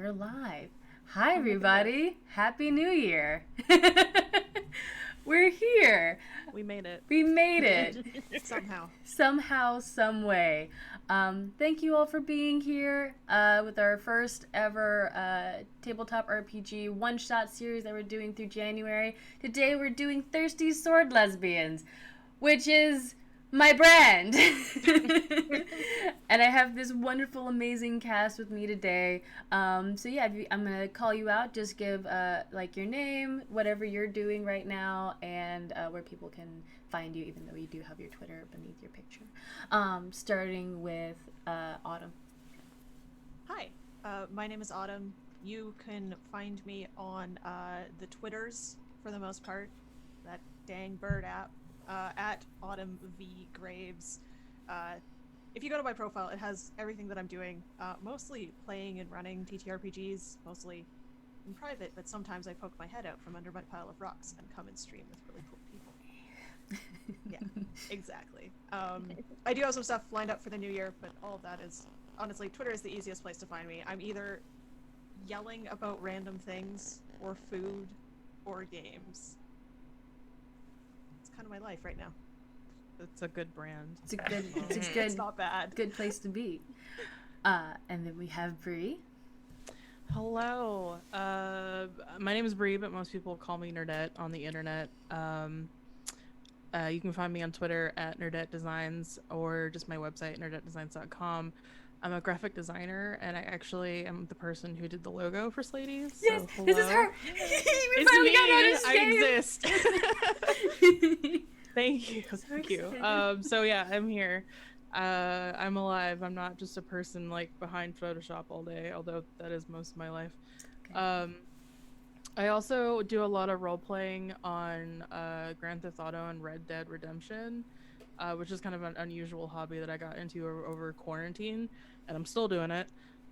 We're live. Hi, everybody. Happy New Year. We're here. We made it. We made it. Somehow, some way. Thank you all for being here with our first ever tabletop RPG one-shot series that we're doing through January. Today we're doing Thirsty Sword Lesbians, which is my brand. And I have this wonderful, amazing cast with me today. So yeah, I'm going to call you out. Just give like your name, whatever you're doing right now, and where people can find you, even though you do have your Twitter beneath your picture. Starting with Autumn. Hi, my name is Autumn. You can find me on the Twitters, for the most part. That dang bird app. At Autumn V Graves. If you go to my profile, it has everything that I'm doing, mostly playing and running TTRPGs, mostly in private, but sometimes I poke my head out from under my pile of rocks and come and stream with really cool people. Yeah, exactly. I do have some stuff lined up for the new year, but all of that is, honestly, Twitter is the easiest place to find me. I'm either yelling about random things, or food, or games. Kind of my life right now. It's a good brand. It's not bad. Good place to be. And then we have Bree. Hello. My name is Bree, but most people call me Nerdette on the internet. You can find me on Twitter at Nerdette Designs or just my website, nerdettedesigns.com. I'm a graphic designer, and I actually am the person who did the logo for Slaydies. Yes, so this is her. It's me. I exist. Thank you. So yeah, I'm here. I'm alive. I'm not just a person like behind Photoshop all day, although that is most of my life. Okay. I also do a lot of role playing on Grand Theft Auto and Red Dead Redemption. Which is kind of an unusual hobby that I got into over quarantine, and I'm still doing it.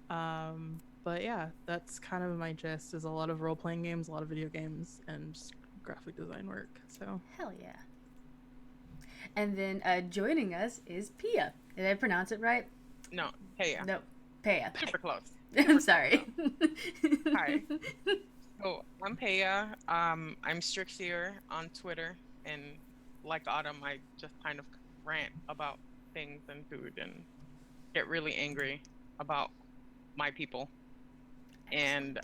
But yeah, that's kind of my gist, is a lot of role-playing games, a lot of video games, and just graphic design work, so. Hell yeah. And then joining us is Pia. Did I pronounce it right? No, Paya. No, Paya. Super close. I'm sorry. Hi. So, I'm Paya. I'm Strixier on Twitter, and like Autumn, I just kind of rant about things and food and get really angry about my people. And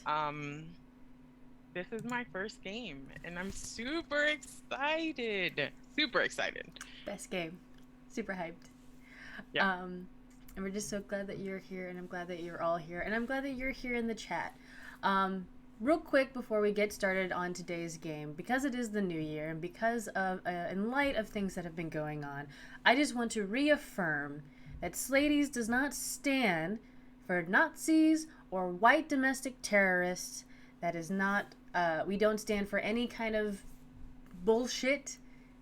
this is my first game, and I'm super excited. Best game. Super hyped. Yeah. And we're just so glad that you're here, and I'm glad that you're all here, and I'm glad that you're here in the chat. Real quick before we get started on today's game, because it is the new year and because of, in light of things that have been going on, I just want to reaffirm that Slaydies does not stand for Nazis or white domestic terrorists. That is not, we don't stand for any kind of bullshit,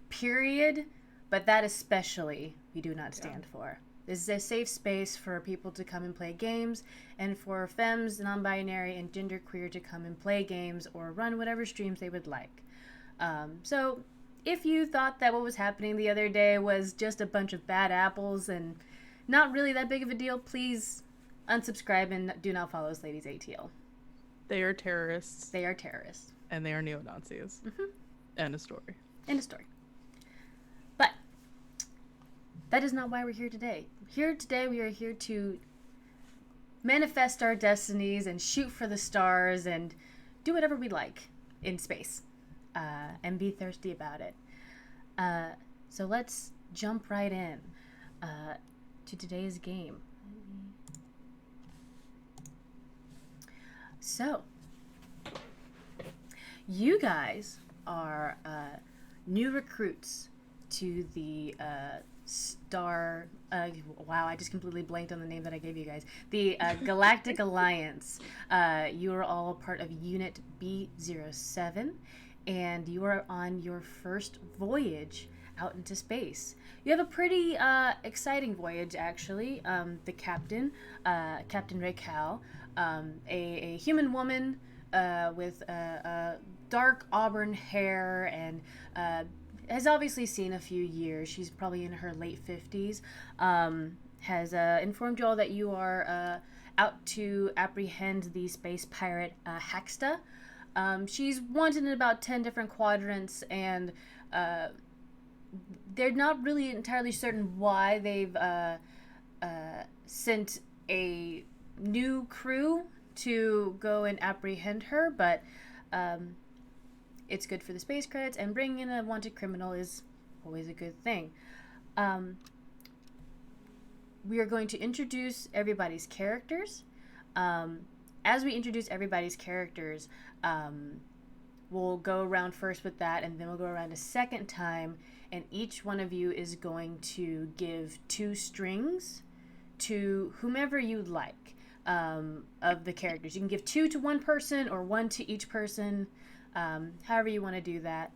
period, but that especially we do not stand for. This is a safe space for people to come and play games, and for femmes, non-binary, and genderqueer to come and play games or run whatever streams they would like. So if you thought that what was happening the other day was just a bunch of bad apples and not really that big of a deal, please unsubscribe and do not follow SlaydiesATL. They are terrorists. They are terrorists. And they are neo-Nazis. Mm-hmm. End of story. End of story. But that is not why we're here today. Here today we are here to manifest our destinies and shoot for the stars and do whatever we like in space and be thirsty about it. So let's jump right in to today's game. So, you guys are new recruits to the Star... wow, I just completely blanked on the name that I gave you guys. The Galactic Alliance. You are all part of Unit B07, and you are on your first voyage out into space. You have a pretty exciting voyage, actually. The captain, Captain Raquel, a human woman with dark auburn hair and has obviously seen a few years. She's probably in her late 50s. Has informed you all that you are out to apprehend the space pirate Haxta. She's wanted in about 10 different quadrants, and they're not really entirely certain why they've sent a new crew to go and apprehend her, but it's good for the space credits, and bringing in a wanted criminal is always a good thing. We are going to introduce everybody's characters. As we introduce everybody's characters, we'll go around first with that, and then we'll go around a second time, and each one of you is going to give 2 strings to whomever you'd like of the characters. You can give 2 to one person or 1 to each person, however you want to do that.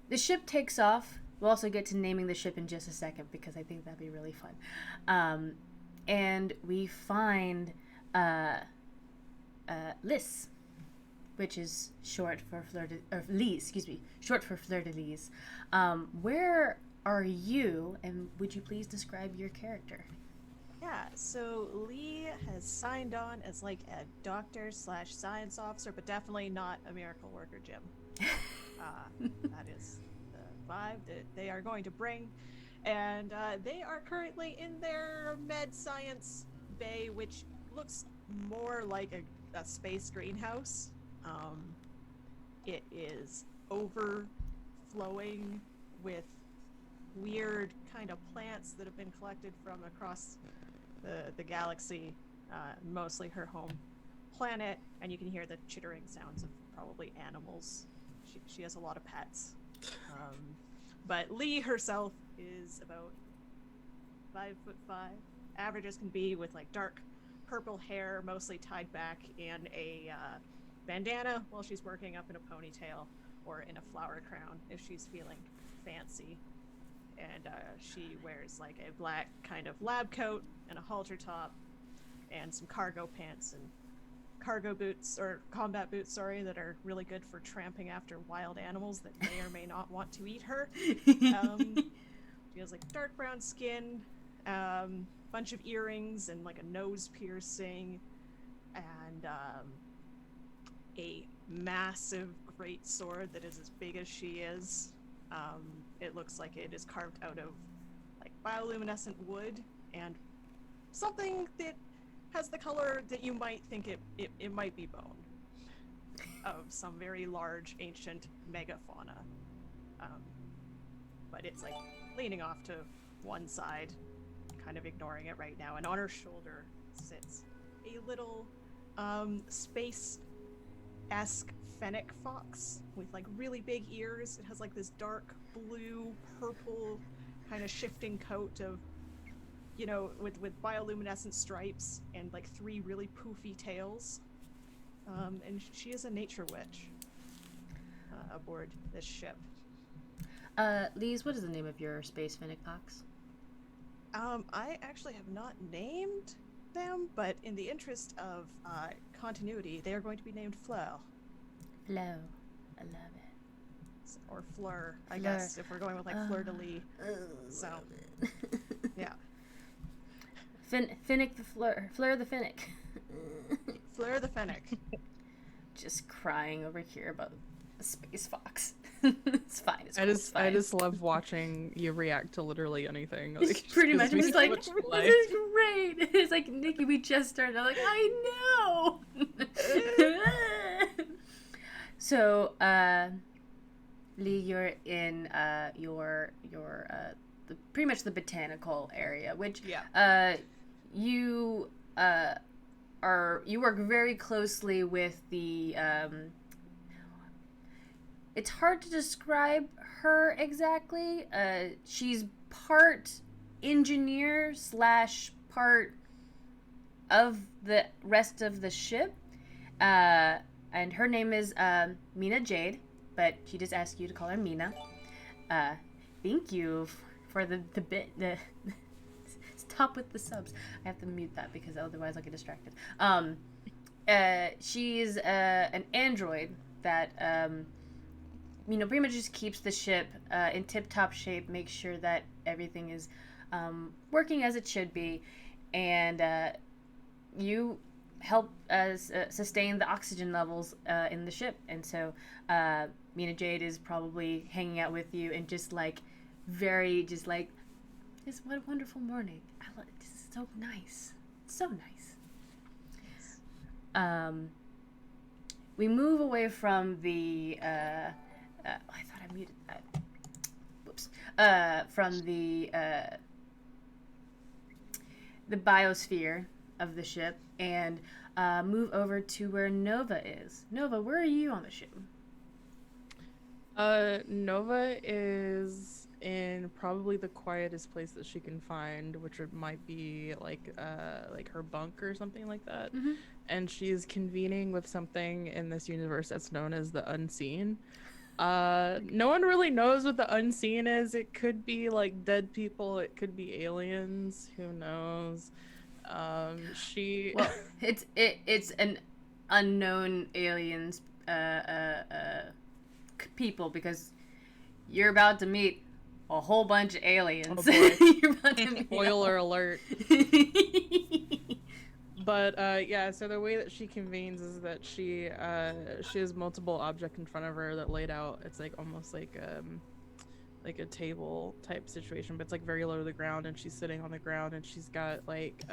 The ship takes off. We'll also get to naming the ship in just a second because I think that'd be really fun. And we find Liz, which is short for short for Fleur de Lis. Where are you, and would you please describe your character? Yeah, so Lee has signed on as like a doctor/science officer, but definitely not a miracle worker, Jim. That is the vibe that they are going to bring. And they are currently in their med science bay, which looks more like a space greenhouse. It is overflowing with weird kind of plants that have been collected from across the galaxy, mostly her home planet, and you can hear the chittering sounds of probably animals. She has a lot of pets. But Lee herself is about 5'5", average as can be, with like dark purple hair, mostly tied back, and a bandana while she's working up in a ponytail or in a flower crown if she's feeling fancy. And she wears like a black kind of lab coat and a halter top and some cargo pants and cargo boots, or combat boots, sorry, that are really good for tramping after wild animals that may or may not want to eat her. She has like dark brown skin, bunch of earrings and like a nose piercing, and a massive great sword that is as big as she is. It looks like it is carved out of like bioluminescent wood and something that has the color that you might think it might be bone of some very large ancient megafauna. But it's like leaning off to one side, kind of ignoring it right now, and on her shoulder sits a little space-esque fennec fox with like really big ears. It has like this dark blue, purple kind of shifting coat of, you know, with bioluminescent stripes and like 3 really poofy tails. And she is a nature witch aboard this ship. Lise, what is the name of your space fennec fox? I actually have not named them, but in the interest of continuity, they are going to be named Fleur. Fleur. I love it. Or Fleur, I guess, if we're going with like Fleur de Lis. So, yeah. Finnick the Fleur. Fleur the Finnick. Fleur the Fennec. Just crying over here about a space fox. It's fine. It's cool, it's fine. I just love watching you react to literally anything. Like, pretty much. It's like, this is great. It's like, Nikki, we just started. I'm like, I know. So, Lee, you're in pretty much the botanical area, which you work very closely with the it's hard to describe her exactly. She's part engineer / part of the rest of the ship, and her name is Mina Jade, but she just asked you to call her Mina. Thank you for the stop with the subs. I have to mute that because otherwise I'll get distracted. She's an android that pretty much just keeps the ship in tip-top shape, makes sure that everything is working as it should be, and you help sustain the oxygen levels in the ship. And so Mina Jade is probably hanging out with you and just like it's what a wonderful morning. This is so nice. So nice. We move away from the I thought I muted whoops. From the biosphere of the ship and move over to where Nova is. Nova, where are you on the ship? Nova is in probably the quietest place that she can find, which might be like her bunk or something like that. Mm-hmm. And she's convening with something in this universe that's known as the Unseen. No one really knows what the Unseen is. It could be like dead people, it could be aliens, who knows. Well, it's an unknown aliens people, because you're about to meet a whole bunch of aliens. Oh boy. You're about to meet Spoiler alert. But yeah, so the way that she convenes is that she has multiple objects in front of her that laid out. It's like almost like a table type situation, but it's like very low to the ground, and she's sitting on the ground, and she's got like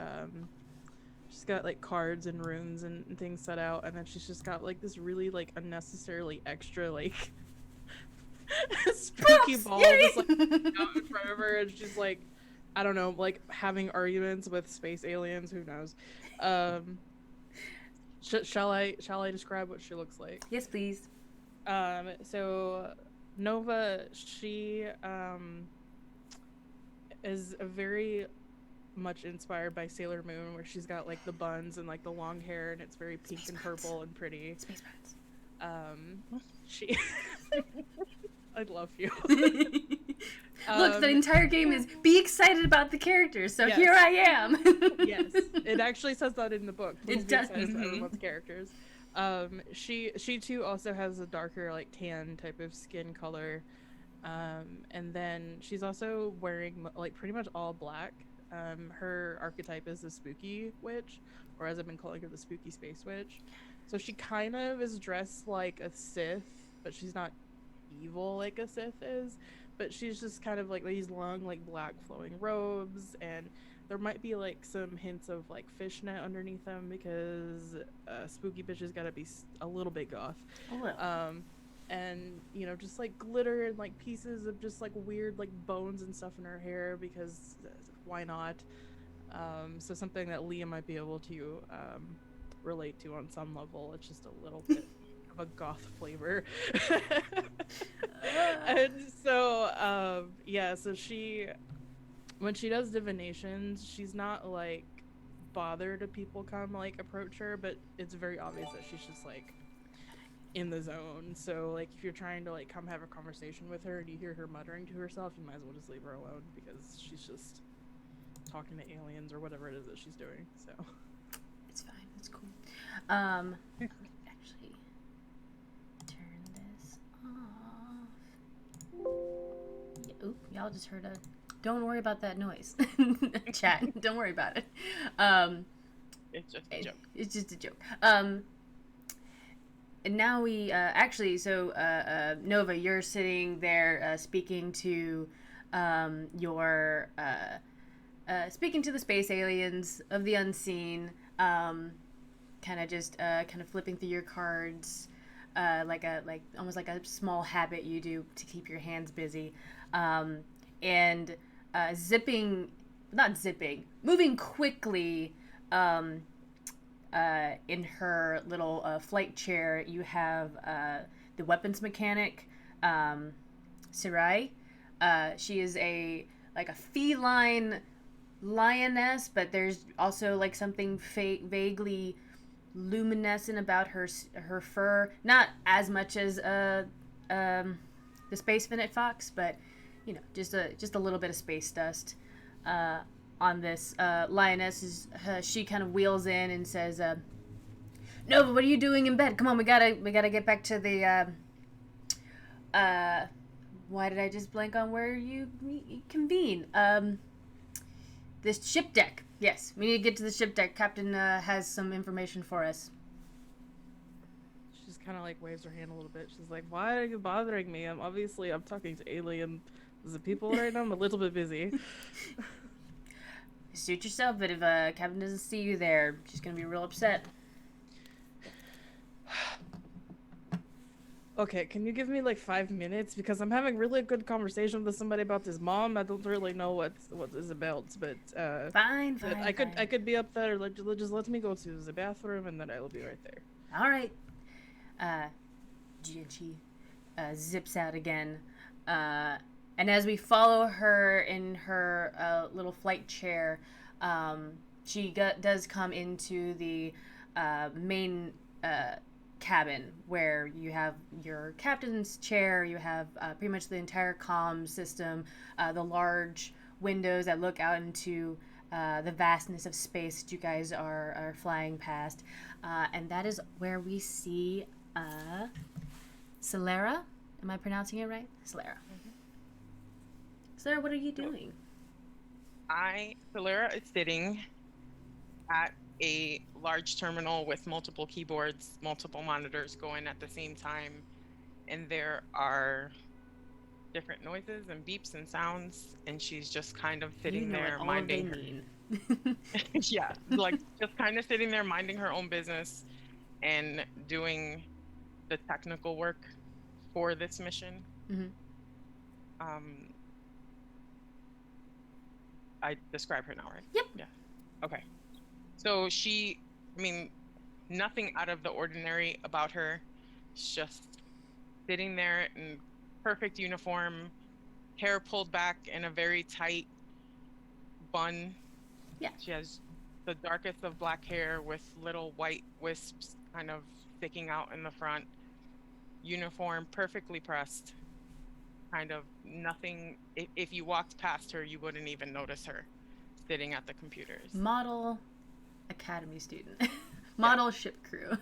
cards and runes and things set out, and then she's just got like this really like unnecessarily extra like spooky ball just like out in front of her, and she's like, I don't know, like having arguments with space aliens, who knows. Shall I describe what she looks like? Yes, please. So Nova, she is a very much inspired by Sailor Moon, where she's got like the buns and like the long hair, and it's very pink and purple and pretty. Space buns. She I love you. Look, the entire game is be excited about the characters, so yes. here I am. Yes, it actually says that in the book. Please It does. be excited about everyone's characters. She too also has a darker like tan type of skin color, and then she's also wearing like pretty much all black. Her archetype is the spooky witch, or as I've been calling her, the spooky space witch. So she kind of is dressed like a Sith, but she's not evil like a Sith is, but she's just kind of like these long like black flowing robes, and there might be like some hints of like fishnet underneath them, because spooky bitches gotta be a little bit goth. And you know, just like glitter and like pieces of just like weird like bones and stuff in her hair, because why not. So something that Leah might be able to relate to on some level. It's just a little bit of a goth flavor. And so yeah, so when she does divinations, she's not like bothered if people come like approach her, but it's very obvious that she's just like in the zone. So like if you're trying to like come have a conversation with her and you hear her muttering to herself, you might as well just leave her alone, because she's just talking to aliens or whatever it is that she's doing. So It's fine. It's cool. Actually, turn this off. Yeah, oop, y'all just heard a. Don't worry about that noise. Chat. Don't worry about it. It's just a joke. It's just a joke. And now we Nova, you're sitting there speaking to your speaking to the space aliens of the unseen, kind of flipping through your cards, almost like a small habit you do to keep your hands busy, and moving quickly, in her little flight chair, you have the weapons mechanic, Sarai. She is a feline lioness, but there's also like something vaguely luminescent about her fur. Not as much as the space finnet fox, but you know, just a little bit of space dust on this lioness. She kind of wheels in and says, "Nova, what are you doing in bed? Come on, we gotta get back to the why did I just blank on where you convene? This ship deck. Yes, we need to get to the ship deck. Captain has some information for us. She's kind of like waves her hand a little bit. She's like, "Why are you bothering me? I'm talking to alien people right now. I'm a little bit busy." Suit yourself, but if Captain doesn't see you there, she's gonna be real upset. Okay, can you give me like 5 minutes, because I'm having really good conversation with somebody about this mom. I don't really know what is about, but Fine. I could be up there. Like, just let me go to the bathroom, and then I will be right there. All right. She zips out again, and as we follow her in her little flight chair, she does come into the main cabin, where you have your captain's chair, you have pretty much the entire comm system, the large windows that look out into the vastness of space that you guys are flying past, and that is where we see Solera. Am I pronouncing it right? Solera. Solera, what are you doing? Solera is sitting at a large terminal with multiple keyboards, multiple monitors going at the same time, and there are different noises and beeps and sounds, and she's just kind of sitting there minding her. Yeah, like just kind of sitting there minding her own business and doing the technical work for this mission. I describe her now, right? Yep. Yeah. Okay. So nothing out of the ordinary about her. She's just sitting there in perfect uniform, hair pulled back in a very tight bun. Yeah. She has the darkest of black hair with little white wisps kind of sticking out in the front. Uniform perfectly pressed. Kind of nothing. If you walked past her, you wouldn't even notice her sitting at the computers. Model academy student. Model ship crew.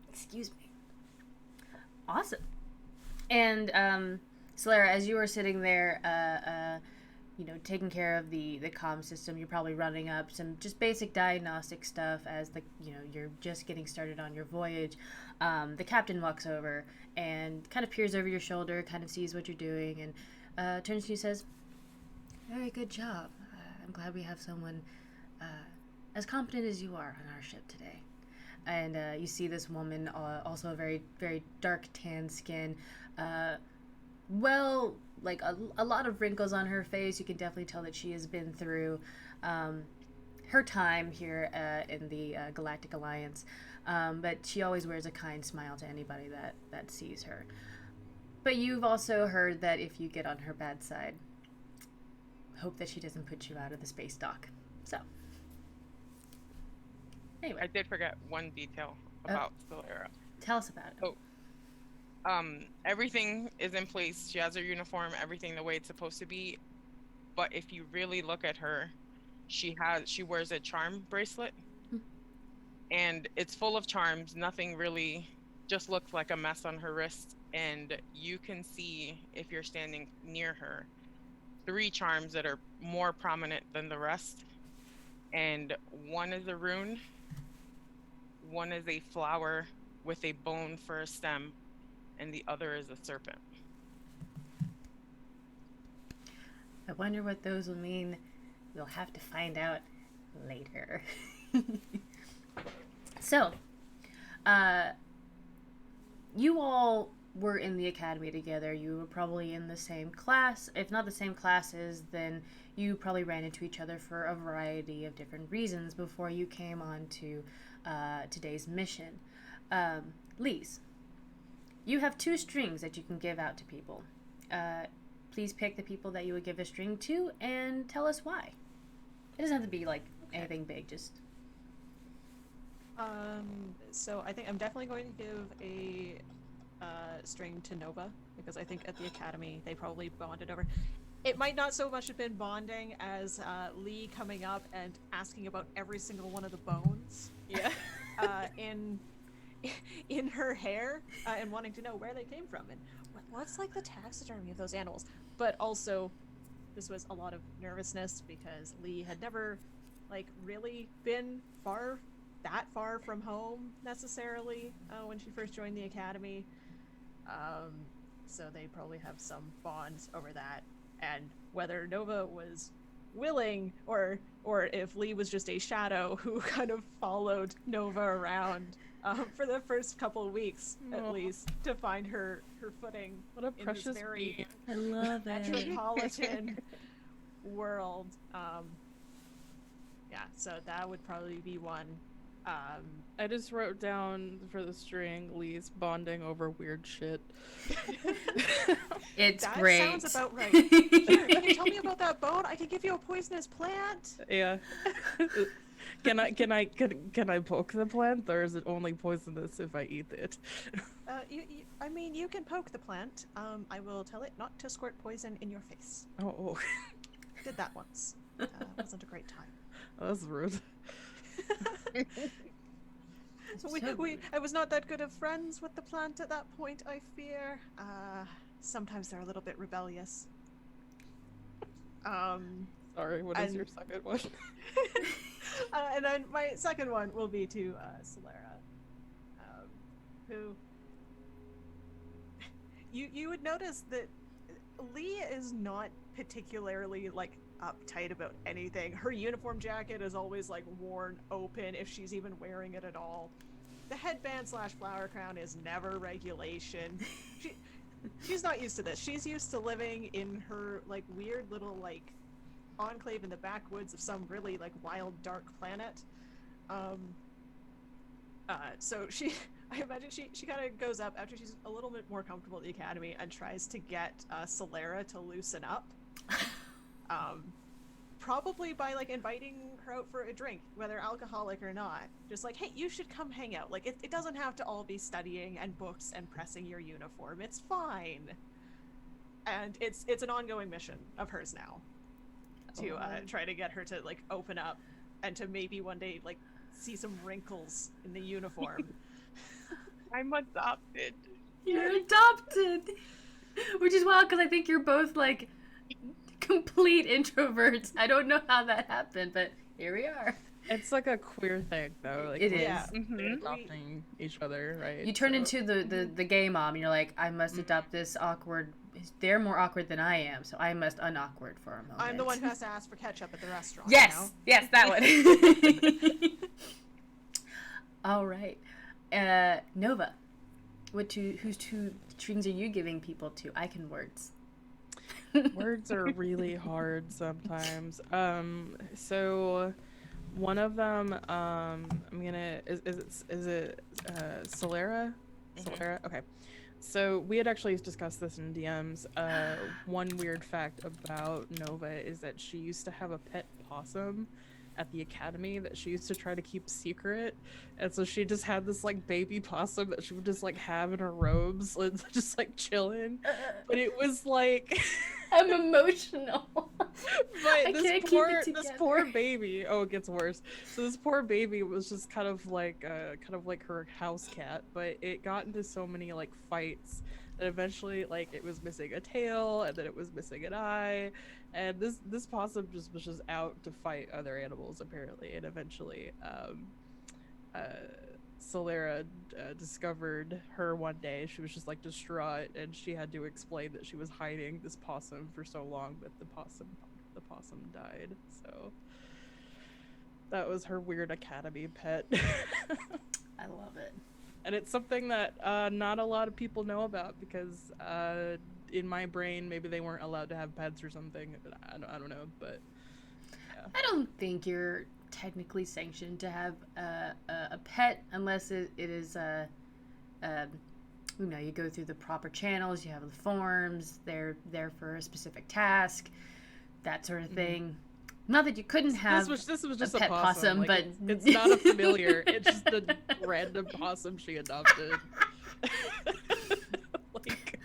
Excuse me. Awesome. And Solera, as you were sitting there, taking care of the comm system, you're probably running up some just basic diagnostic stuff as you're just getting started on your voyage. The captain walks over and kind of peers over your shoulder, kind of sees what you're doing, and turns to you and says, "Very good job. I'm glad we have someone as competent as you are on our ship today." And you see this woman, also a very, very dark tan skin, like a lot of wrinkles on her face. You can definitely tell that she has been through her time here in the Galactic Alliance. But she always wears a kind smile to anybody that sees her. But you've also heard that if you get on her bad side, hope that she doesn't put you out of the space dock. So, anyway. I did forget one detail about Solera. Tell us about it. Everything is in place. She has her uniform, everything the way it's supposed to be. But if you really look at her, she wears a charm bracelet. And it's full of charms. Nothing really, just looks like a mess on her wrist. And you can see, if you're standing near her, 3 charms that are more prominent than the rest. And one is a rune, one is a flower with a bone for a stem, and the other is a serpent. I wonder what those will mean. We'll have to find out later. So, you all were in the academy together. You were probably in the same class. If not the same classes, then you probably ran into each other for a variety of different reasons before you came on to today's mission. Lise, you have 2 strings that you can give out to people. Please pick the people that you would give a string to and tell us why. It doesn't have to be like anything big, just... So I think I'm definitely going to give a string to Nova, because I think at the academy they probably bonded over. It might not so much have been bonding as Lee coming up and asking about every single one of the bones. Yeah. In her hair, and wanting to know where they came from and what's like the taxidermy of those animals. But also, this was a lot of nervousness because Lee had never, like, really been that far from home necessarily when she first joined the academy. So they probably have some bonds over that. And whether Nova was willing or if Lee was just a shadow who kind of followed Nova around for the first couple of weeks at least to find her footing What a in precious this very being. I love it. metropolitan world. Yeah, so that would probably be one. I just wrote down for the string Lee's bonding over weird shit. It's that great. sounds about right. Sure, can you tell me about that bone? I can give you a poisonous plant. Yeah. Can I poke the plant, or is it only poisonous if I eat it? I mean, you can poke the plant. I will tell it not to squirt poison in your face. Oh. Did that once. Wasn't a great time. That's rude. I was not that good of friends with the plant at that point, I fear. Sometimes they're a little bit rebellious. Sorry, what is your second one? And then my second one will be to Solera, who you would notice that Lee is not particularly like uptight about anything. Her uniform jacket is always like worn open if she's even wearing it at all. The headband / flower crown is never regulation. She's not used to this. She's used to living in her like weird little like enclave in the backwoods of some really like wild dark planet. So I imagine she kind of goes up after she's a little bit more comfortable at the academy and tries to get Solera to loosen up. Probably by like inviting her out for a drink, whether alcoholic or not. Just like, hey, you should come hang out. Like it doesn't have to all be studying and books and pressing your uniform. It's fine. And it's an ongoing mission of hers now to try to get her to like open up and to maybe one day like see some wrinkles in the uniform. I'm adopted. You're adopted, which is wild because I think you're both like complete introverts. I don't know how that happened, but here we are. It's like a queer thing, though. Like, It we're is. Yeah. adopting each other, right? You turn into the gay mom, and you're like, I must adopt this awkward. They're more awkward than I am, so I must unawkward for a moment. I'm the one who has to ask for ketchup at the restaurant. Yes, You know? yes, that one. All right, Nova. Whose two strings are you giving people to? I can words. Words are really hard sometimes. So one of them, I'm gonna is it Solera? Solera? Okay. So we had actually discussed this in DMs. One weird fact about Nova is that she used to have a pet possum at the academy that she used to try to keep secret, and so she just had this like baby possum that she would just like have in her robes and just like chilling. But it was like I'm emotional. But this poor baby, oh, it gets worse. So this poor baby was just kind of like her house cat, but it got into so many like fights that eventually like it was missing a tail and then it was missing an eye, and this possum just was just out to fight other animals apparently, and eventually Solera discovered her one day. She was just like distraught, and she had to explain that she was hiding this possum for so long, but the possum died. So that was her weird academy pet. I love it. And it's something that not a lot of people know about because in my brain maybe they weren't allowed to have pets or something. I don't know, but yeah. I don't think you're technically sanctioned to have a pet unless it is you go through the proper channels, you have the forms, they're there for a specific task, that sort of thing. Not that you couldn't have this was just a pet possum, like, but it's not a familiar. It's just a random possum she adopted. Like,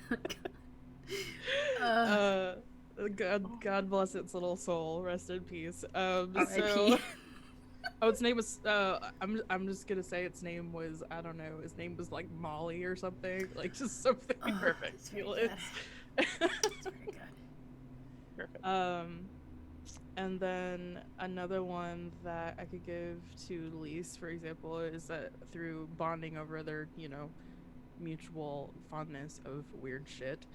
God bless its little soul. Rest in peace. So, its name was. I'm just gonna say its name was. I don't know. His name was like Molly or something. Like just something ridiculous. It's very good. Perfect. And then another one that I could give to Lise, for example, is that through bonding over their, mutual fondness of weird shit,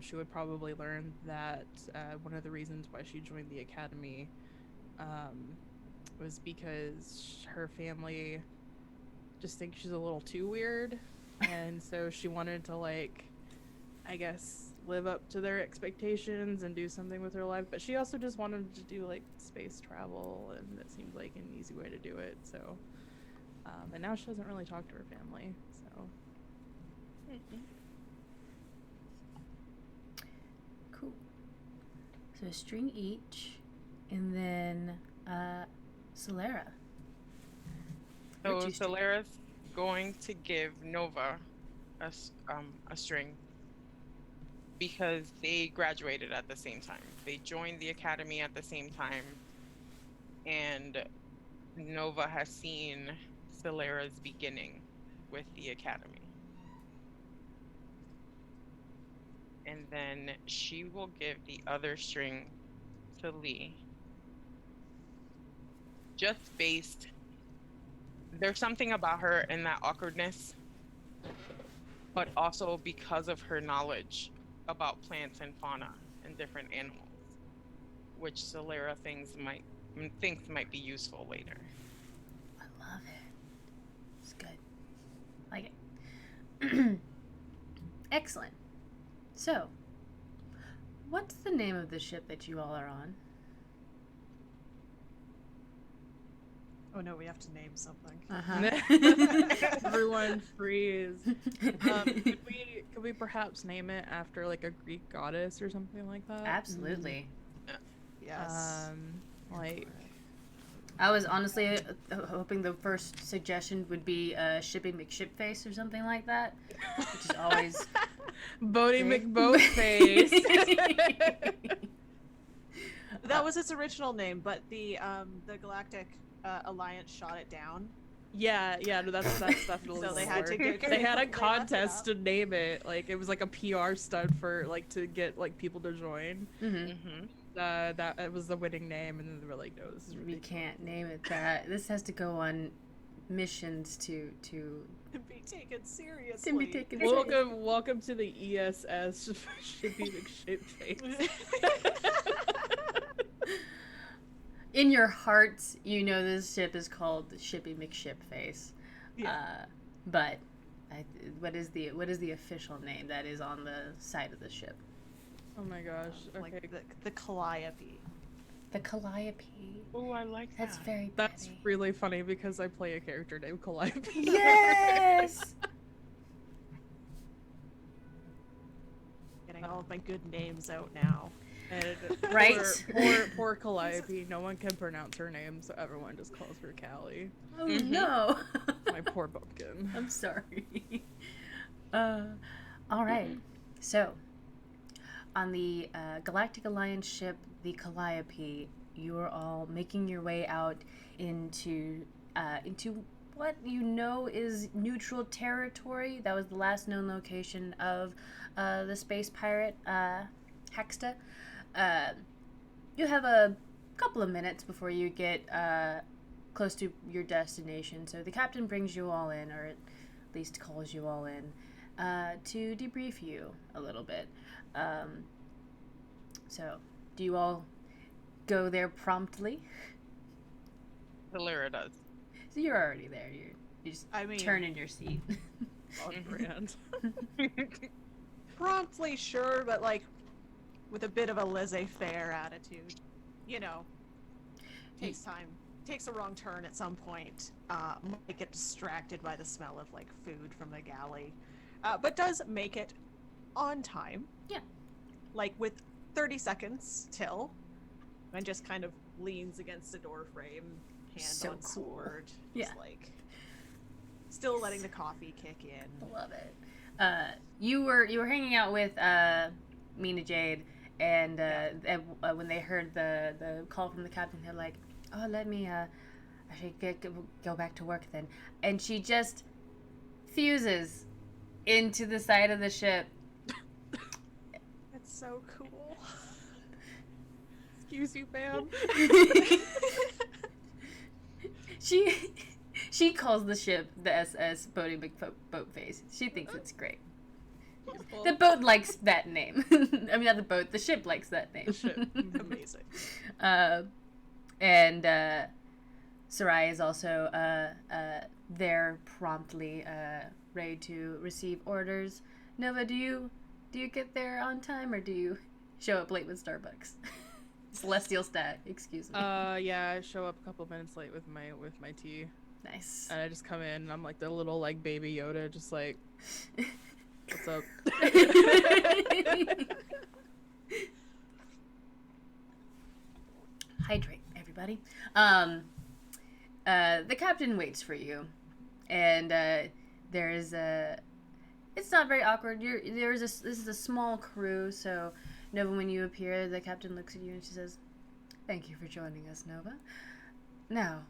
she would probably learn that one of the reasons why she joined the academy was because her family just thinks she's a little too weird, and so she wanted to, like, I guess, live up to their expectations and do something with her life, but she also just wanted to do, like, space travel, and that seemed like an easy way to do it. So and now she doesn't really talk to her family, so Cool. So a string each, and then Solera. So Your two strings. Solera's going to give Nova a string because they graduated at the same time. They joined the academy at the same time, and Nova has seen Solera's beginning with the academy. And then she will give the other string to Lee. Just based, there's something about her in that awkwardness, but also because of her knowledge about plants and fauna and different animals, which Solera thinks might be useful later. I love it. It's good. Like it. Excellent. So, what's the name of the ship that you all are on? Oh no, we have to name something. everyone freeze. Could we perhaps name it after, like, a Greek goddess or something like that? Absolutely. Yes. Like, I was honestly hoping the first suggestion would be Shipping McShipface or something like that, which is always Bodie great. McBoatface. That was its original name, but the Galactic Alliance shot it down. Yeah, no, that's definitely. So they the had to word. get. They had a left it contest out. to name it. Like, it was like a PR stunt for, like, to get, like, people to join. Mm-hmm. That it was the winning name, and then they were like, no, this is We ridiculous. can't name it that. This has to go on missions to Be taken seriously. be taken seriously. Welcome to the ESS Shippy McShipface. In your hearts, you know this ship is called Shippy McShipface. Yeah. But what is the official name that is on the side of the ship? Oh my gosh. Okay. Like the Calliope. The Calliope. Oh, I like that. That's very That's pretty. really funny because I play a character named Calliope. Yes! Getting all of my good names out now. And Right? poor Calliope. No one can pronounce her name, so everyone just calls her Callie. Oh no. My poor bumpkin. I'm sorry. All right. So, on the Galactic Alliance ship, the Calliope, you are all making your way out into what you know is neutral territory. That was the last known location of the space pirate Hexta. You have a couple of minutes before you get close to your destination. So the captain brings you all in, or at least calls you all in, to debrief you a little bit. So, do you all go there promptly? Solera does. So you're already there. You just turn in your seat. On brand. Promptly, sure, but like with a bit of a laissez-faire attitude. You know, takes time. Takes a wrong turn at some point. Might get distracted by the smell of like food from the galley, but does make it on time. Yeah. Like with 30 seconds till, and just kind of leans against the door frame, hand So on cool. sword. Yeah. Just like still letting the coffee kick in. Love it. You were hanging out with Mina Jade, and when they heard the call from the captain, they're like, "Oh, let me I should go back to work then." And she just fuses into the side of the ship. It's so cool. Excuse you, ma'am. She calls the ship the SS Boaty McBoatface. She thinks it's great. The boat likes that name. I mean, not the boat. The ship likes that name. The ship. Amazing. And Sarai is also there promptly, ready to receive orders. Nova, do you get there on time, or do you show up late with Starbucks? Celestial stat, excuse me. Yeah, I show up a couple minutes late with my tea. Nice. And I just come in and I'm like the little like baby Yoda, just like, what's up? Hydrate, everybody. The captain waits for you, and there is a. It's not very awkward. This is a small crew, so Nova, when you appear, the captain looks at you and she says, "Thank you for joining us, Nova. Now,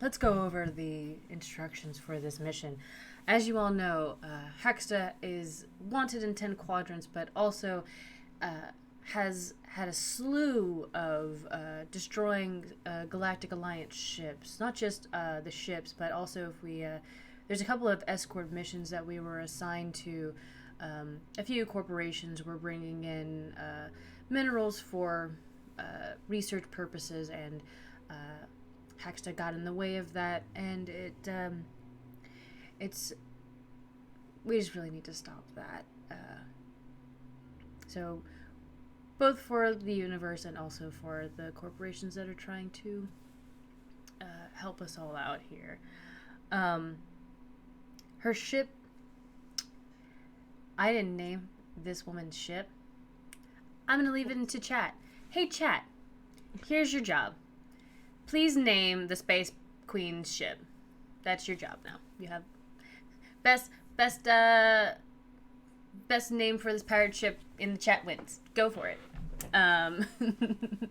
let's go over the instructions for this mission. As you all know, Hexta is wanted in 10 quadrants, but also has had a slew of destroying Galactic Alliance ships. Not just the ships, but also if we... there's a couple of escort missions that we were assigned to. A few corporations were bringing in minerals for research purposes, and Hexta got in the way of that, and we just really need to stop that. So, both for the universe and also for the corporations that are trying to help us all out here. Her ship, I didn't name this woman's ship. I'm going to leave it into chat. Hey, chat, here's your job. Please name the Space Queen's ship. That's your job now. You have best name for this pirate ship in the chat wins. Go for it.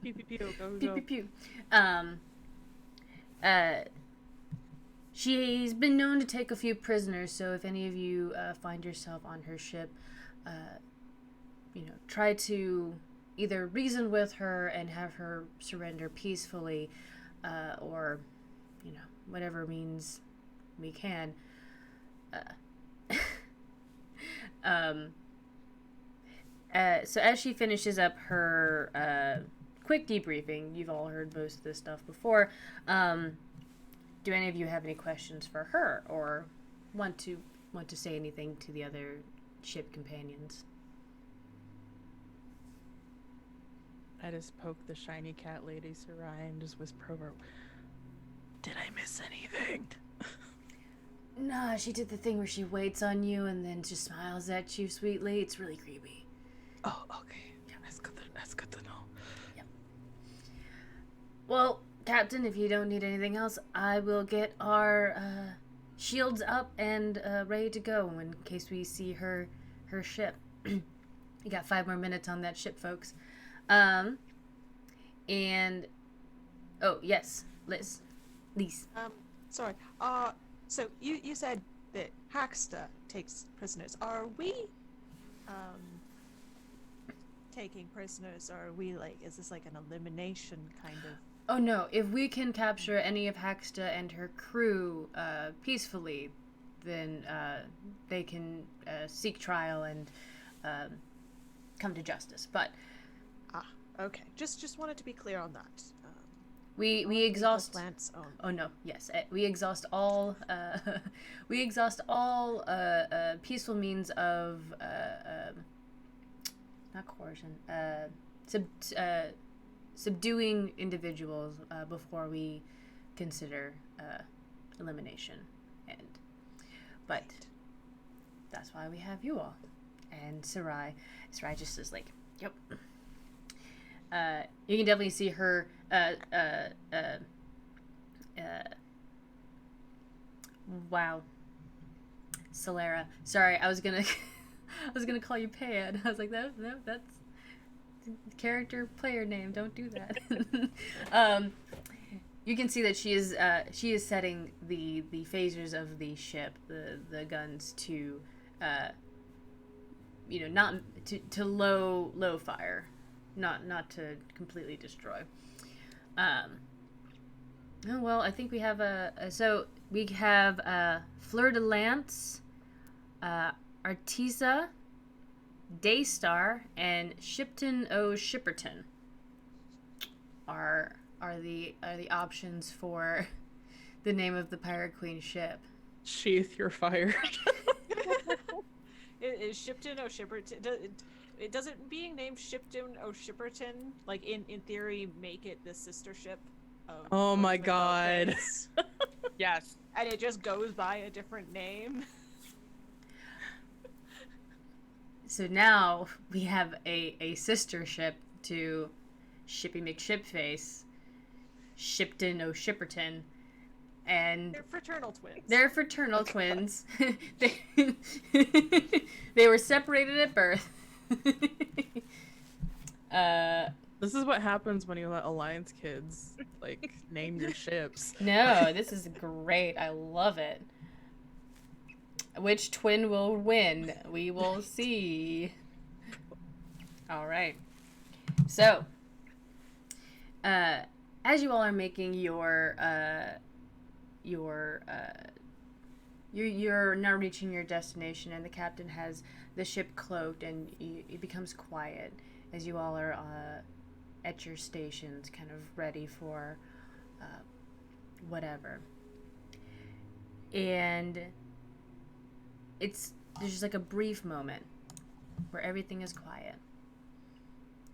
Pew pew pew. Go Pew go. pew pew. She's been known to take a few prisoners, so if any of you find yourself on her ship, try to either reason with her and have her surrender peacefully, or, whatever means we can. So as she finishes up her quick debriefing, you've all heard most of this stuff before. Do any of you have any questions for her, or want to say anything to the other ship companions? I just poke the shiny cat lady Sarai and just whisper over, "Did I miss anything?" Nah, she did the thing where she waits on you and then just smiles at you sweetly. It's really creepy. Oh, okay. Yeah, that's good to know. Yep. Well, Captain, if you don't need anything else, I will get our shields up and ready to go in case we see her ship. You got 5 more minutes on that ship, folks. And oh yes, Liz. Sorry. So you said that Hexta takes prisoners. Are we taking prisoners, or are we is this like an elimination kind of? Oh no, if we can capture any of Hexta and her crew peacefully, then they can seek trial and come to justice. But Okay. Just wanted to be clear on that. we exhaust. Plants own. Oh no, yes, we exhaust all. Peaceful means of not coercion. Subduing individuals before we consider elimination, but that's why we have you all. And Sarai just is like, yep. You can definitely see her. Wow, Solera. Sorry, I was gonna call you Pad. I was like, no, that's character player name. Don't do that. You can see that she is setting the phasers of the ship, the guns to not to low fire, not to completely destroy. Oh, well, I think we have we have Fleur de Lance, Artisa, Daystar, and Shipton O. Shipperton are the options for the name of the Pirate Queen ship. Sheath, you're fired. Is Shipton O. Shipperton? It doesn't being named Shipton O. Shipperton, like in theory, make it the sister ship of. Oh my the god. Boatface? Yes. And it just goes by a different name. So now we have a sister ship to Shippy McShipface, Shipton O. Shipperton, and They're fraternal twins. they're fraternal twins. They were separated at birth. This is what happens when you let Alliance kids, like, name your ships. No, this is great. I love it. Which twin will win? We will see. All right. So, as you all are making you're now reaching your destination, and the captain has the ship cloaked, and it becomes quiet as you all are at your stations, kind of ready for whatever. And there's just like a brief moment where everything is quiet.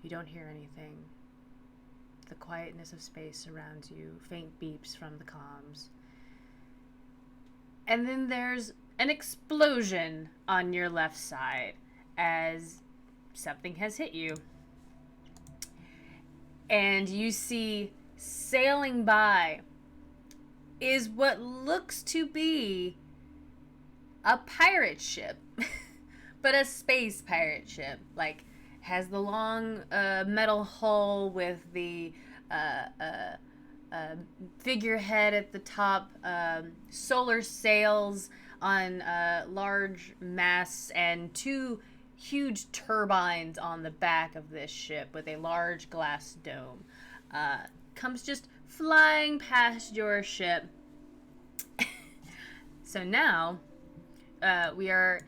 You don't hear anything. The quietness of space surrounds you, faint beeps from the comms. And then there's an explosion on your left side as something has hit you. And you see sailing by is what looks to be a pirate ship, but a space pirate ship. Like, has the long metal hull with the figurehead at the top, solar sails on large masts, and two huge turbines on the back of this ship with a large glass dome. Comes just flying past your ship. So now we are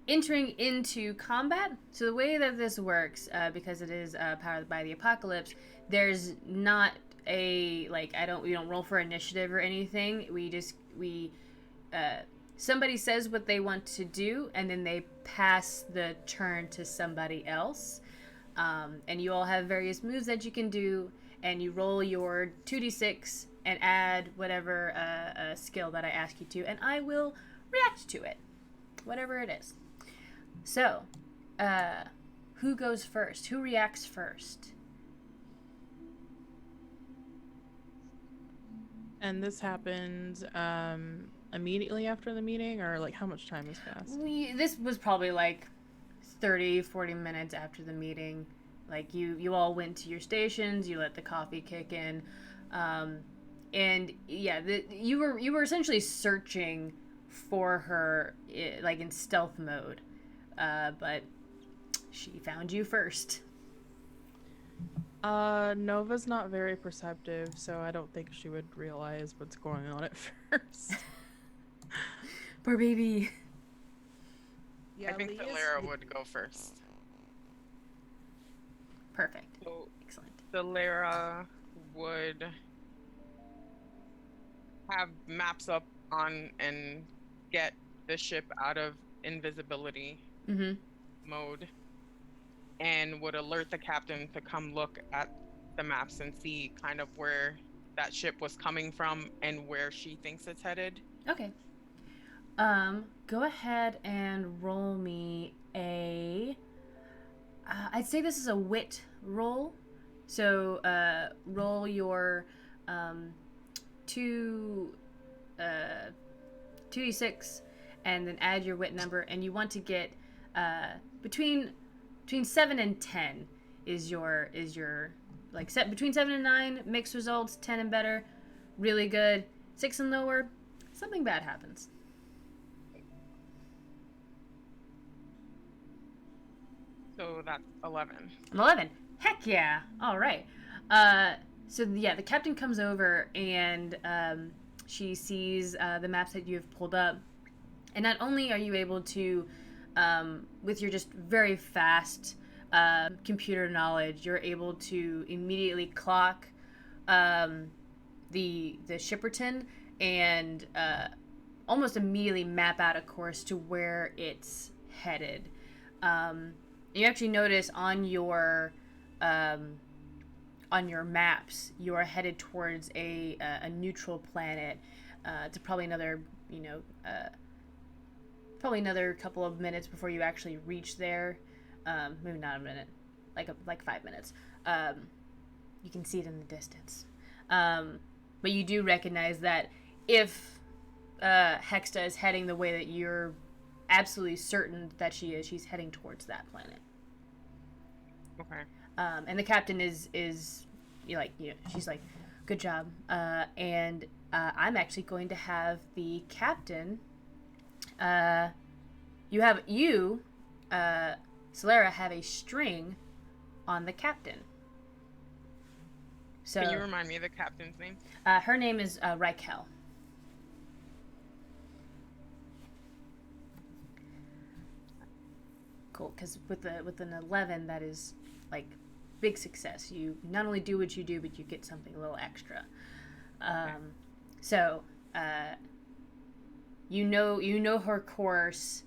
entering into combat. So the way that this works, because it is powered by the apocalypse, there's not a we don't roll for initiative or anything. Somebody says what they want to do, and then they pass the turn to somebody else. And you all have various moves that you can do, and you roll your 2d6 and add whatever skill that I ask you to, and I will react to it, whatever it is. So, who goes first? Who reacts first? And this happened immediately after the meeting, or like how much time has passed? This was probably like 30-40 minutes after the meeting. Like, you all went to your stations, you let the coffee kick in, and yeah, you were essentially searching for her, like, in stealth mode, but she found you first. Nova's not very perceptive, so I don't think she would realize what's going on at first. Poor baby. Yeah, I think that Lara would go first. Perfect. So Excellent. the Lara would have maps up on and get the ship out of invisibility mode, and would alert the captain to come look at the maps and see kind of where that ship was coming from and where she thinks it's headed. Okay. Go ahead and roll me a... I'd say this is a wit roll. So, roll your 2d6 and then add your wit number, and you want to get between 7 and 10 is your like, set between 7 and 9, mixed results. 10 and better, really good. 6 and lower, something bad happens. So that's 11. An 11. Heck yeah! All right. So yeah, the captain comes over and she sees the maps that you have pulled up, and not only are you able to, with your just very fast computer knowledge, you're able to immediately clock the Shipperton and almost immediately map out a course to where it's headed. You actually notice on your maps, you are headed towards a neutral planet. It's probably another, probably another couple of minutes before you actually reach there. Maybe not a minute, like 5 minutes. You can see it in the distance. But you do recognize that if Hexta is heading the way that you're absolutely certain that she is, she's heading towards that planet. Okay. And the captain is she's like, good job. And I'm actually going to have the captain. Solera, have a string on the captain. So, can you remind me of the captain's name? Her name is Raquel. Cool, because with an 11, that is like big success. You not only do what you do, but you get something a little extra. So, you know her course.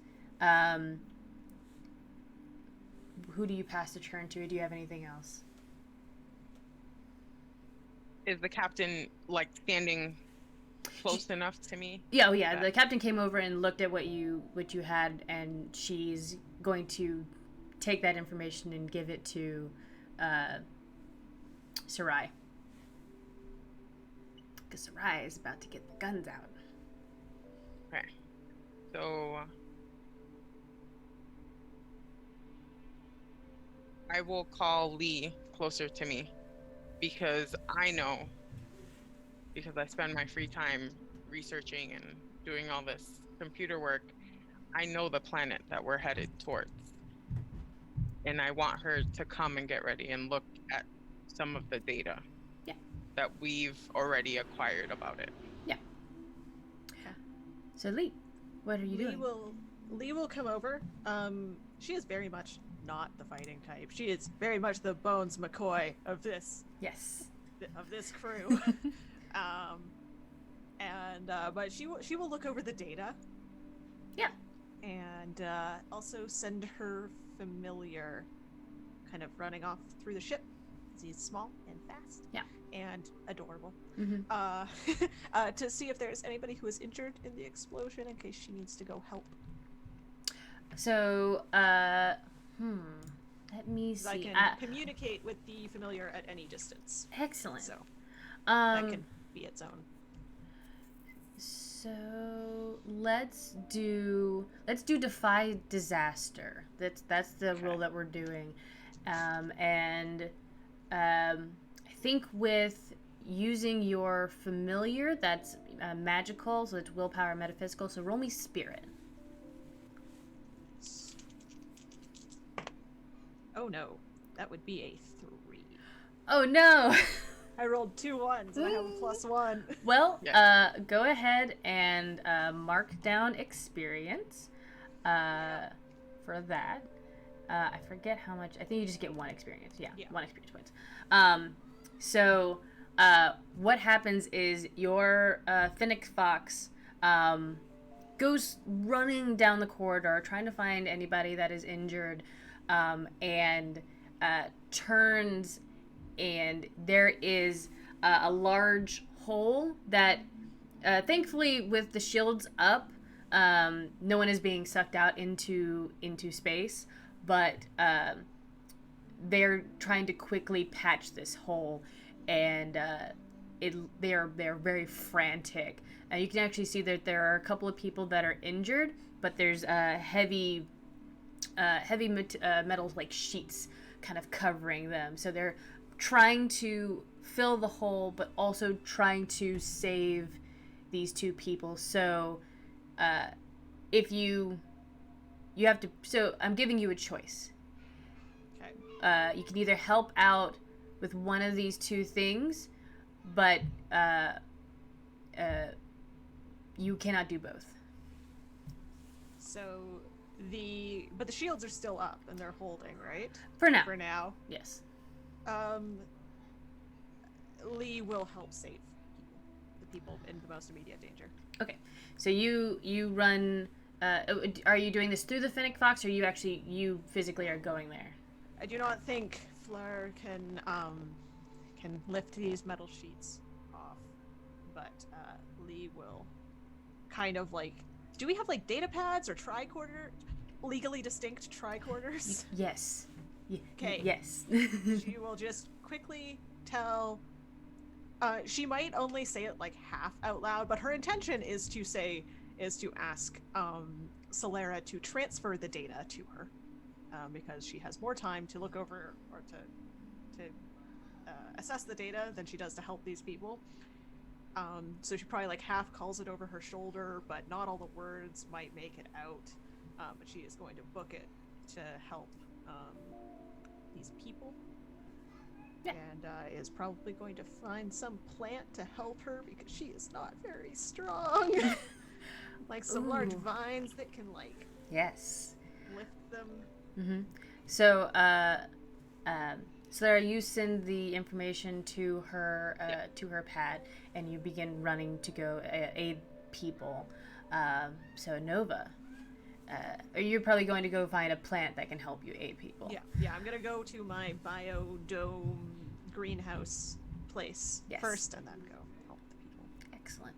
Who do you pass the turn to? Do you have anything else? Is the captain like standing close enough to me? Yeah, the captain came over and looked at what you had, and she's going to take that information and give it to Sarai. Because Sarai is about to get the guns out. Okay. So I will call Lee closer to me because I spend my free time researching and doing all this computer work. I know the planet that we're headed towards. And I want her to come and get ready and look at some of the data that we've already acquired about it. Yeah. So Lee, what are you doing? Lee will come over. She is very much not the fighting type. She is very much the Bones McCoy of this. Yes. Of this crew. But she will look over the data. Yeah. And also send her familiar kind of running off through the ship. He's small and fast. Yeah. And adorable. Mm-hmm. To see if there's anybody who is injured in the explosion in case she needs to go help. So, let me see. I can communicate with the familiar at any distance. Excellent. So that can be its own. So let's do defy disaster. That's the rule that we're doing, and I think with using your familiar, that's magical, so it's willpower, metaphysical. So roll me spirit. Oh no, that would be a 3. Oh no. I rolled 2 1s and I have a +1. Well, go ahead and mark down experience for that. I forget how much. I think you just get 1 experience. Yeah. 1 experience points. So what happens is your Phoenix Fox goes running down the corridor trying to find anybody that is injured, and turns, and there is a large hole that thankfully with the shields up, no one is being sucked out into space, but they're trying to quickly patch this hole, and they're very frantic. And you can actually see that there are a couple of people that are injured, but there's heavy metal like sheets kind of covering them, so they're trying to fill the hole but also trying to save these 2 people. So if you have to, so I'm giving you a choice. Okay. you can either help out with one of these two things, but you cannot do both. So the shields are still up and they're holding, right? For now. For now. Yes. Lee will help save the people in the most immediate danger. Okay. So you run. Are you doing this through the Fennec Fox, or you physically are going there? I do not think Fleur can lift these metal sheets off, but Lee will kind of like. Do we have like data pads or tricorder, legally distinct tricorders? Yes. Okay. Yes. She will just quickly tell. She might only say it like half out loud, but her intention is to ask Solera to transfer the data to her, because she has more time to look over or to assess the data than she does to help these people. So she probably like half calls it over her shoulder, but not all the words might make it out. But she is going to book it to help these people. Yeah. And is probably going to find some plant to help her because she is not very strong. Like some large vines that can like Yes. lift them. Mm-hmm. So, Solera, you send the information to her pad, and you begin running to go aid people. So Nova, you're probably going to go find a plant that can help you aid people. Yeah. I'm gonna go to my biodome greenhouse place first, and then go help the people. Excellent.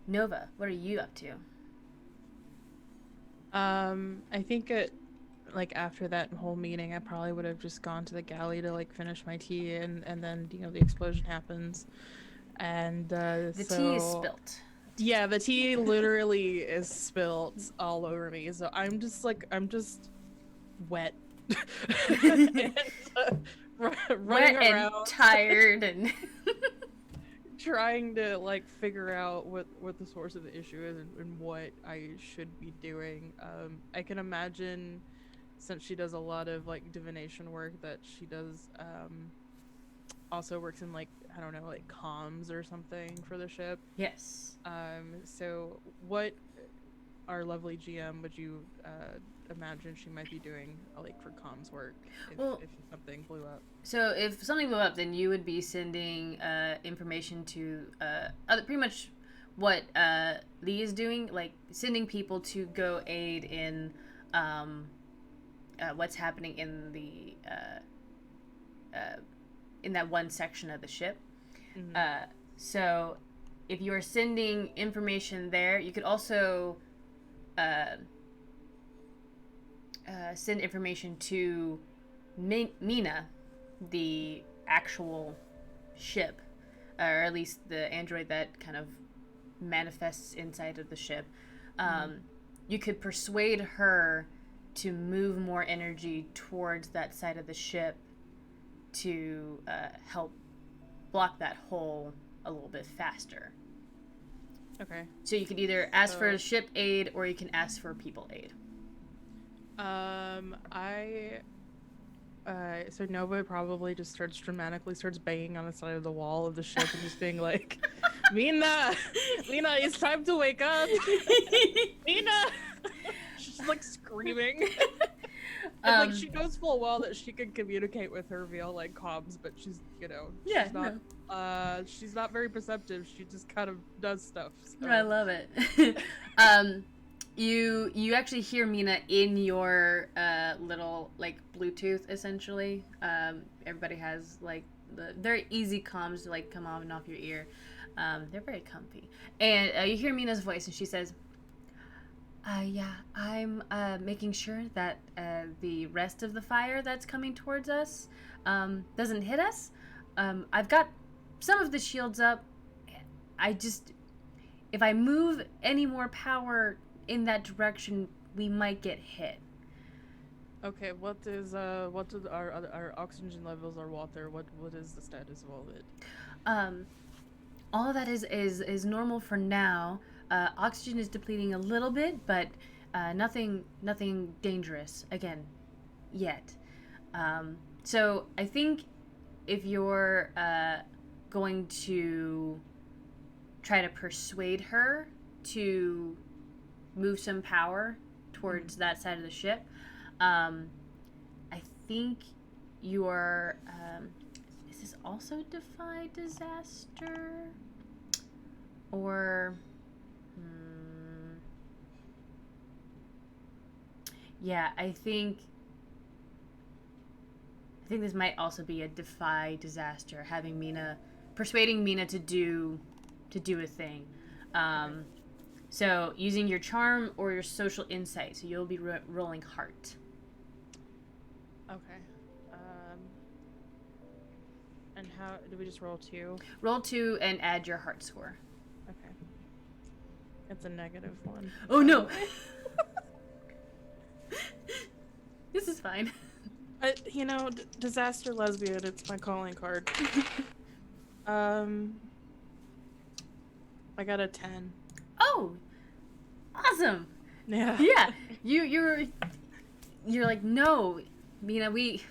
Nova, what are you up to? I think like after that whole meeting, I probably would have just gone to the galley to like finish my tea, and then the explosion happens, and the tea is spilt. Yeah, the tea literally is spilt all over me. So I'm just wet, and, running wet around, and tired, and trying to like figure out what the source of the issue is and what I should be doing. I can imagine, since she does a lot of like divination work, that she does also works in like, I don't know, like comms or something for the ship. Yes. So what our lovely GM would you imagine she might be doing like for comms work if something blew up? So if something blew up, then you would be sending information to pretty much what Lee is doing, like sending people to go aid in what's happening in the in that one section of the ship. Mm-hmm. So if you're sending information there, you could also send information to Mina, the actual ship, or at least the android that kind of manifests inside of the ship. You could persuade her to move more energy towards that side of the ship to help block that hole a little bit faster. Okay. So you could either ask for ship aid, or you can ask for people aid. So Nova probably just dramatically starts banging on the side of the wall of the ship and just being like, Mina, it's time to wake up. Mina. She's just like screaming. And, like, she knows full well that she can communicate with her via like comms, but she's she's not very perceptive. She just kind of does stuff. So. I love it. You actually hear Mina in your little like Bluetooth essentially. Everybody has like the very easy comms to like come on and off your ear. They're very comfy, and you hear Mina's voice, and she says, "Yeah, I'm making sure that the rest of the fire that's coming towards us doesn't hit us. I've got some of the shields up. If I move any more power in that direction, we might get hit." Okay, what is our oxygen levels, our water? What is the status of all of it? All of that is normal for now. Oxygen is depleting a little bit, but nothing dangerous again yet. So I think if you're going to try to persuade her to move some power towards that side of the ship, I think your is this also defy disaster, or yeah, I think this might also be a defy disaster, having persuading Mina to do a thing. So using your charm or your social insight. So you'll be rolling heart. Okay. And how do we just roll 2? Roll 2 and add your heart score. Okay. It's a -1. Oh no. This is fine. Disaster lesbian, it's my calling card. I got a 10. Oh, awesome. Yeah. Yeah. You're like, no, Mina, we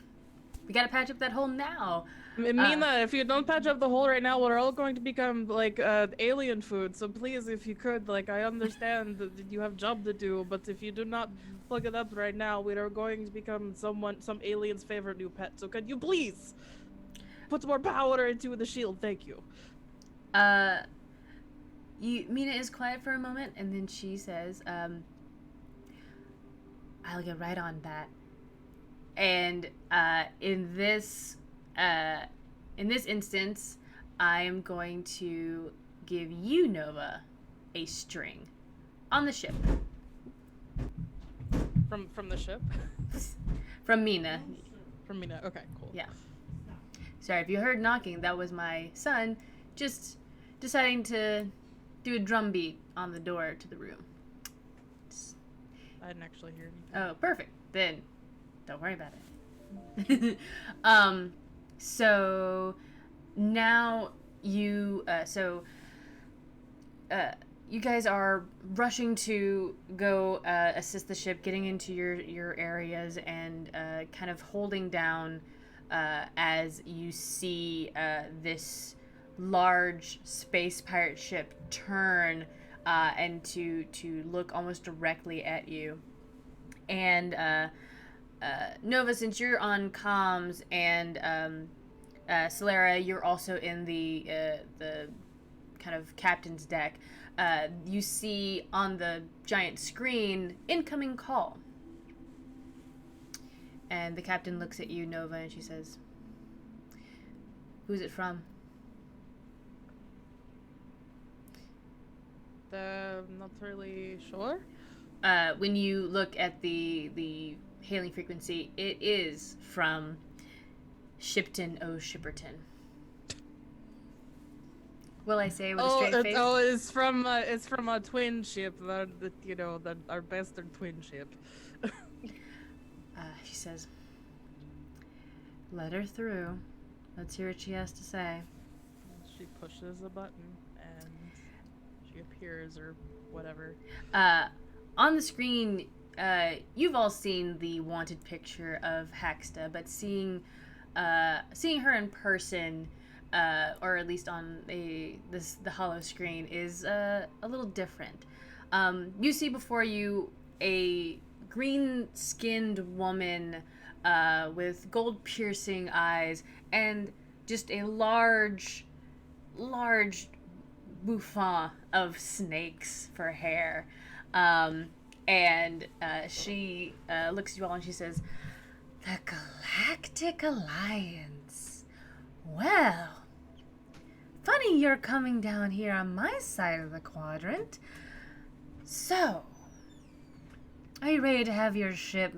gotta patch up that hole now. Mina, if you don't patch up the hole right now, we're all going to become like alien food. So please, if you could, like, I understand that you have job to do, but if you do not plug it up right now, we are going to become some alien's favorite new pet. So could you please put more power into the shield? Thank you. Mina is quiet for a moment, and then she says, I'll get right on that. And in this instance, I'm going to give you, Nova, a string on the ship. From the ship? From Mina. From Mina. Okay, cool. Yeah. Sorry, if you heard knocking, that was my son just deciding to do a drum beat on the door to the room. I didn't actually hear anything. Oh, perfect. Then don't worry about it. So now you you guys are rushing to go assist the ship, getting into your areas, and kind of holding down as you see this large space pirate ship turn and to look almost directly at you. And Nova, since you're on comms, and Solera, you're also in the kind of captain's deck, you see on the giant screen, incoming call. And the captain looks at you, Nova, and she says, "Who's it from?" I'm not really sure. When you look at the hailing frequency, it is from Shipton O. Shipperton. Will I say with a straight face? It's from a twin ship, our bastard twin ship. She says, "Let her through. Let's hear what she has to say." She pushes a button and she appears, or whatever. On the screen, you've all seen the wanted picture of Haxta, but seeing her in person, or at least on the hollow screen, is a little different. You see before you a green-skinned woman with gold-piercing eyes and just a large bouffant of snakes for hair. And she looks at you all and she says, "The Galactic Alliance. Well, funny you're coming down here on my side of the quadrant. So, are you ready to have your ship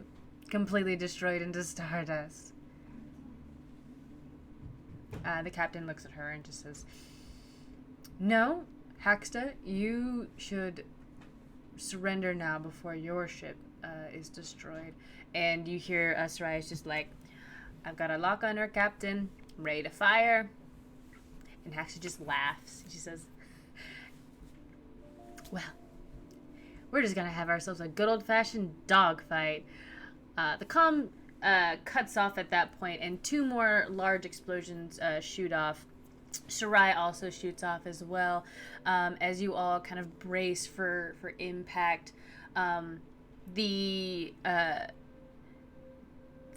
completely destroyed into stardust?" The captain looks at her and just says, "No, Haxta, you should surrender now before your ship is destroyed." And you hear Sarai's just like, "I've got a lock on her, Captain. I'm ready to fire." And Haxta just laughs. She says, "Well, we're just gonna have ourselves a good old-fashioned dogfight." The comm cuts off at that point, and two more large explosions shoot off. Sarai also shoots off as well, as you all kind of brace for impact. The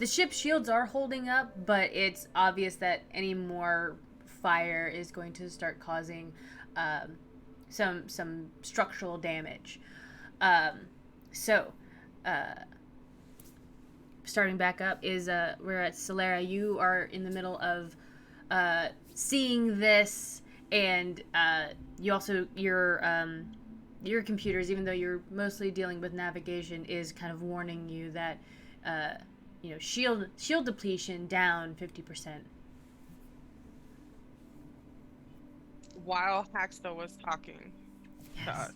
ship's shields are holding up, but it's obvious that any more fire is going to start causing some structural damage. Starting back up is we're at Solera. You are in the middle of seeing this, and you also your computers, even though you're mostly dealing with navigation, is kind of warning you that shield depletion down 50%. While Haxta was talking, Yes.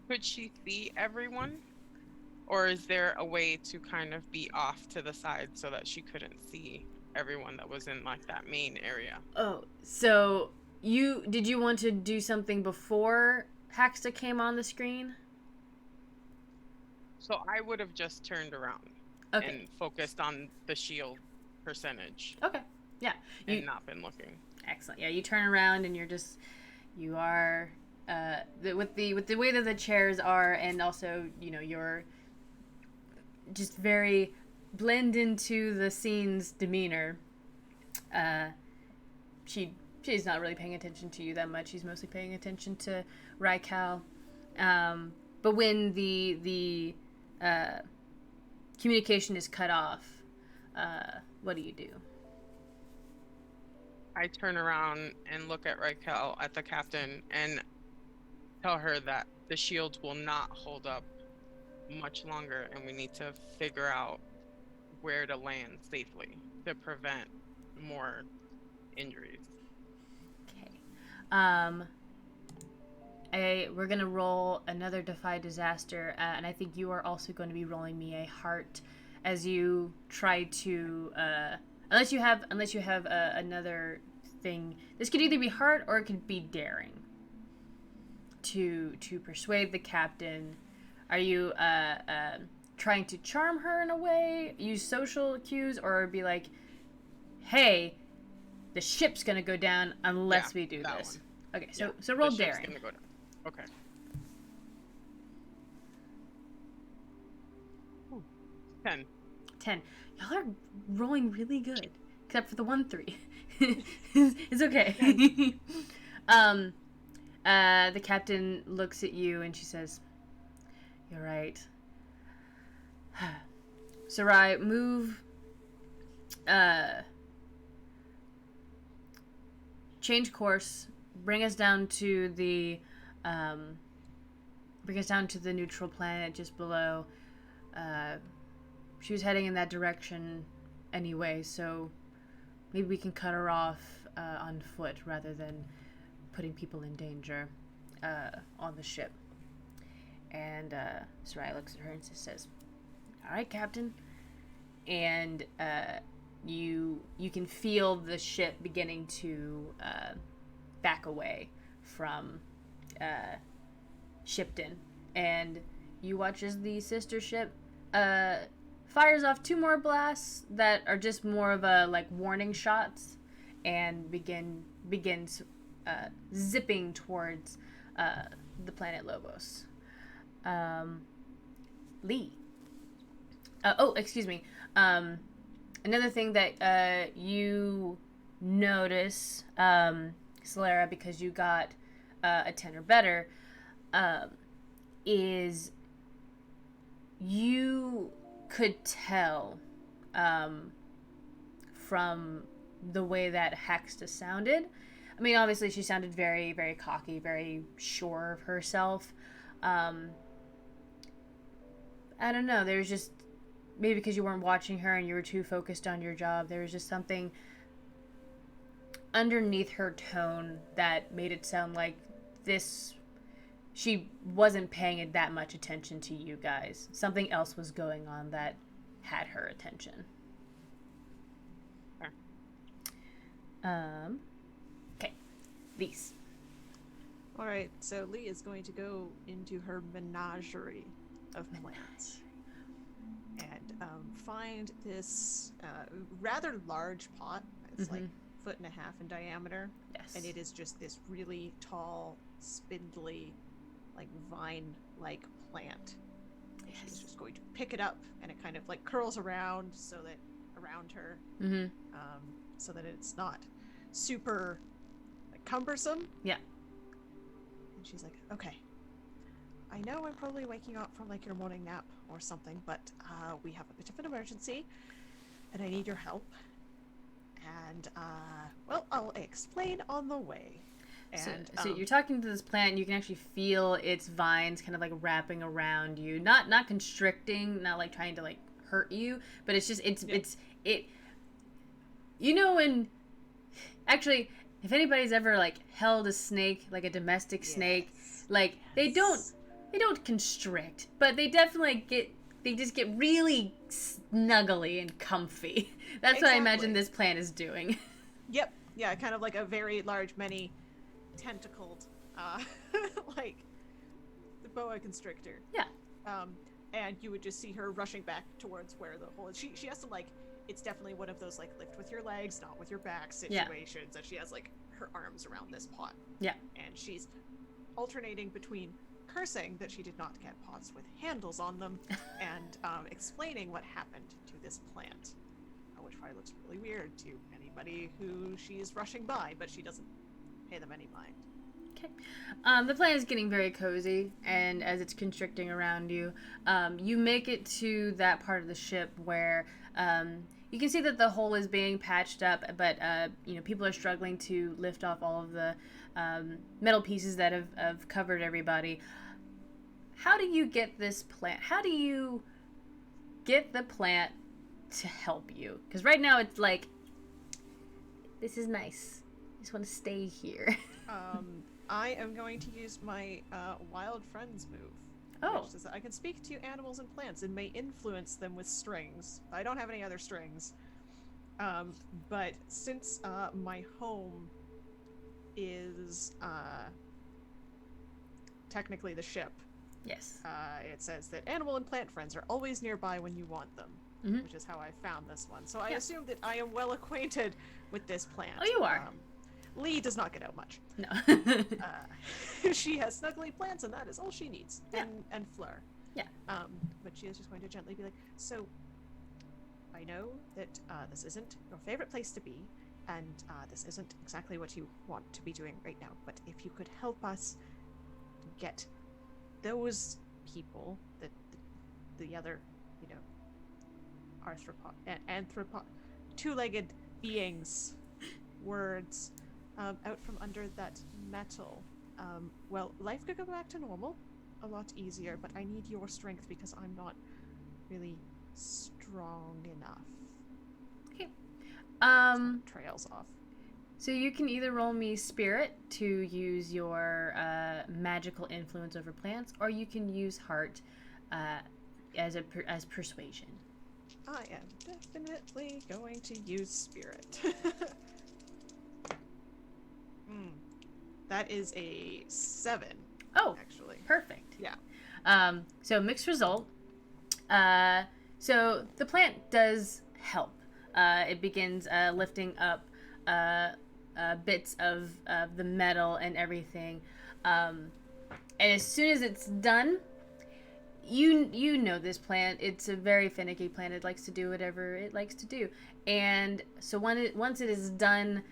could she see everyone? Or is there a way to kind of be off to the side so that she couldn't see everyone that was in like that main area? Oh, so did you want to do something before Haxta came on the screen? So I would have just turned around and focused on the shield percentage. Okay. Yeah. And not been looking. Excellent. Yeah, you turn around and you are with the way that the chairs are, and also you're just very blend into the scene's demeanor. She's not really paying attention to you that much. She's mostly paying attention to Raikal. But when the communication is cut off, what do you do? I turn around and look at Raquel, at the captain, and tell her that the shields will not hold up much longer, and we need to figure out where to land safely to prevent more injuries. Okay. We're gonna roll another Defy Disaster, and I think you are also going to be rolling me a heart as you try to, unless you have another thing. This could either be heart or it could be daring. To persuade the captain. Are you trying to charm her in a way, use social cues, or be like, "Hey, the ship's gonna go down unless we do this." One. Okay, so roll daring. Gonna go down. Okay. Ooh, 10. 10. Y'all are rolling really good, except for the 1-3. It's okay. The captain looks at you and she says, "You're right. Sarai, move. Change course. Bring us down to the neutral planet just below. She was heading in that direction anyway, so maybe we can cut her off on foot rather than putting people in danger on the ship." And Sarai looks at her and says, "All right, Captain." And you can feel the ship beginning to back away from Shipton, and you watch as the sister ship fires off 2 more blasts that are just more of a warning shots, and begins zipping towards the planet Lobos. Lee. Excuse me. Another thing that you notice, Solera, because you got a 10 or better, is you could tell from the way that Haxta sounded. I mean, obviously she sounded very, very cocky, very sure of herself. I don't know, there's just, maybe because you weren't watching her and you were too focused on your job, there was just something underneath her tone that made it sound like she wasn't paying that much attention to you guys. Something else was going on that had her attention. Okay. Lise. Alright, so Lee is going to go into her menagerie of plants and find this rather large pot. It's like 1.5 feet in diameter. Yes. And it is just this really tall, spindly, like vine-like plant. And she's just going to pick it up, and it kind of like curls around around her, so that it's not super like, cumbersome. Yeah. And she's like, okay. I know I'm probably waking up from like your morning nap or something, but we have a bit of an emergency, and I need your help. And well, I'll explain on the way. And, so you're talking to this plant, and you can actually feel its vines kind of like wrapping around you, not constricting, not like trying to like hurt you, but it's just it's you know, when actually, if anybody's ever like held a snake, like a domestic snake, like they don't constrict, but they definitely just get really snuggly and comfy. That's what I imagine this plant is doing. Yep. Yeah, kind of like a very large, many tentacled, like the boa constrictor. Yeah. And you would just see her rushing back towards where the hole is. She has to like, it's definitely one of those like lift with your legs, not with your back situations. And she has like her arms around this pot. Yeah. And she's alternating between cursing that she did not get pots with handles on them and explaining what happened to this plant, which probably looks really weird to anybody who she's rushing by, but she doesn't pay them any mind. Okay. The plant is getting very cozy, and as it's constricting around you, you make it to that part of the ship where you can see that the hole is being patched up, but you know, people are struggling to lift off all of the metal pieces that have covered everybody. How do you get this plant? How do you get the plant to help you? Because right now it's like, this is nice. I just want to stay here. I am going to use my Wild Friends move. Oh. Which is that I can speak to animals and plants and may influence them with strings. I don't have any other strings. But since my home is technically the ship, Yes. it says that animal and plant friends are always nearby when you want them, which is how I found this one. So I assume that I am well acquainted with this plant. Oh, you are. Lee does not get out much. No. She has snuggly plants, and that is all she needs. Yeah. And Fleur. Yeah. But she is just going to gently be like, so, I know that this isn't your favorite place to be, and this isn't exactly what you want to be doing right now, but if you could help us get those people, the other, you know, anthropod, two-legged beings, words, out from under that metal, well, life could go back to normal a lot easier, but I need your strength because I'm not really strong enough. Okay. Trails off. So you can either roll me spirit to use your magical influence over plants, or you can use heart as persuasion. I am definitely going to use spirit. That is a 7. Oh, actually. Perfect. Yeah. So mixed result. So the plant does help. It begins lifting up bits of the metal and everything. And as soon as it's done, you know this plant. It's a very finicky plant. It likes to do whatever it likes to do. And so once it is done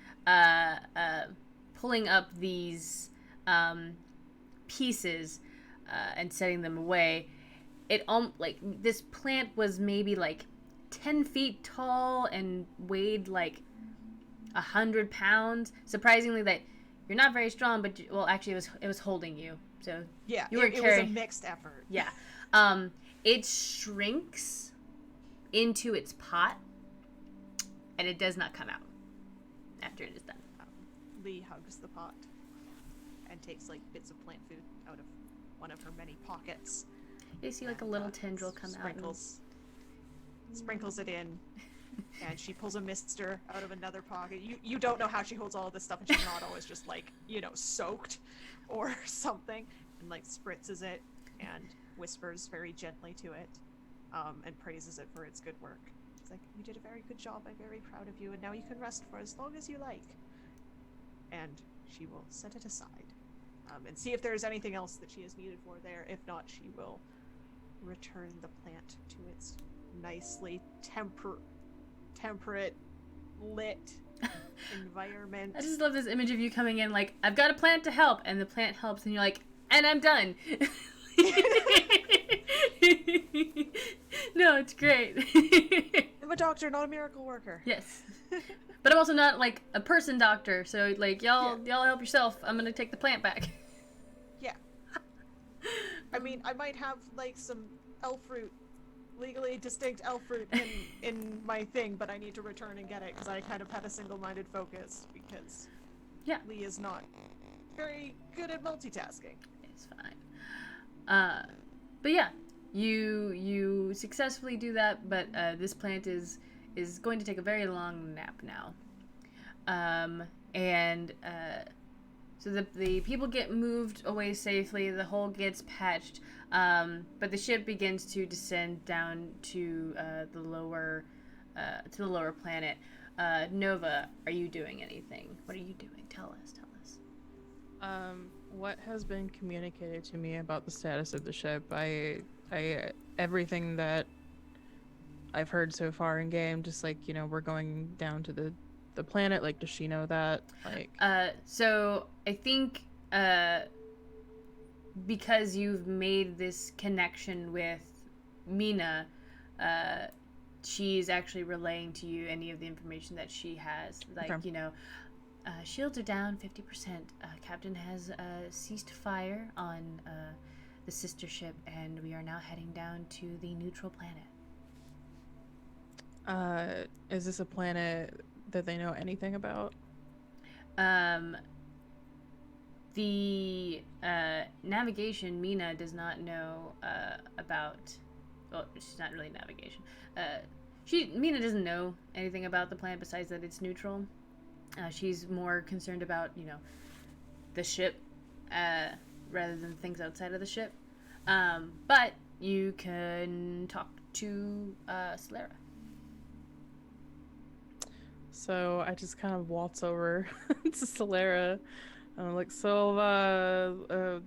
pulling up these pieces and setting them away, like this plant was maybe like 10 feet tall and weighed like 100 pounds. Surprisingly, that you're not very strong, but well, actually, it was holding you. So yeah, you were it carrying. Was a mixed effort. Yeah, it shrinks into its pot, and it does not come out after it is done. Lee hugs the pot and takes like bits of plant food out of one of her many pockets. You see like a little tendril come out. Sprinkles it in, and she pulls a mister out of another pocket. You don't know how she holds all of this stuff, and she's not always just like, you know, soaked or something, and like spritzes it and whispers very gently to it. and praises it for its good work. It's like, you did a very good job, I'm very proud of you, and now you can rest for as long as you like. And she will set it aside, and see if there is anything else that she is needed for there. If not, she will return the plant to its nicely temperate, lit environment. I just love this image of you coming in like, I've got a plant to help, and the plant helps, and you're like, and I'm done. No, it's great. I'm a doctor, not a miracle worker. Yes. But I'm also not like a person doctor, so like y'all help yourself. I'm gonna take the plant back. Yeah. I mean, I might have like some elf fruit, legally distinct elf fruit in my thing, but I need to return and get it because I kind of had a single-minded focus because Lee is not very good at multitasking. It's fine. But yeah, you successfully do that, but this plant is going to take a very long nap now. So the people get moved away safely, the hole gets patched, but the ship begins to descend down to the lower planet. Nova, are you doing anything? What are you doing? Tell us. What has been communicated to me about the status of the ship? I everything that I've heard so far in game, just like, we're going down to the planet, like, does she know that? Like, so I think because you've made this connection with Mina, she's actually relaying to you any of the information that she has. Like, okay. Shields are down 50%. Captain has ceased fire on the sister ship, and we are now heading down to the neutral planet. Is this a planet that they know anything about? The navigation, Mina does not know about. Well, she's not really navigation. Mina doesn't know anything about the planet besides that it's neutral. She's more concerned about, the ship rather than things outside of the ship. But you can talk to Solera. So I just kind of waltz over to Solera, and I'm like, so,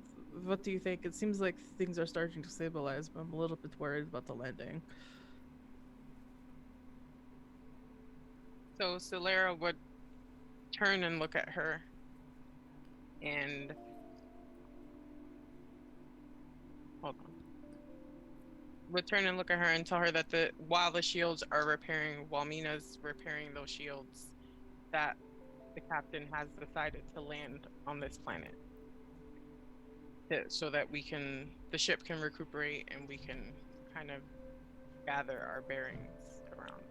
what do you think? It seems like things are starting to stabilize, but I'm a little bit worried about the landing. So Solera would turn and look at her, and would turn and look at her and tell her that while the shields are repairing, while Mina's repairing those shields, that the captain has decided to land on this planet, so that the ship can recuperate and we can kind of gather our bearings around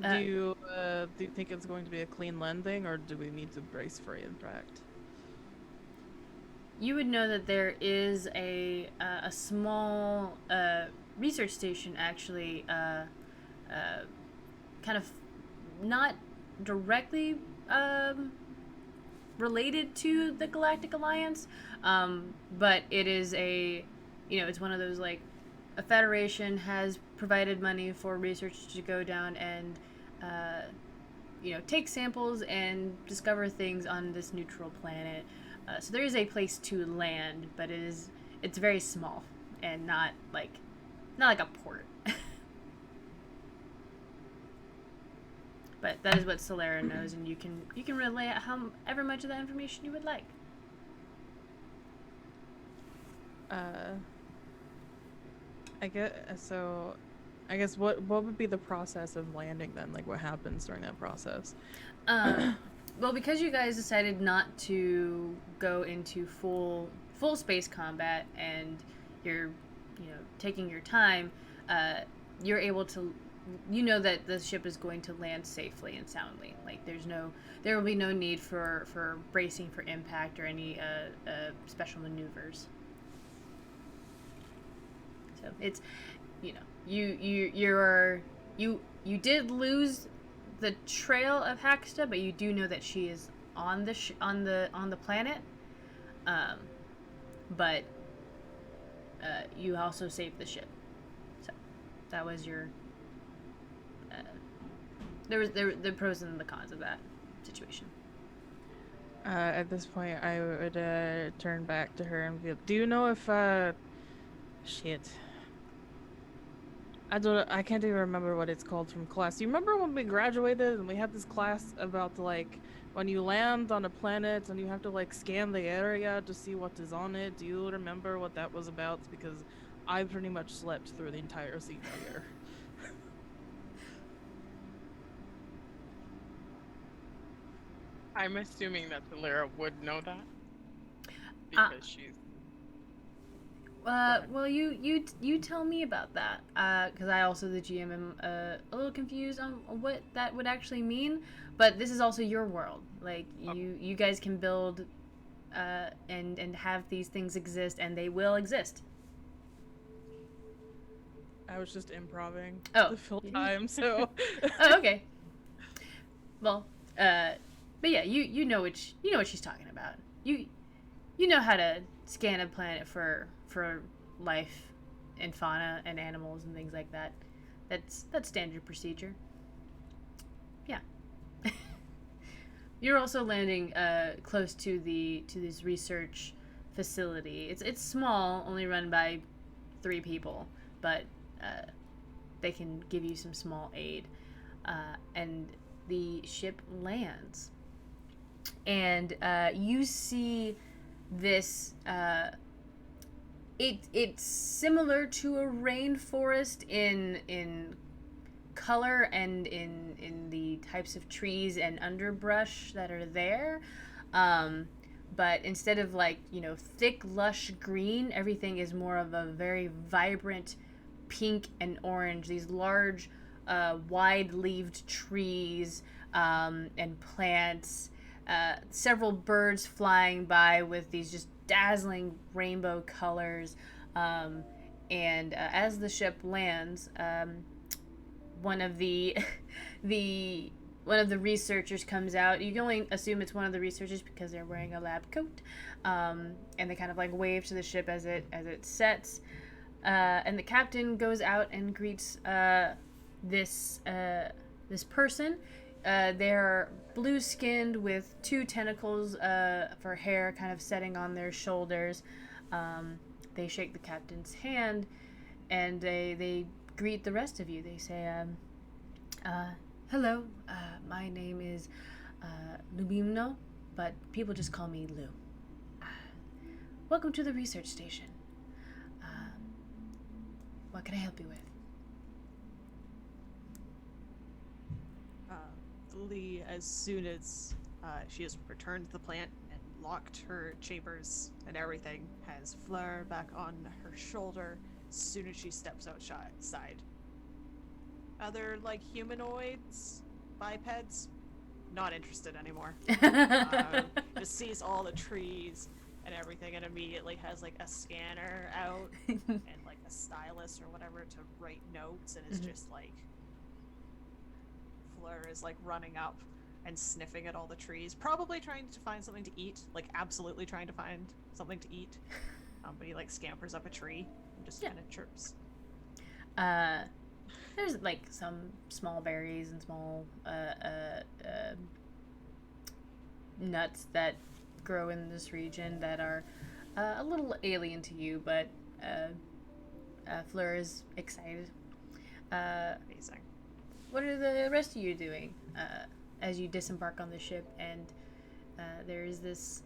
us. Do you think it's going to be a clean landing, or do we need to brace for impact? You would know that there is a small research station, actually, kind of not directly related to the Galactic Alliance, but it is it's one of those, like, a Federation has provided money for research to go down and take samples and discover things on this neutral planet. So there is a place to land, but it's very small and not like a port. But that is what Solera knows, and you can relay out however much of that information you would like. I guess what would be the process of landing then? Like, what happens during that process? Well, because you guys decided not to go into full space combat, and you're taking your time, you're able to that the ship is going to land safely and soundly. Like, there will be no need for bracing for impact or any special maneuvers. So it's you did lose the trail of Haxta, but you do know that she is on the planet. But you also saved the ship, that was your. There was the pros and the cons of that situation. At this point, I would turn back to her and be like, do you know if shit. I can't even remember what it's called from class. Do you remember when we graduated and we had this class about like when you land on a planet and you have to like scan the area to see what is on it? Do you remember what that was about? Because I pretty much slept through the entire senior year. I'm assuming that Lyra would know that because she's. Well, you tell me about that, because I also the GM am a little confused on what that would actually mean. But this is also your world. Like you guys can build, and have these things exist, and they will exist. I was just improving the full time, so. Oh, okay. Well, but yeah, you know what she's talking about. You know how to scan a planet for life and fauna and animals and things like that. That's standard procedure. Yeah. You're also landing close to this research facility. It's small, only run by 3 people, but they can give you some small aid. And the ship lands. And you see this. It's similar to a rainforest in color and in the types of trees and underbrush that are there. But instead of like, thick, lush green, everything is more of a very vibrant pink and orange. These large, wide-leaved trees and plants. Several birds flying by with these just dazzling rainbow colors. And as the ship lands, one of the researchers comes out. You can only assume it's one of the researchers because they're wearing a lab coat, and they kind of like wave to the ship as it sets. And the captain goes out and greets this person. They're blue-skinned with 2 tentacles for hair kind of setting on their shoulders. They shake the captain's hand, and they greet the rest of you. They say, hello, my name is Lubimno, but people just call me Lou. Welcome to the research station. What can I help you with? Lee, as soon as she has returned to the plant and locked her chambers and everything, has Fleur back on her shoulder as soon as she steps outside. Other, like, humanoids, bipeds, not interested anymore. Just sees all the trees and everything and immediately has, like, a scanner out and, like, a stylus or whatever to write notes and is just, like, Fleur is like running up and sniffing at all the trees, probably trying to find something to eat, like absolutely trying to find something to eat. But he like scampers up a tree and just kind of chirps. There's like some small berries and small nuts that grow in this region that are a little alien to you, but Fleur is excited. Amazing. What are the rest of you doing as you disembark on the ship and there is this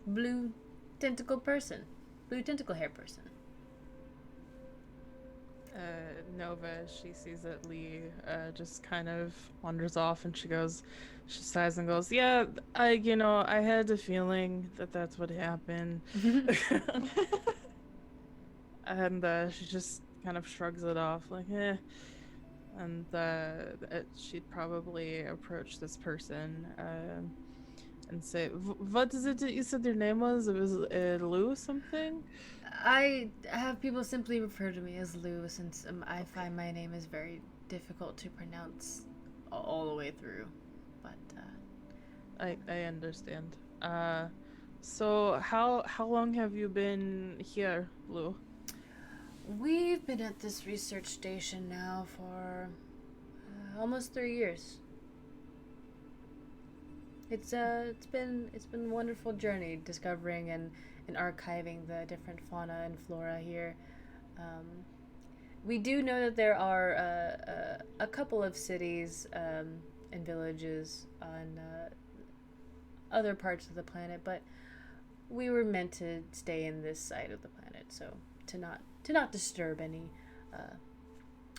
blue tentacle hair person? Nova, she sees that Lee just kind of wanders off and she sighs and goes, yeah, I had a feeling that that's what happened. And she just kind of shrugs it off like, eh. And she'd probably approach this person and say, what is it that you said your name was? It was Lou something? I have people simply refer to me as Lou since I find my name is very difficult to pronounce all the way through. But I understand. So how long have you been here, Lou? We've been at this research station now for almost 3 years. It's been a wonderful journey discovering and archiving the different fauna and flora here. We do know that there are a couple of cities and villages on other parts of the planet, but we were meant to stay in this side of the planet, so to not disturb any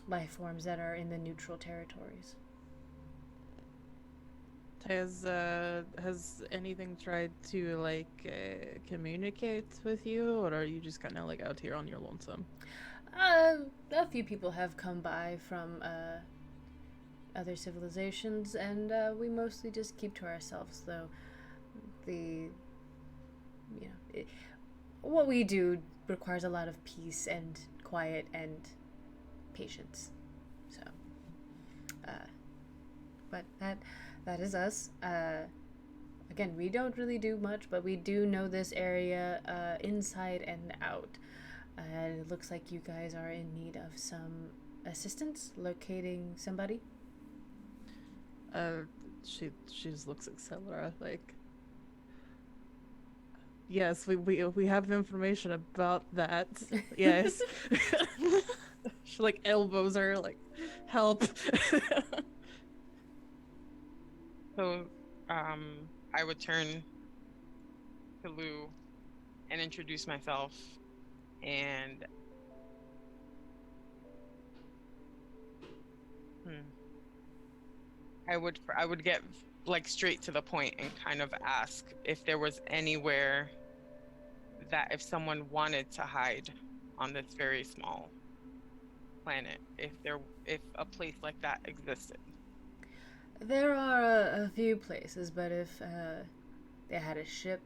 life forms that are in the neutral territories. Has anything tried to communicate with you, or are you just kind of like out here on your lonesome? A few people have come by from other civilizations, and we mostly just keep to ourselves, though. What we do requires a lot of peace and quiet and patience. So, but that is us. Again, we don't really do much, but we do know this area inside and out. And it looks like you guys are in need of some assistance locating somebody. She just looks at Celera like, yes, we have information about that. Yes. She like elbows her like, help. So, I would turn to Lou and introduce myself, and I would get like straight to the point and kind of ask if there was anywhere that if someone wanted to hide on this very small planet, if a place like that existed. There are a few places, but if they had a ship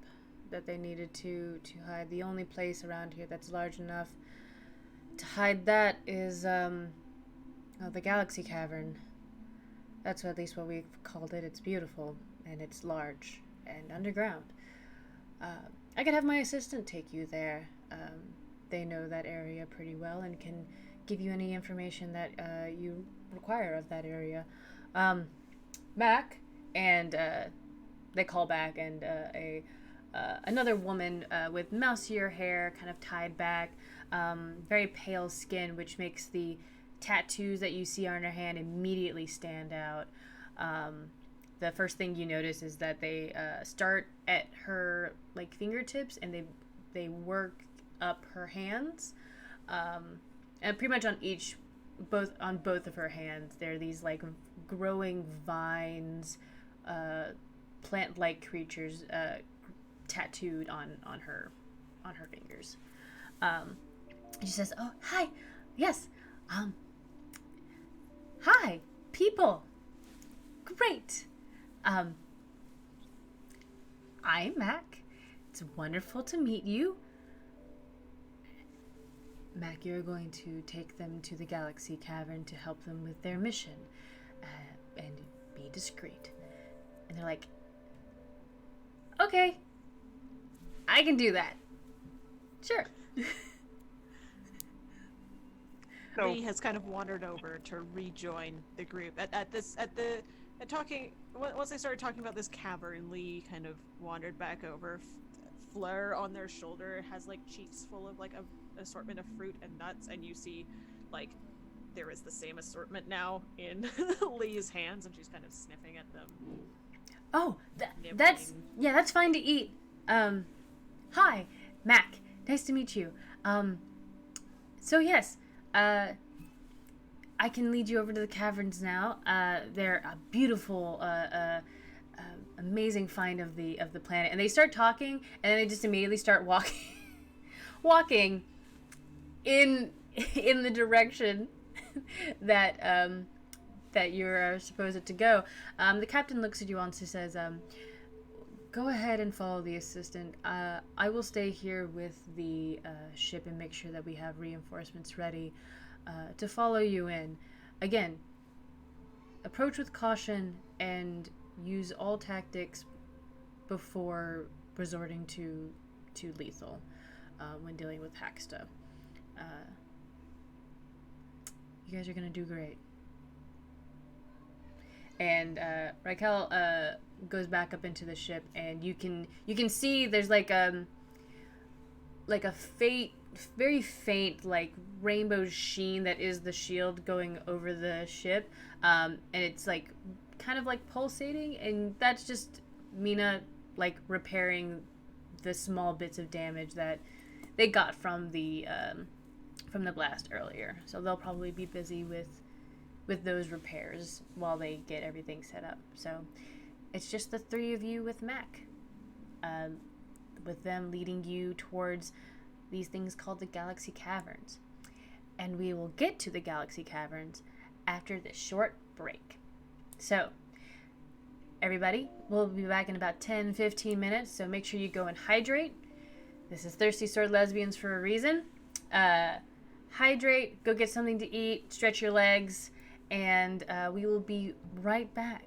that they needed to hide, the only place around here that's large enough to hide that is the Galaxy Cavern. That's at least what we've called it. It's beautiful, and it's large and underground. I could have my assistant take you there. They know that area pretty well and can give you any information that you require of that area. Mac, and they call back, and another woman with mousy hair, kind of tied back, very pale skin, which makes the tattoos that you see on her hand immediately stand out. The first thing you notice is that they start at her like fingertips, and they work up her hands, and pretty much on both of her hands there are these like growing vines, plant-like creatures tattooed on her fingers. She says, "Oh, hi, yes, hi, people, great. I'm Mac. It's wonderful to meet you. Mac, you're going to take them to the Galaxy Cavern to help them with their mission, and be discreet." And they're like, "Okay, I can do that. Sure." So Lee has kind of wandered over to rejoin the group. Once they started talking about this cavern, Lee kind of wandered back over. Fleur on their shoulder has like cheeks full of like a assortment of fruit and nuts, and you see like there is the same assortment now in Lee's hands, and she's kind of sniffing at them. Oh, that's fine to eat. Hi, Mac. Nice to meet you. So yes, I can lead you over to the caverns now. They're a beautiful, amazing find of the planet. And they start talking, and then they just immediately start walking in the direction that you're supposed to go. The captain looks at you and says, "Go ahead and follow the assistant. I will stay here with the ship and make sure that we have reinforcements ready to follow you in. Again, approach with caution and use all tactics before resorting to lethal when dealing with Hacksta. You guys are gonna do great. And Raquel goes back up into the ship, and you can see there's like a very faint like rainbow sheen that is the shield going over the ship, and it's like kind of like pulsating, and that's just Mina like repairing the small bits of damage that they got from the blast earlier. So they'll probably be busy with those repairs while they get everything set up. So it's just the three of you with Mac, with them leading you towards these things called the Galaxy Caverns. And we will get to the Galaxy Caverns after this short break. So everybody, we'll be back in about 10-15 minutes, so make sure you go and hydrate. This is Thirsty Sword Lesbians for a reason. Hydrate, go get something to eat, stretch your legs, and we will be right back.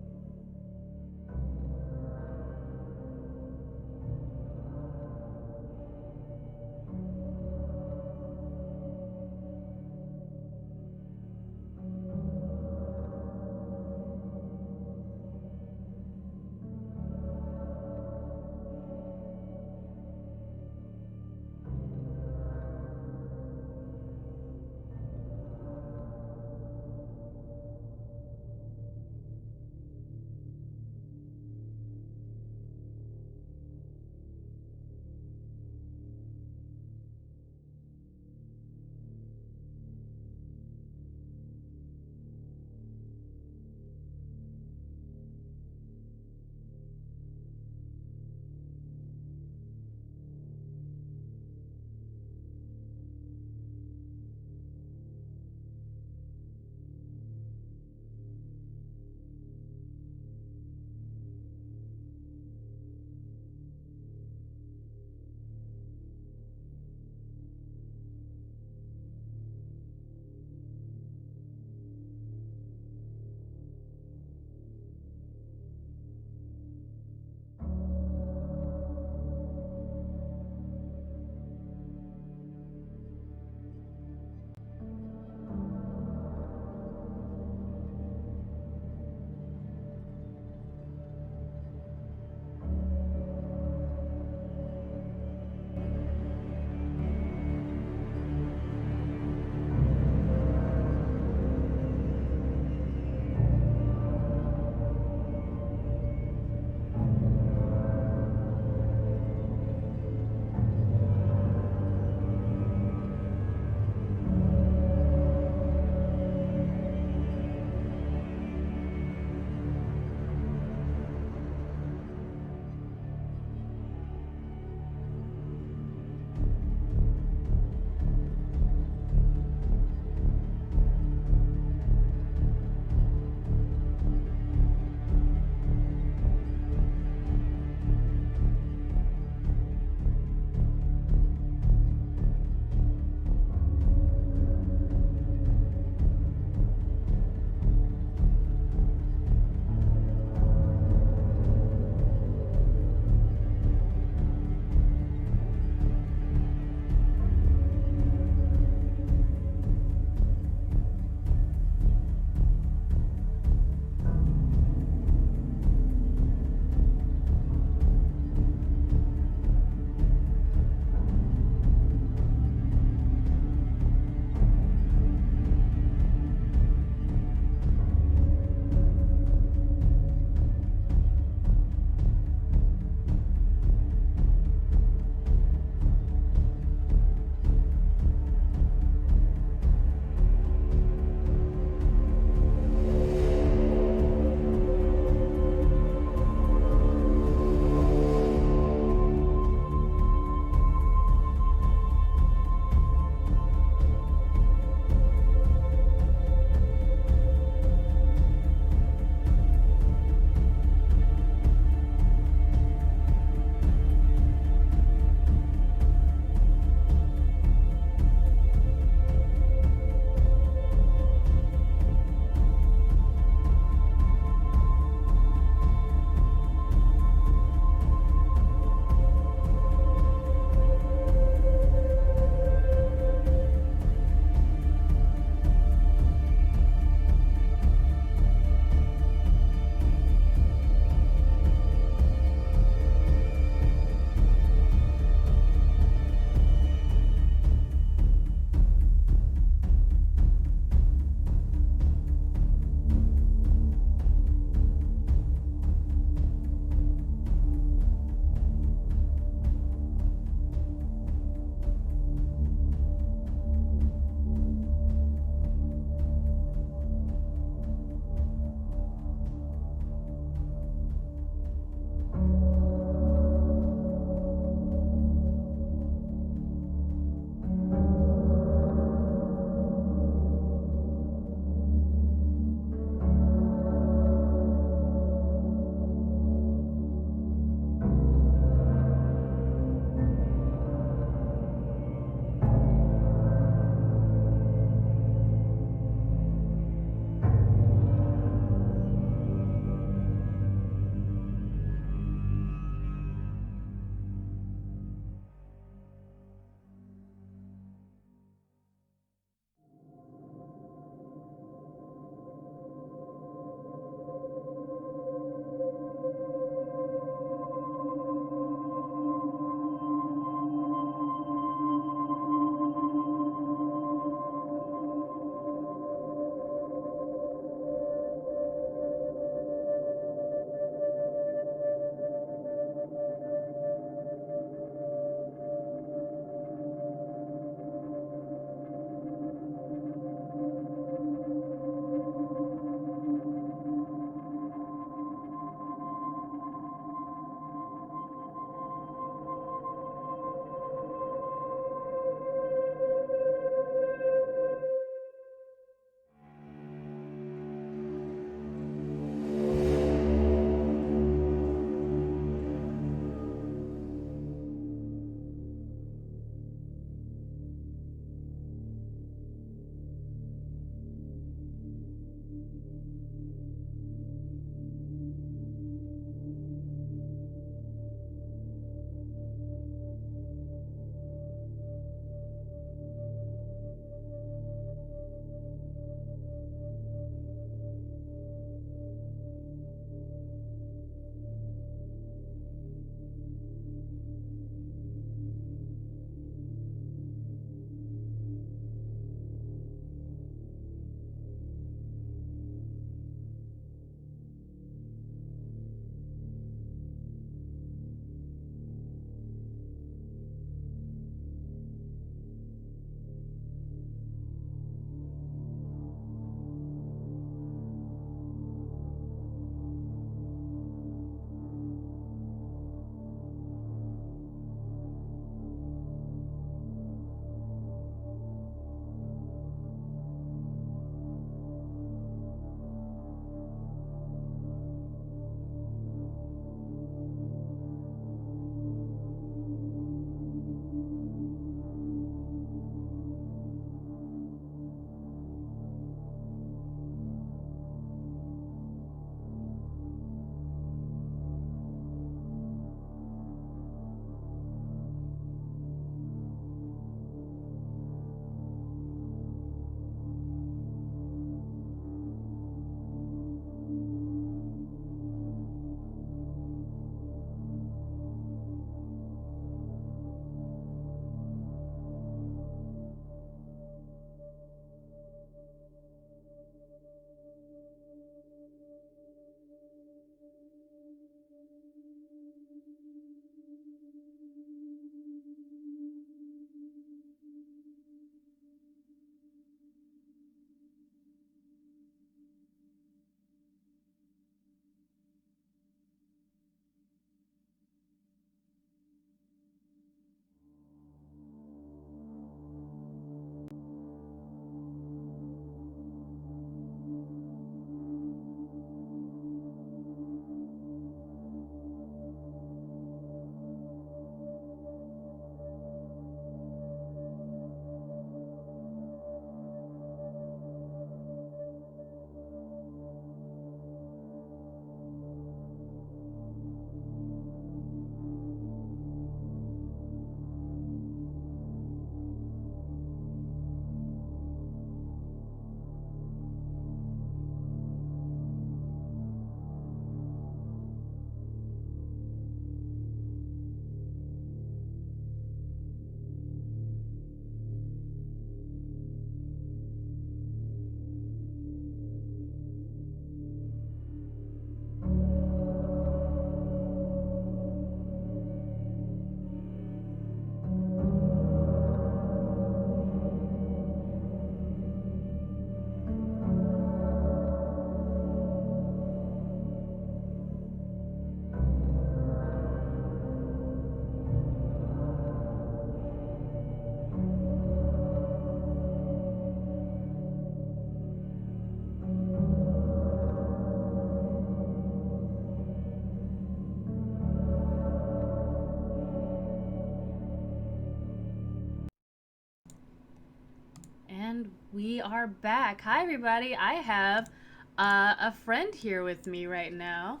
And we are back. Hi, everybody. I have a friend here with me right now.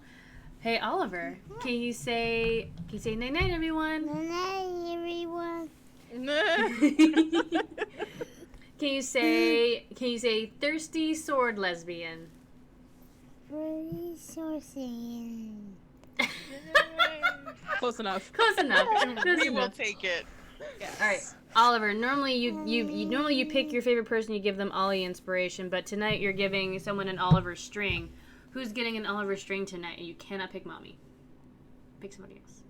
Hey, Oliver. Can you say night night, everyone? Night, everyone. Can you say thirsty sword lesbian? Pretty sourcing. Close enough. Close enough. Close We will enough. take it. Yes. All right, Oliver. Normally you pick your favorite person, you give them Ollie inspiration, but tonight you're giving someone an Oliver string. Who's getting an Oliver string tonight? You cannot pick mommy. Pick somebody else.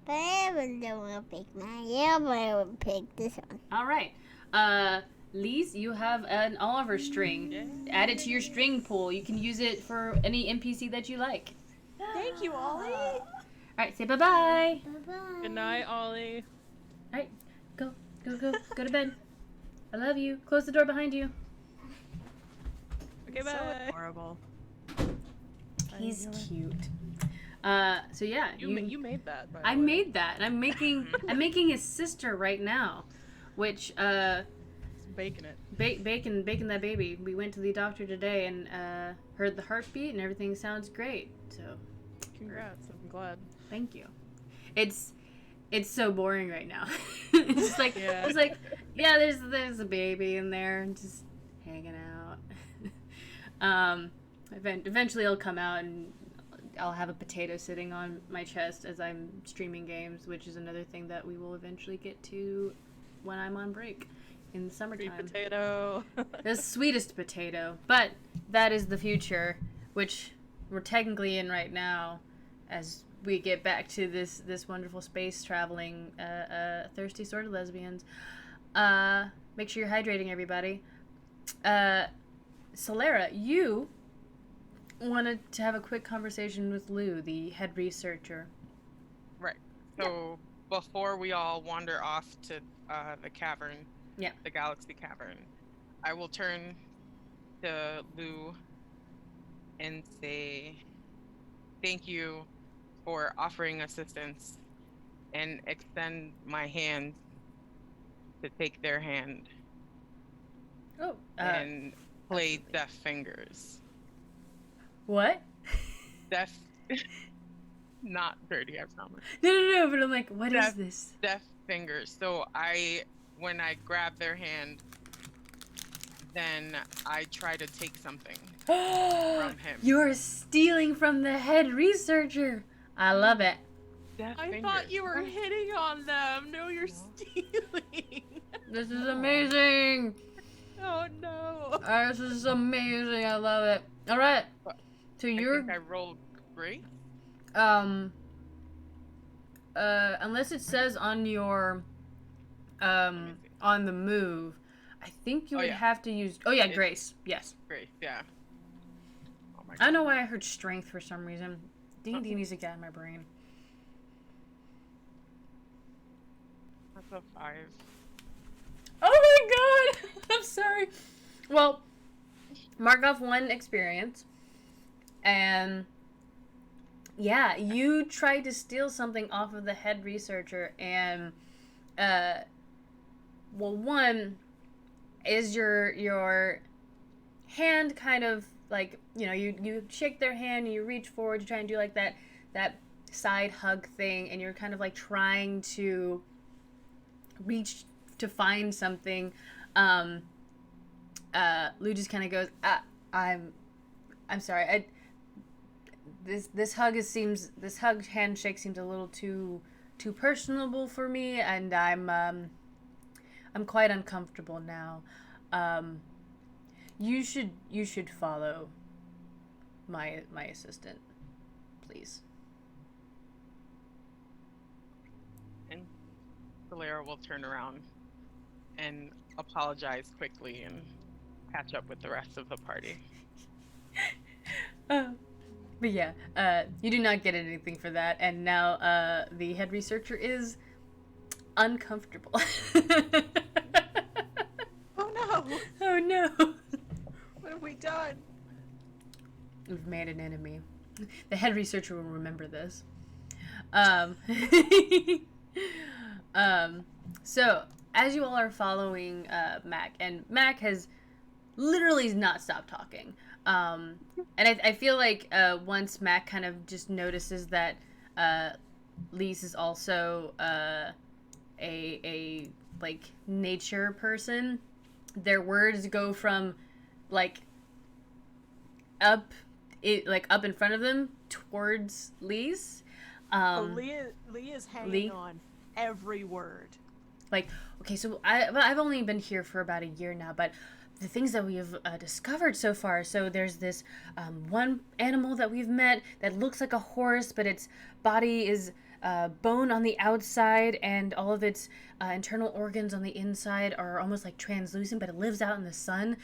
But I don't want to pick mine. Yeah, but I would pick this one. All right. Lise, you have an Oliver string. Add it to your string pool. You can use it for any NPC that you like. Thank you, Ollie. All right, say bye-bye. Bye-bye. Good night, Ollie. All right, go to bed. I love you. Close the door behind you. Okay, So bye. adorable. He's cute. So yeah, You made that. By the I way. made that. I'm making his sister right now, which Baking it. baking that baby. We went to the doctor today and heard the heartbeat and everything sounds great. So Congrats. I'm glad. thank you. It's so boring right now. It's like Yeah. it's like yeah, there's a baby in there and just hanging out. Eventually it'll come out and I'll have a potato sitting on my chest as I'm streaming games, which is another thing that we will eventually get to when I'm on break in the Sweet summertime. potato. The sweetest potato, but that is the future, which we're technically in right now, as we get back to this wonderful space traveling, Thirsty Sword Lesbians. Make sure you're hydrating, everybody. Solera, you wanted to have a quick conversation with Lou, the head researcher. Right. So before we all wander off to the cavern, Yeah. the galaxy cavern, I will turn to Lou and say thank you for offering assistance and extend my hand to take their hand Oh, and play absolutely. Deaf Fingers. What? Deaf, not dirty, I promise. No, but I'm like, what is That- this? Deaf Fingers. So when I grab their hand, then I try to take something from him. You're stealing from the head researcher. I love it. Deaf I Fingers. thought you were hitting on them. No, you're stealing. This is amazing. Oh no. This is amazing. I love it. All right. So I you're think I rolled great. unless it says on your on the move, I think you Oh, would yeah. have to use. Oh yeah, It- grace. Yes. Great, yeah. Oh my I don't know God. why I heard strength for some reason. D&D needs to get out of my brain. That's a 5. Oh my god! I'm sorry. Well, mark off one experience. And yeah, you tried to steal something off of the head researcher and well, one is your hand kind of like, you know, you shake their hand and you reach forward to try and do like that side hug thing, and you're kind of like trying to reach to find something. Lou just kind of goes, I'm sorry. This hug handshake seems a little too personable for me, and I'm quite uncomfortable now. You should follow my assistant, please. And Valera will turn around and apologize quickly and catch up with the rest of the party. But yeah, you do not get anything for that, and now the head researcher is uncomfortable. Oh no! Oh no! What have we done? We've made an enemy. The head researcher will remember this. So as you all are following Mac, and Mac has literally not stopped talking. And I feel like once Mac kind of just notices that Lise is also a like nature person, their words go from like up in front of them towards Lise. Lee is hanging on every word. Like, okay, so I've only been here for about a year now, but the things that we have discovered so far. So there's this one animal that we've met that looks like a horse, but its body is bone on the outside, and all of its internal organs on the inside are almost like translucent, but it lives out in the sun.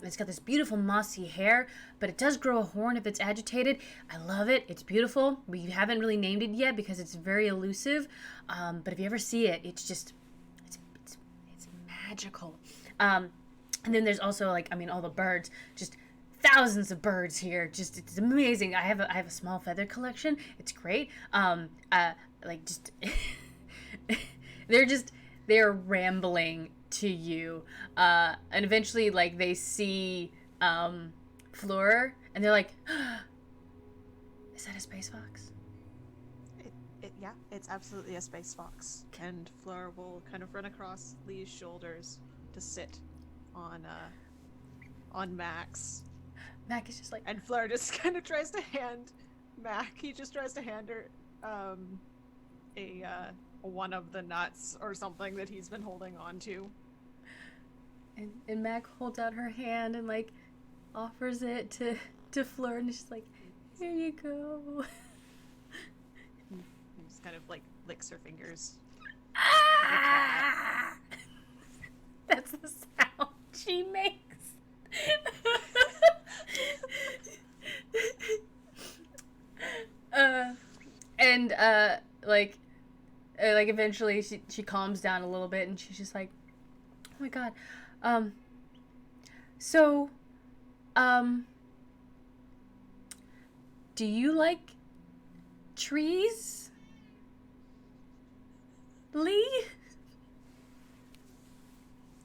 It's got this beautiful mossy hair, but it does grow a horn if it's agitated. I love it. It's beautiful. We haven't really named it yet because it's very elusive. But if you ever see it, it's just, it's magical. And then there's also all the birds, just thousands of birds here. Just, it's amazing. I have a small feather collection. It's great. They're rambling to you. And eventually they see, Fleur, and they're like, is that a space fox? Yeah, it's absolutely a space fox. And Fleur will kind of run across Lee's shoulders to sit on Max. Mac is just like, and Fleur just kind of tries to hand Mac. He just tries to hand her one of the nuts or something that he's been holding on to. And Mac holds out her hand and offers it to Fleur, and she's like, here you go. And just kind of licks her fingers. Ah! That's the sound she makes. Eventually she calms down a little bit, and she's just like, oh my god, do you like trees, Lee?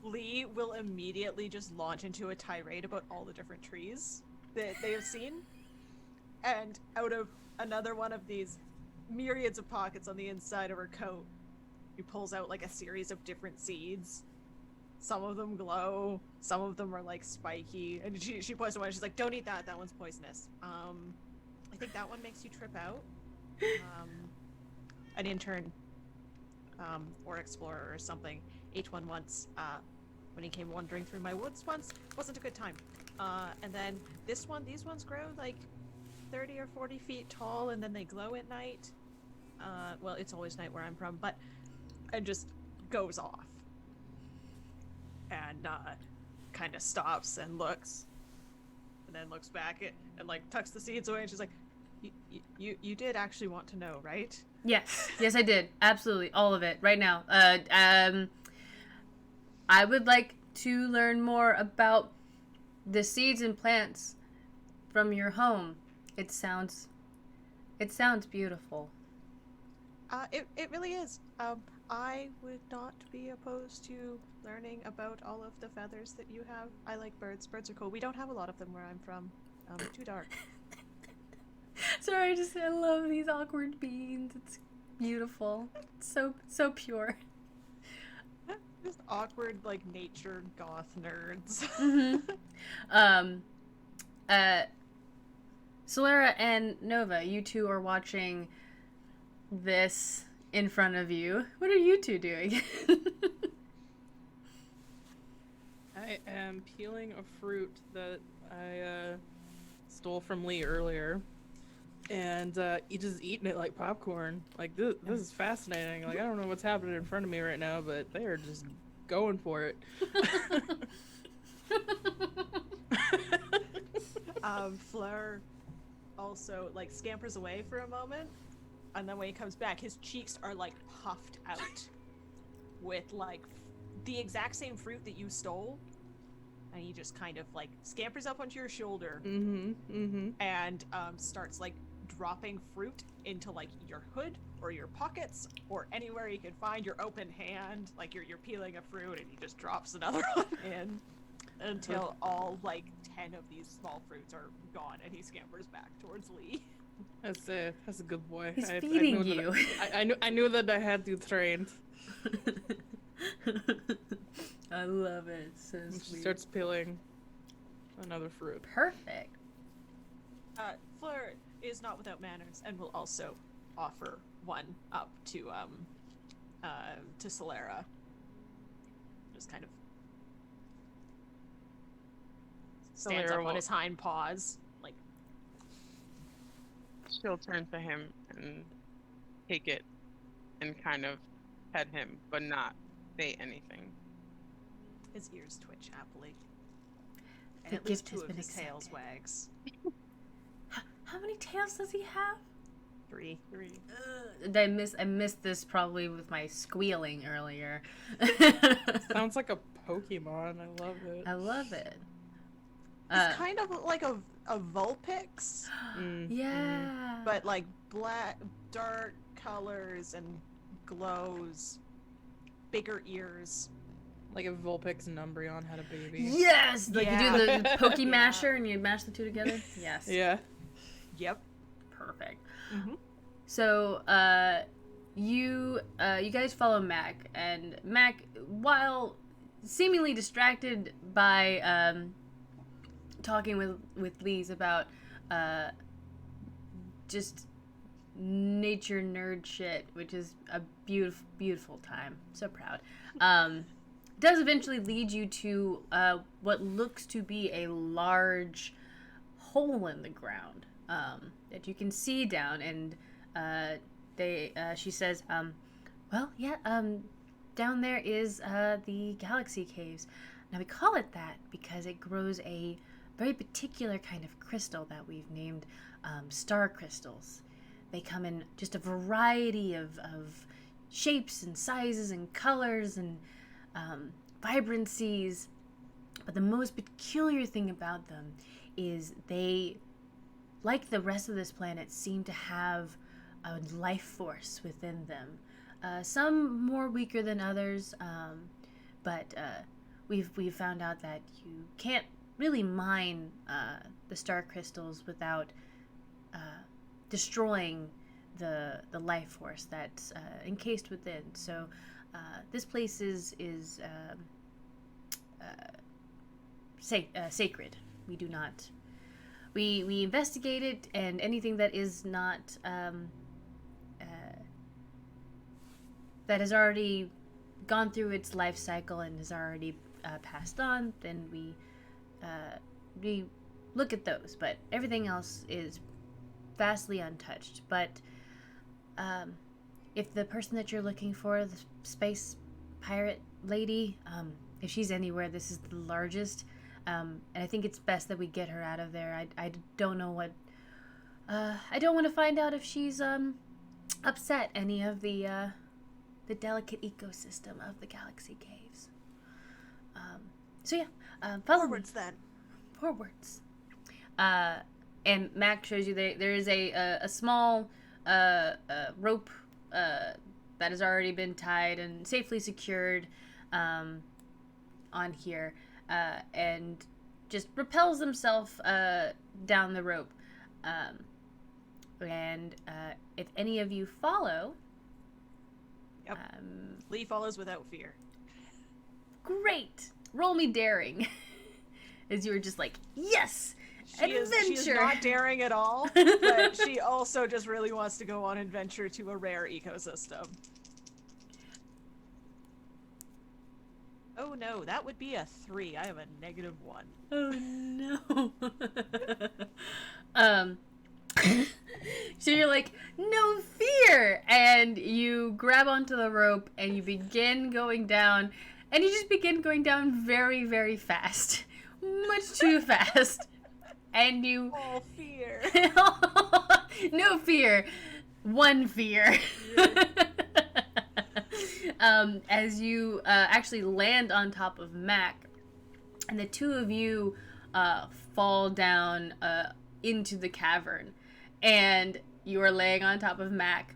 Lee will immediately just launch into a tirade about all the different trees that they have seen. And out of another one of these myriads of pockets on the inside of her coat, he pulls out a series of different seeds. Some of them glow, some of them are spiky. And she points to one and she's like, don't eat that one's poisonous. I think that one makes you trip out. An intern or explorer or something, H1 once, when he came wandering through my woods once, wasn't a good time. And then these ones grow 30 or 40 feet tall, and then they glow at night. Well, it's always night where I'm from, and just goes off. And kind of stops and looks, and then looks back and tucks the seeds away, and she's like, you did actually want to know, right? Yes, I did. Absolutely, all of it, right now. I would like to learn more about the seeds and plants from your home. It sounds beautiful. It really is. I would not be opposed to learning about all of the feathers that you have. I like birds. Birds are cool. We don't have a lot of them where I'm from. Too dark. Sorry, I love these awkward beans. It's beautiful. It's so pure. Just awkward, nature goth nerds. Mm-hmm. Solera and Nova, you two are watching this in front of you. What are you two doing? I am peeling a fruit that I stole from Lee earlier, and just eating it like popcorn. This is fascinating. I don't know what's happening in front of me right now, but they are just going for it. Fleur also scampers away for a moment, and then when he comes back, his cheeks are puffed out with the exact same fruit that you stole, and he just kind of scampers up onto your shoulder and starts dropping fruit into like your hood or your pockets or anywhere you can find your open hand. Like you're peeling a fruit and he just drops another one in until all like 10 of these small fruits are gone, and he scampers back towards Lee. That's a good boy. He's feeding knew you. I knew that I had you trained. I love it. So And she sweet. starts peeling another fruit. Perfect. Fleur is not without manners and will also offer one up to Solera. Just kind of stands Solera up on will- his hind paws, like She'll turn to him and take it and kind of pet him, but not say anything. his ears twitch happily. And The at least gift has 2 of been his tails accepted. wags. How many tails does he have? 3. I missed this probably with my squealing earlier. Sounds like a Pokemon. I love it. I love it. It's kind of like a Vulpix, Yeah. but like black, dark colors and glows, bigger ears. Like if Vulpix and Umbreon had a baby. Yes! Like you do the Yeah. Poke Masher and you mash the two together? Yes. Yeah. Yep. Perfect. Mm-hmm. So, you guys follow Mac, and Mac, while seemingly distracted by talking with Lise about just nature nerd shit, which is a beautiful, beautiful time. So proud. Does eventually lead you to what looks to be a large hole in the ground that you can see down, and she says, well, yeah, down there is the Galaxy Caves. Now we call it that because it grows a very particular kind of crystal that we've named star crystals. They come in just a variety of shapes and sizes and colors and vibrancies, but the most peculiar thing about them is they, like the rest of this planet, seem to have a life force within them. Some more weaker than others, but we've found out that you can't really mine the star crystals without destroying the life force that's encased within. So this place is sacred. We do not. We investigate it, and anything that is not that has already gone through its life cycle and has already passed on, then we look at those. But everything else is vastly untouched. But if the person that you're looking for, the space pirate lady, if she's anywhere, this is the largest. And I think it's best that we get her out of there. I don't know what... I don't want to find out if she's upset any of the delicate ecosystem of the Galaxy Caves. So yeah, follow Forwards then. Forwards. And Mac shows you there is a small rope that has already been tied and safely secured on here. And just propels himself down the rope. And if any of you follow... Yep. Lee follows without fear. Great! Roll me daring. As you were just like, yes! She is Adventure! not daring at all, but she also just really wants to go on adventure to a rare ecosystem. Oh no, that would be a 3. I have a -1. Oh no. So you're like, no fear! And you grab onto the rope and you begin going down, and you just begin going down very, very fast. Much too fast. And you... All fear. No fear. One fear. As you actually land on top of Mac, and the two of you fall down into the cavern. and you are laying on top of Mac,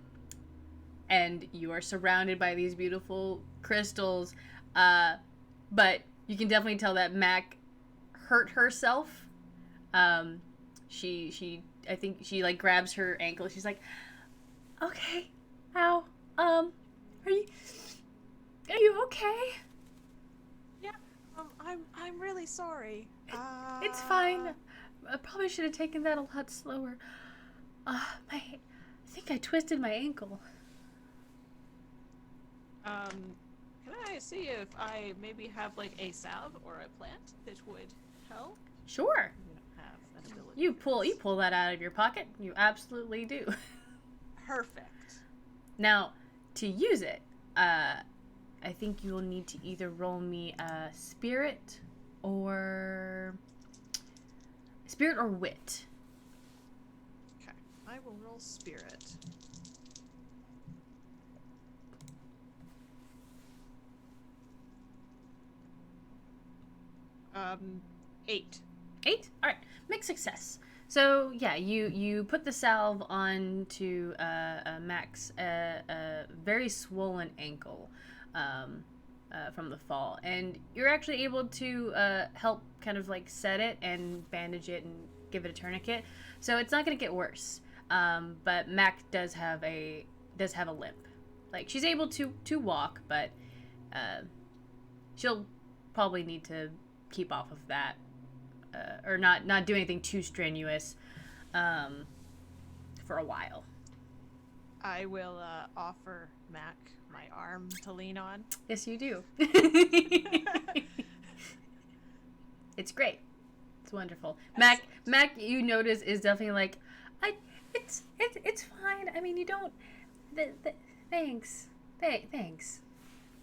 and you are surrounded by these beautiful crystals, but you can definitely tell that Mac hurt herself. I think she like grabs her ankle. She's like, okay, ow, are you okay? Yeah, I'm really sorry. It's fine. I probably should have taken that a lot slower. I think I twisted my ankle. Can I see if I maybe have like a salve or a plant that would help? Sure. You don't have that ability. You pull that out of your pocket. You absolutely do. Perfect. Now, to use it, I think you will need to either roll me a spirit or wit. Okay, I will roll spirit. Um, 8. 8? All right, mixed success. So yeah, you put the salve onto Mac's very swollen ankle from the fall, and you're actually able to help kind of like set it and bandage it and give it a tourniquet. So it's not gonna get worse. But Mac does have a limp. Like she's able to walk, but she'll probably need to keep off of that. Or not do anything too strenuous for a while. I will offer Mac my arm to lean on. Yes, you do. It's great. It's wonderful. Excellent. Mac, you notice is definitely like, it's fine. I mean, you don't. Thanks. Thanks.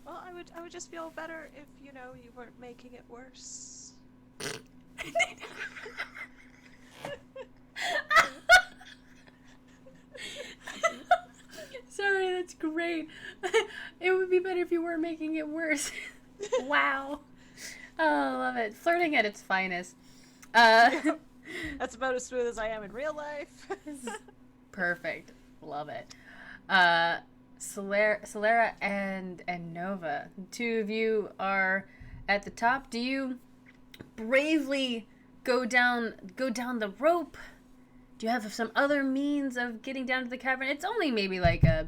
Well, I would just feel better if you weren't making it worse. Sorry, that's great. It would be better if you weren't making it worse. Wow. Oh, I love it. Flirting at its finest. That's about as smooth as I am in real life. Perfect. Love it. Solera and Nova, the two of you are at the top. Do you bravely go down the rope? Do you have some other means of getting down to the cavern? It's only maybe like a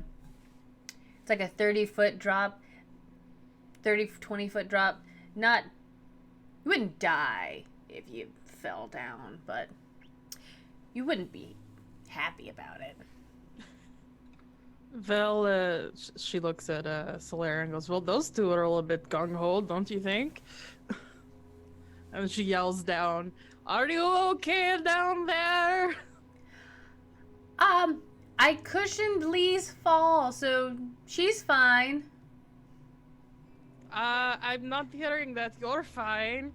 30-foot drop, 20-foot drop. You wouldn't die if you fell down, but you wouldn't be happy about it. Well, she looks at Solera and goes, well, those two are a little bit gung-ho, don't you think? And she yells down, are you okay down there? I cushioned Lee's fall, so she's fine. I'm not hearing that you're fine.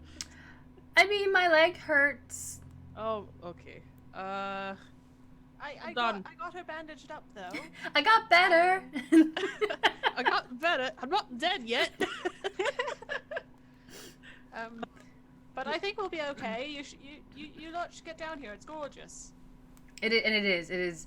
I mean, my leg hurts. Oh, okay. I Done. got her bandaged up though. I got better. I got better. I'm not dead yet. But I think we'll be okay. You lot should get down here. It's gorgeous. It is.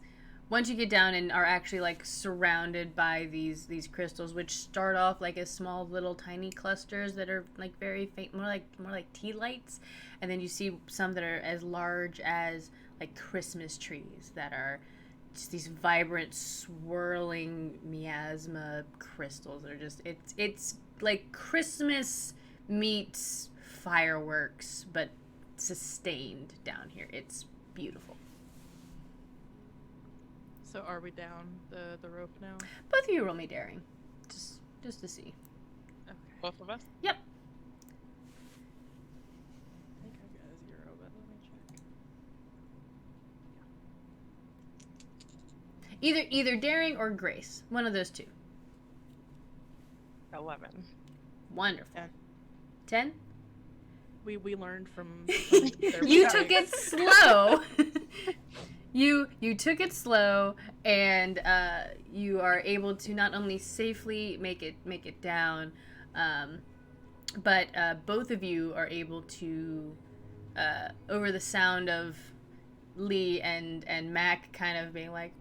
Once you get down and are actually like surrounded by these crystals, which start off like as small little tiny clusters that are like very faint, more like tea lights, and then you see some that are as large as like Christmas trees that are just these vibrant swirling miasma crystals that are just it's like Christmas meets fireworks but sustained down here. It's beautiful. So are we down the rope now? Both of you roll me daring, just to see. Okay. Both of us? Yep. I think I got a 0, but let me check. Either daring or grace, one of those two. 11. Wonderful. 10. 10? We learned from You took it slow. You took it slow, and you are able to not only safely make it down, but both of you are able to, over the sound of Lee and Mac kind of being like,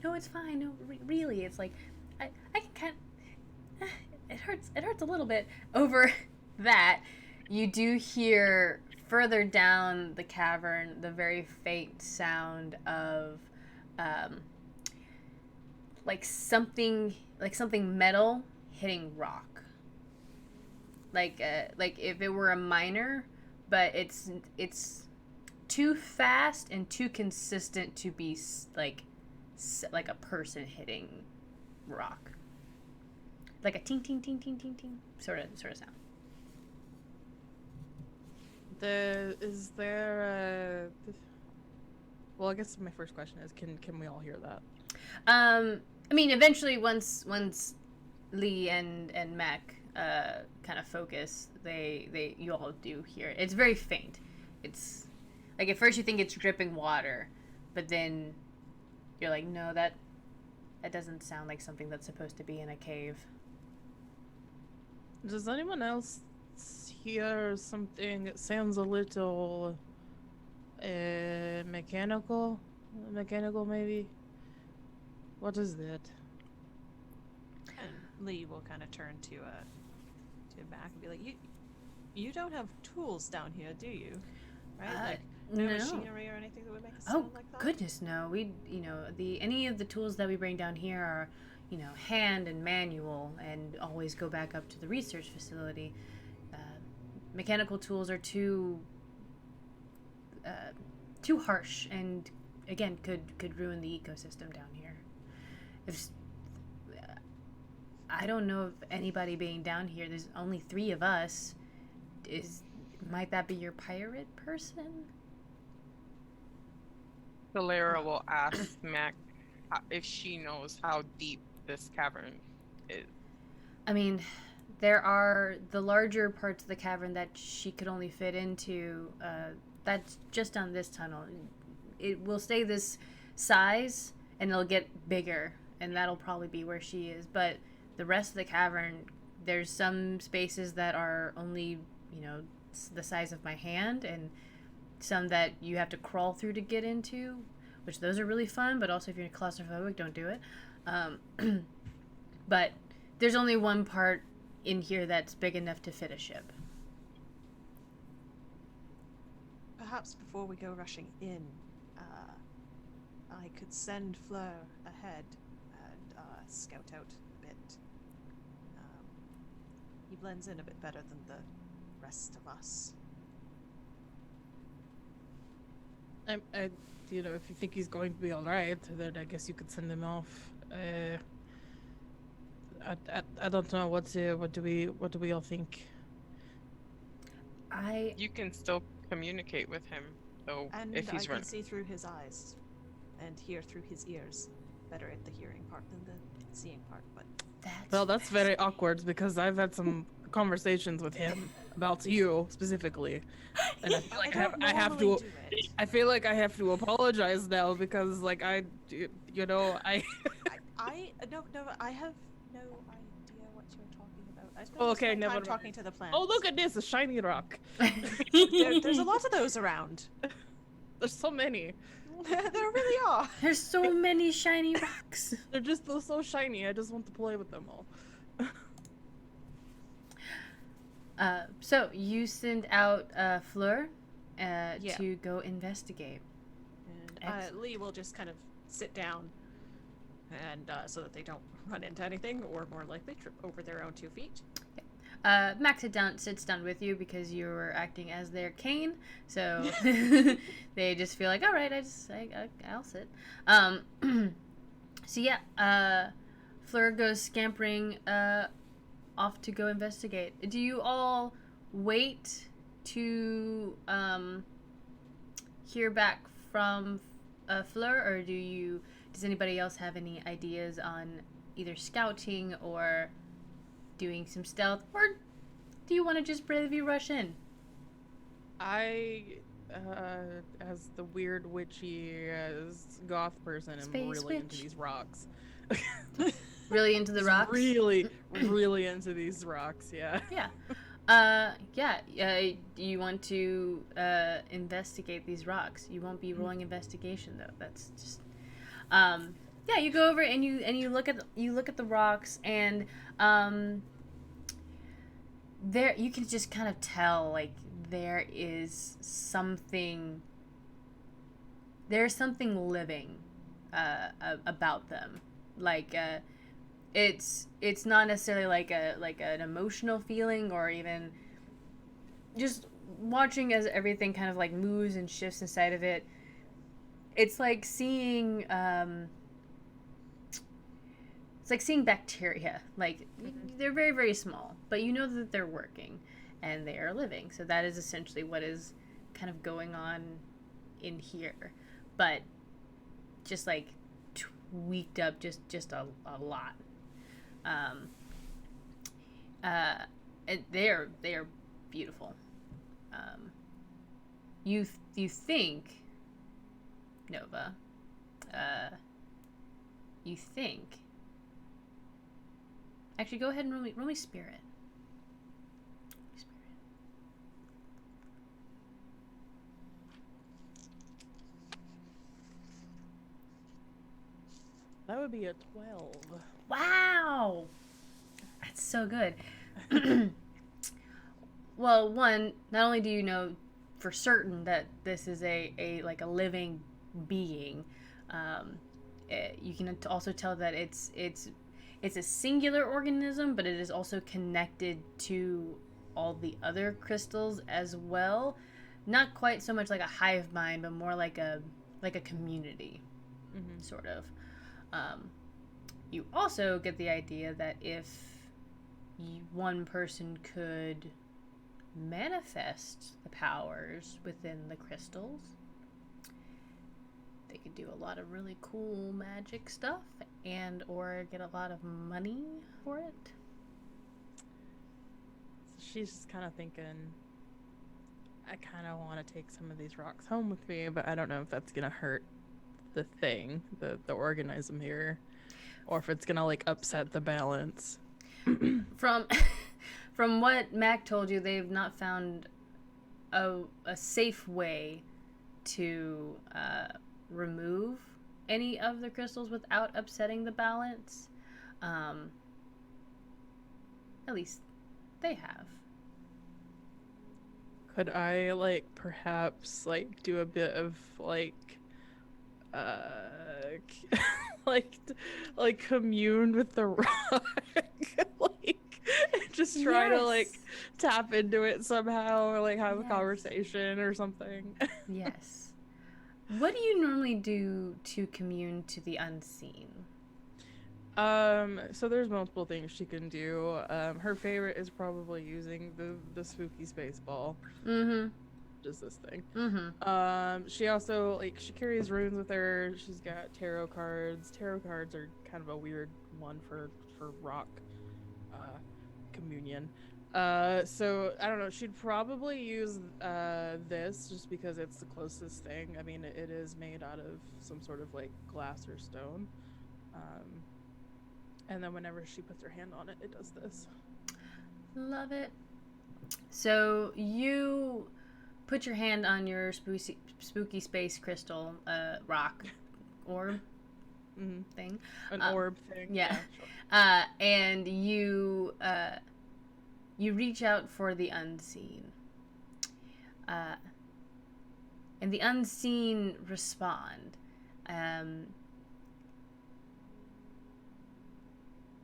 no, it's fine. No, really, it's like, I can kind of, it hurts a little bit. Over that, you do hear further down the cavern the very faint sound of, like something metal hitting rock. Like if it were a miner, but it's too fast and too consistent to be like a person hitting rock, like a ting ting ting ting ting ting sort of sound. Is there well, I guess my first question is, can we all hear that? I mean, eventually once Lee and Mac kind of focus, you all do hear it. It's very faint. It's like at first you think it's dripping water, but then you're like, no, that doesn't sound like something that's supposed to be in a cave. Does anyone else hear something that sounds a little mechanical maybe? What is that? And Lee will kind of turn to Mac and be like, you don't have tools down here, do you? Right? Like no machinery or anything that would make it sound like that? Oh goodness, no. We, any of the tools that we bring down here are, hand and manual, and always go back up to the research facility. Mechanical tools are too harsh, and again could ruin the ecosystem down here. I don't know of anybody being down here. There's only 3 of us. Might that be your pirate person? Valera will ask Mac if she knows how deep this cavern is. I mean, there are the larger parts of the cavern that she could only fit into. That's just on this tunnel. It will stay this size, and it'll get bigger, and that'll probably be where she is. But the rest of the cavern, there's some spaces that are only, the size of my hand, and some that you have to crawl through to get into, which those are really fun, but also if you're claustrophobic, don't do it. But there's only one part in here that's big enough to fit a ship. Perhaps before we go rushing in, I could send Fleur ahead and scout out a bit. He blends in a bit better than the rest of us. If you think he's going to be all right, then I guess you could send him off. I don't know. What do we all think? You can still communicate with him, though, and if he's I can see through his eyes and hear through his ears. Better at the hearing part than the seeing part, but that's very awkward, because I've had some conversations with him about you specifically, and I feel like I feel like I have to apologize now, because like I have no idea what you're talking about. I spent okay, never time talking to the plants. Oh, look at this, a shiny rock. There's a lot of those around. There's so many. There really are. There's so many shiny rocks. They're so shiny. I just want to play with them all. So you send out Fleur to go investigate. And Lee will just kind of sit down, and so that they don't run into anything, or more likely trip over their own 2 feet. Max sits down with you because you were acting as their cane, so they just feel like, all right, I'll sit. So yeah, Fleur goes scampering off to go investigate. Do you all wait to hear back from Fleur, or does anybody else have any ideas on either scouting or doing some stealth, or do you want to just bravely rush in? I, as the weird witchy goth person, am really into these rocks. Really into the rocks? Really into these rocks, yeah. Yeah. Yeah. You want to investigate these rocks. You won't be rolling investigation though. That's just yeah, you go over and you look at the rocks, and there you can just kind of tell, like, there's something living about them. Like it's not necessarily like an emotional feeling, or even just watching as everything kind of like moves and shifts inside of it. It's like seeing bacteria. Like, they're very, very small, but you know that they're working and they are living. So that is essentially what is kind of going on in here. But just like tweaked up just a lot. They are beautiful. You think, Nova, you think. Actually, go ahead and roll me spirit. That would be a 12. Wow, that's so good. Well, one, not only do you know for certain that this is a living being, you can also tell that it's a singular organism, but it is also connected to all the other crystals as well. Not quite so much like a hive mind, but more like a community, sort of. You also get the idea that if one person could manifest the powers within the crystals, they could do a lot of really cool magic stuff and or get a lot of money for it. She's just kind of thinking, I kind of want to take some of these rocks home with me, but I don't know if that's going to hurt the thing, the organism here, or if it's going to like upset the balance. From what Mac told you, they've not found a safe way to remove any of the crystals without upsetting the balance. At least they have. Could I like perhaps like do a bit of like like commune with the rock? Like just try to like tap into it somehow, or like have a conversation or something. Yes. What do you normally do to commune to the unseen? So there's multiple things she can do. Her favorite is probably using the spooky space ball. Just this thing. She also she carries runes with her. She's got tarot cards. Tarot cards are kind of a weird one for rock communion. So I don't know, she'd probably use this just because it's the closest thing. I mean, it is made out of some sort of like glass or stone. And then whenever she puts her hand on it, it does this. Love it. So you put your hand on your spooky space crystal rock orb thing. An orb thing. Yeah. Sure. And you reach out for the unseen. And the unseen respond.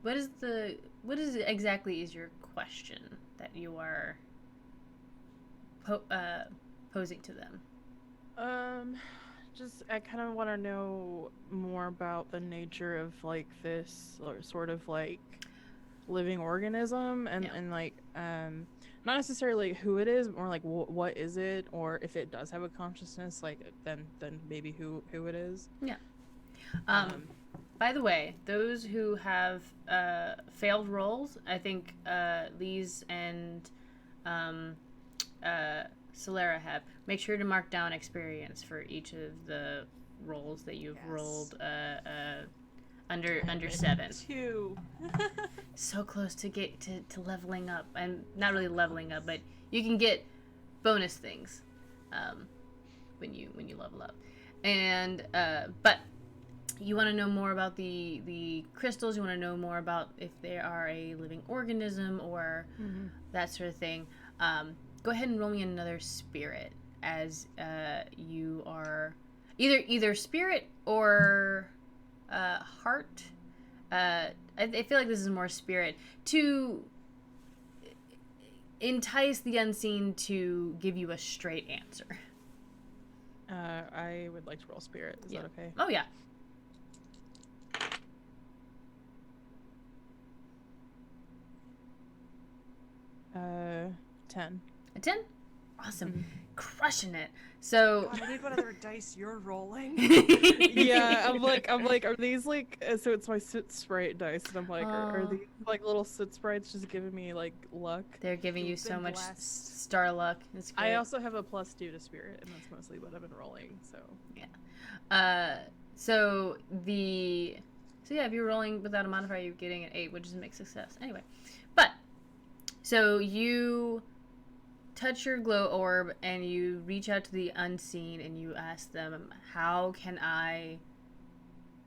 What is exactly is your question that you are posing to them? Just I kind of want to know more about the nature of like this sort of like living organism, and like not necessarily who it is, more like what is it, or if it does have a consciousness, like then maybe who it is. Yeah. By the way, those who have failed rolls, I think Lise and Solera have. Make sure to mark down experience for each of the rolls that you've rolled under 7. 2. So close to get to leveling up, and not really leveling up, but you can get bonus things when you level up. And but you want to know more about the crystals. You want to know more about if they are a living organism or that sort of thing. Go ahead and roll me another spirit, as you are either spirit or heart. I feel like this is more spirit, to entice the unseen to give you a straight answer. I would like to roll spirit. Is that okay? Oh yeah. Uh, 10. A 10? Awesome. Crushing it. So God, I need one of the dice you're rolling. Yeah, I'm like, are these like? So it's my soot sprite dice, and I'm like, are these like little soot sprites just giving me like luck? they're giving you You've so been much blessed. star luck. It's great. I also have a +2 to spirit, and that's mostly what I've been rolling. So So yeah, if you're rolling without a modifier, you're getting an 8, which is a mixed success. Anyway, but so you touch your glow orb and you reach out to the unseen and you ask them, how can I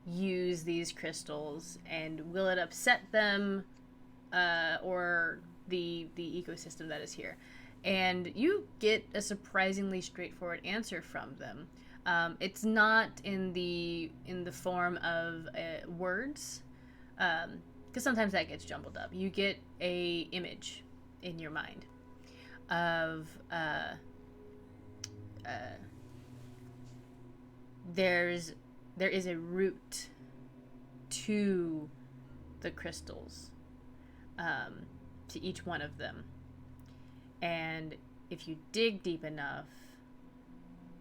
use these crystals, and will it upset them or the ecosystem that is here? And you get a surprisingly straightforward answer from them. It's not in the form of words, because sometimes that gets jumbled up. You get a image in your mind of there is a root to the crystals, to each one of them, and if you dig deep enough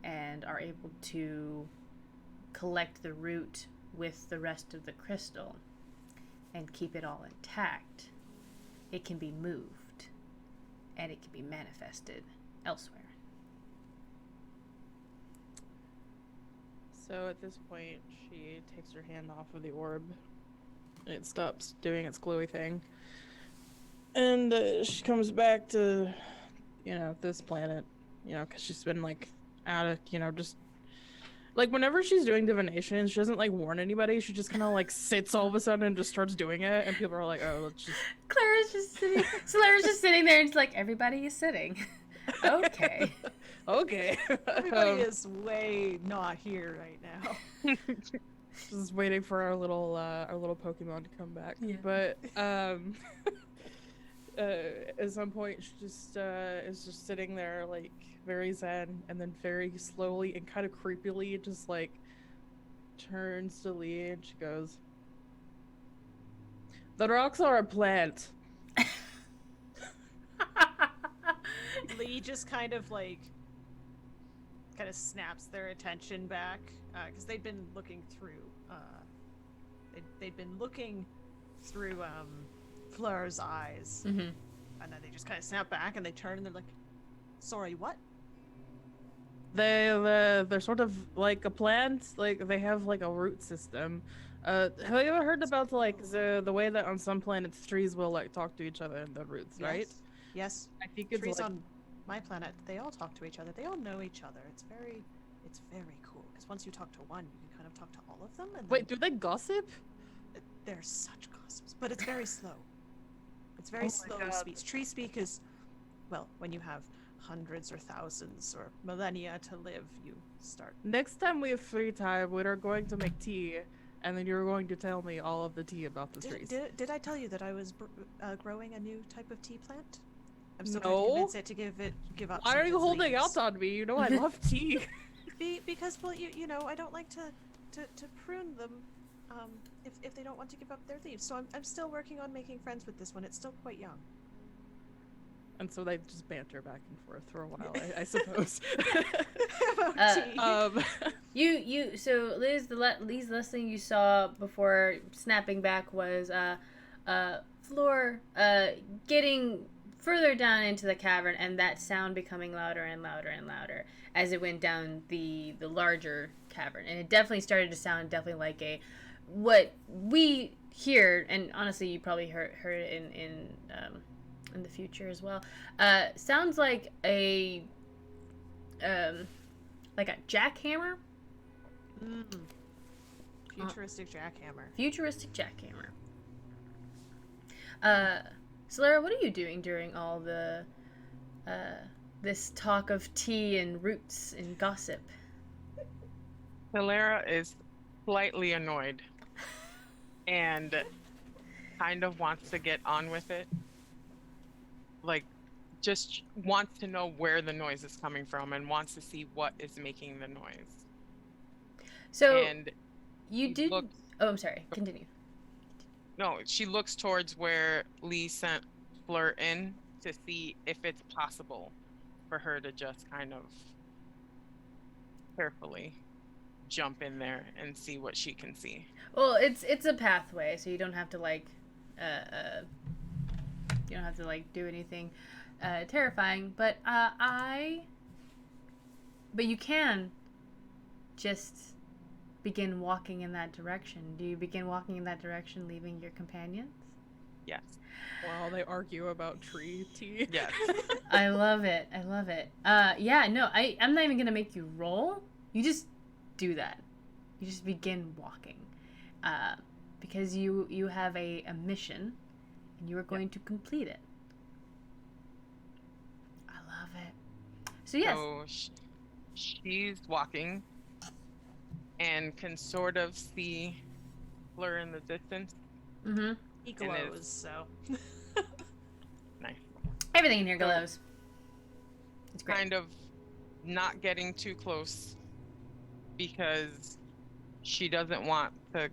and are able to collect the root with the rest of the crystal and keep it all intact, it can be moved and it can be manifested elsewhere. So at this point, she takes her hand off of the orb. It stops doing its glowy thing. And she comes back to, this planet, because she's been, out of, just... whenever she's doing divination, she doesn't, warn anybody. She just kind of, sits all of a sudden and just starts doing it. And people are like, oh, let's just... Clara's just sitting... Clara's just sitting there and it's like, everybody is sitting. Okay. Okay. Everybody is way not here right now. Just waiting for our little Pokemon to come back. Yeah. But at some point she just is just sitting there very zen, and then very slowly and kind of creepily just turns to Lee and she goes, "The rocks are a plant." Lee just kind of snaps their attention back, because they'd been looking through Fleur's eyes, Mm-hmm. and then they just kind of snap back and they turn and they're like, "Sorry, what?" They're sort of like a plant. They have a root system. Have you ever heard about the way that on some planets trees will talk to each other in the roots, right? Yes. I think it's Trees on my planet, they all talk to each other. They all know each other. It's very cool, because once you talk to one, you can kind of talk to all of them. And Wait, do they gossip? They're such gossips, but it's very slow. It's very slow speech. Tree speak is, well, when you have hundreds or thousands or millennia to live, you start. Next time we have free time, we are going to make tea, and then you're going to tell me all of the tea about the trees. Did I tell you that I was growing a new type of tea plant? I'm still No. trying to convince it to give up. Why some are of you its holding leaves. out on me? You know I love tea. Because, well, I don't like to prune them if they don't want to give up their leaves. So I'm still working on making friends with this one. It's still quite young. And so they just banter back and forth for a while, I suppose. So Liz, the last thing you saw before snapping back was Floor getting further down into the cavern, and that sound becoming louder and louder and louder as it went down the larger cavern, and it definitely started to sound like a what we hear, and honestly, you probably heard it in the future as well. Sounds like a jackhammer. Futuristic jackhammer. Futuristic jackhammer. Solera, what are you doing during all the this talk of tea and roots and gossip? Hilera is slightly annoyed and kind of wants to get on with it. Like, just wants to know where the noise is coming from and wants to see what is making the noise. So, and you did... Oh, I'm sorry. Continue. No, she looks towards where Lee sent Fleur in to see if it's possible for her to just kind of carefully jump in there and see what she can see. Well, it's a pathway, so you don't have to do anything terrifying. But but you can just begin walking in that direction. Do you begin walking in that direction, leaving your companions? Yes. While they argue about tree tea. Yes. I love it. I love it. Yeah, no, I'm not even gonna make you roll. You just do that. You just begin walking. Because you have a mission and you are going to complete it. I love it. So yes. So she's walking and can sort of see Fleur in the distance. Mm-hmm. He glows, so. Nice. Everything in here glows. It's great. Kind of not getting too close because she doesn't want to.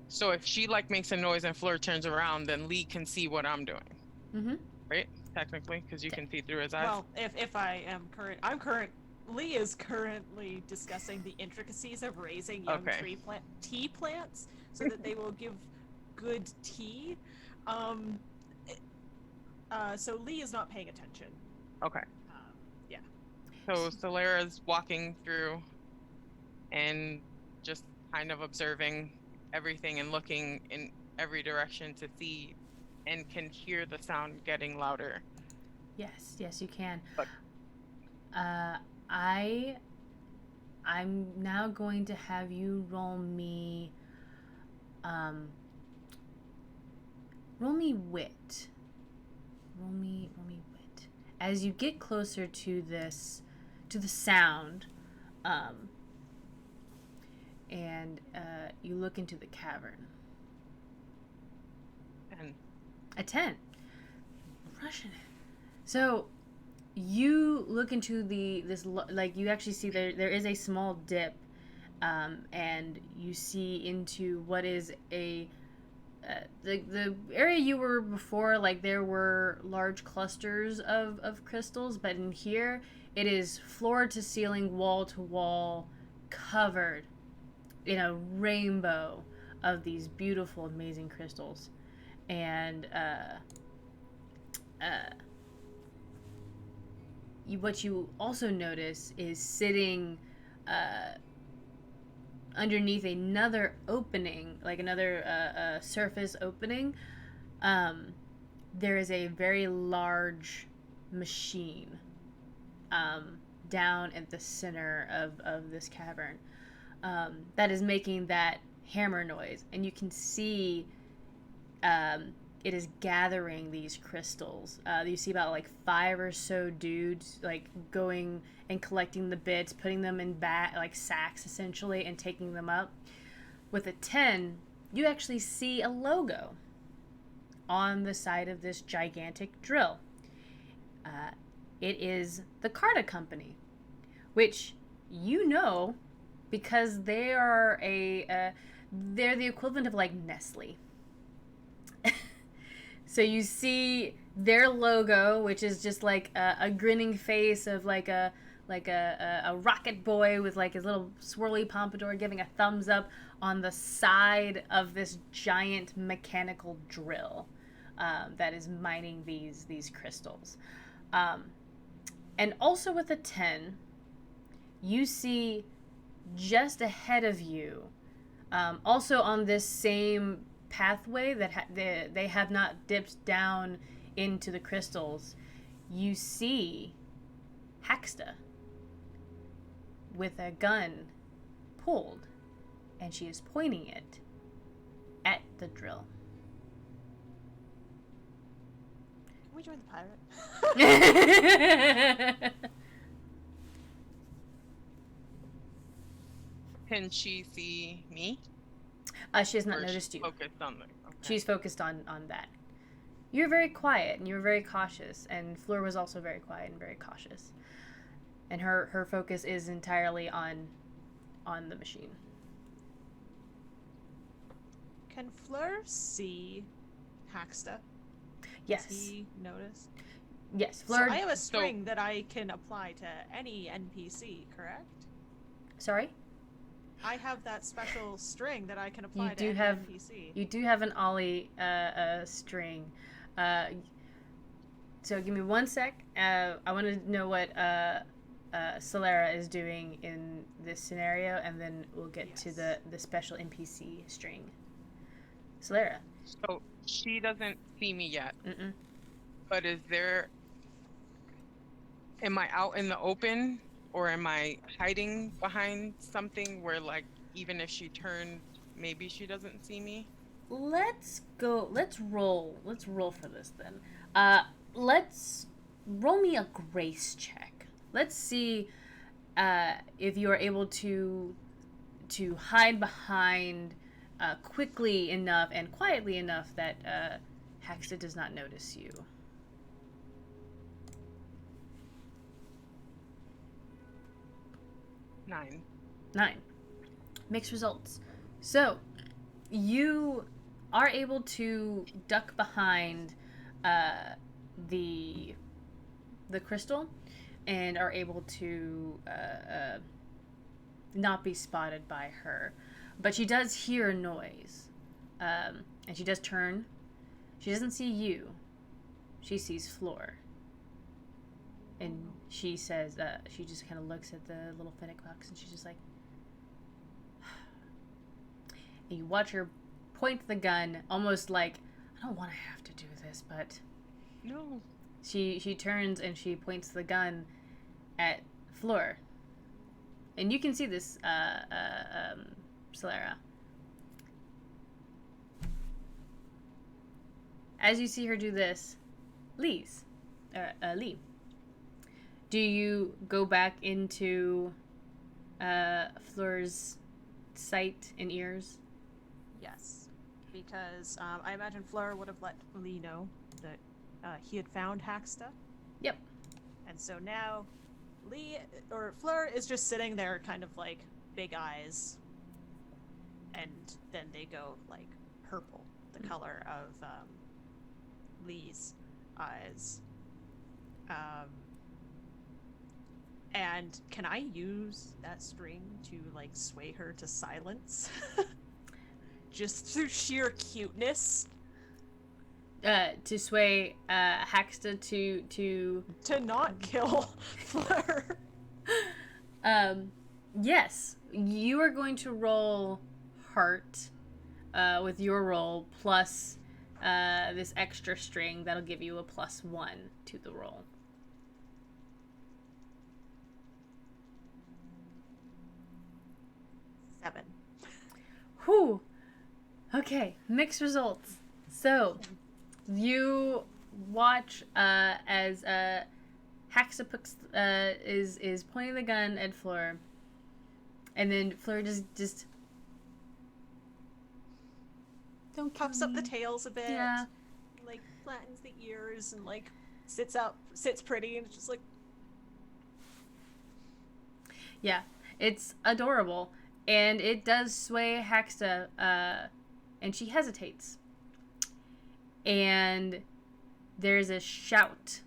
So if she makes a noise and Fleur turns around, then Lee can see what I'm doing. Mm-hmm. Right? Technically, because you can see through his eyes. Well, if I am Lee is currently discussing the intricacies of raising young tea plants so that they will give good tea. So Lee is not paying attention. Okay. Yeah. So Solera's walking through and just kind of observing everything and looking in every direction to see and can hear the sound getting louder. Yes, you can. But I'm now going to have you roll me wit. Roll me wit. As you get closer to the sound, and you look into the cavern. And A 10. Rushing it. So you look into you actually see there is a small dip, and you see into what is the area you were before. There were large clusters of crystals, but in here it is floor to ceiling, wall to wall, covered in a rainbow of these beautiful, amazing crystals. And what you also notice is sitting underneath another opening, another surface opening, there is a very large machine down at the center of this cavern that is making that hammer noise. And you can see it is gathering these crystals. You see about 5 or so dudes going and collecting the bits, putting them in sacks essentially, and taking them up. With a 10, you actually see a logo on the side of this gigantic drill. It is the Carta Company, which you know because they are they're the equivalent of Nestle. So you see their logo, which is just a grinning face of a rocket boy with his little swirly pompadour giving a thumbs up on the side of this giant mechanical drill that is mining these crystals. And also with a 10, you see just ahead of you Also on this same pathway that they have not dipped down into the crystals, you see Haxta with a gun pulled, and she is pointing it at the drill. Can we join the pirate? Can she see me? She has not Or is she noticed you. Focused on the. Okay. She's focused on that. You're very quiet and you're very cautious, and Fleur was also very quiet and very cautious. And her focus is entirely on the machine. Can Fleur see Haxta? Yes. Has he noticed? Yes, Fleur. So I have a string that I can apply to any NPC, correct? Sorry? I have that special string that I can apply You to do any have NPC. You do have an Ollie string. So give me 1 sec. I want to know what Solera is doing in this scenario, and then we'll get to the special NPC string. Solera. So she doesn't see me yet. Mm-mm. But am I out in the open, or am I hiding behind something where, like, even if she turned, maybe she doesn't see me? Let's go. Let's roll for this then. Let's roll me a grace check. Let's see if you are able to hide behind quickly enough and quietly enough that Haxta does not notice you. 9. Mixed results. So, you are able to duck behind the crystal and are able to not be spotted by her. But she does hear a noise. And she does turn. She doesn't see you. She sees Fleur. And she says, she just kind of looks at the little fennec box and she's just like, and you watch her point the gun almost like, I don't want to have to do this, but No. she turns and she points the gun at Fleur. And you can see this, Solera. As you see her do this, Lee, do you go back into Fleur's sight and ears? Yes, because I imagine Fleur would have let Lee know that he had found Haxta. Yep. And so now Fleur is just sitting there kind of like big eyes, and then they go like purple, the color of Lee's eyes. And can I use that string to like sway her to silence? Just through sheer cuteness? To sway Haxta to not kill Fleur. Yes, you are going to roll heart with your roll plus this extra string that'll give you a +1 to the roll. 7. Whew. Okay, mixed results. So, you watch as Haxta is pointing the gun at Fleur, and then Fleur just don't Puffs up the tails a bit. Yeah. Like flattens the ears and like sits pretty, and it's just like, yeah, it's adorable. And it does sway Haxta, and she hesitates. And there's a shout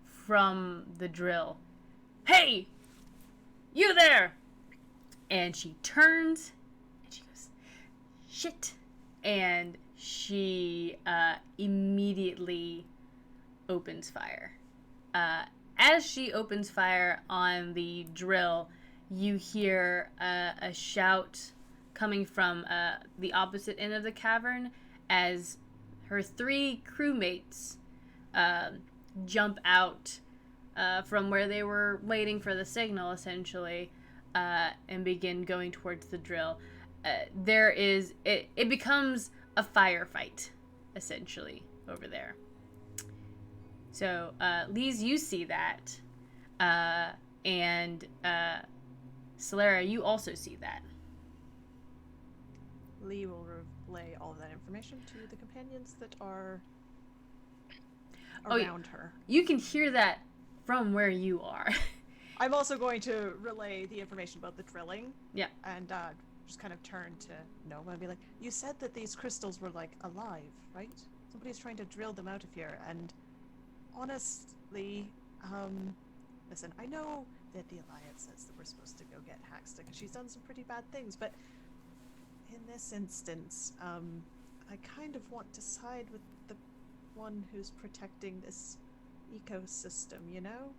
from the drill. Hey! You there! And she turns, and she goes, shit! And she immediately opens fire. As she opens fire on the drill, you hear a shout coming from the opposite end of the cavern as her 3 crewmates jump out from where they were waiting for the signal, essentially, and begin going towards the drill. It becomes a firefight, essentially, over there. So, Lise, you see that, and Solera, you also see that. Lee will relay all of that information to the companions that are around her. You can hear that from where you are. I'm also going to relay the information about the drilling. Yeah. And just kind of turn to Nova and be like, you said that these crystals were, like, alive, right? Somebody's trying to drill them out of here, and honestly, listen, I know that the Alliance says that we're supposed to go get Haxta, because she's done some pretty bad things, but in this instance, I kind of want to side with the one who's protecting this ecosystem, you know?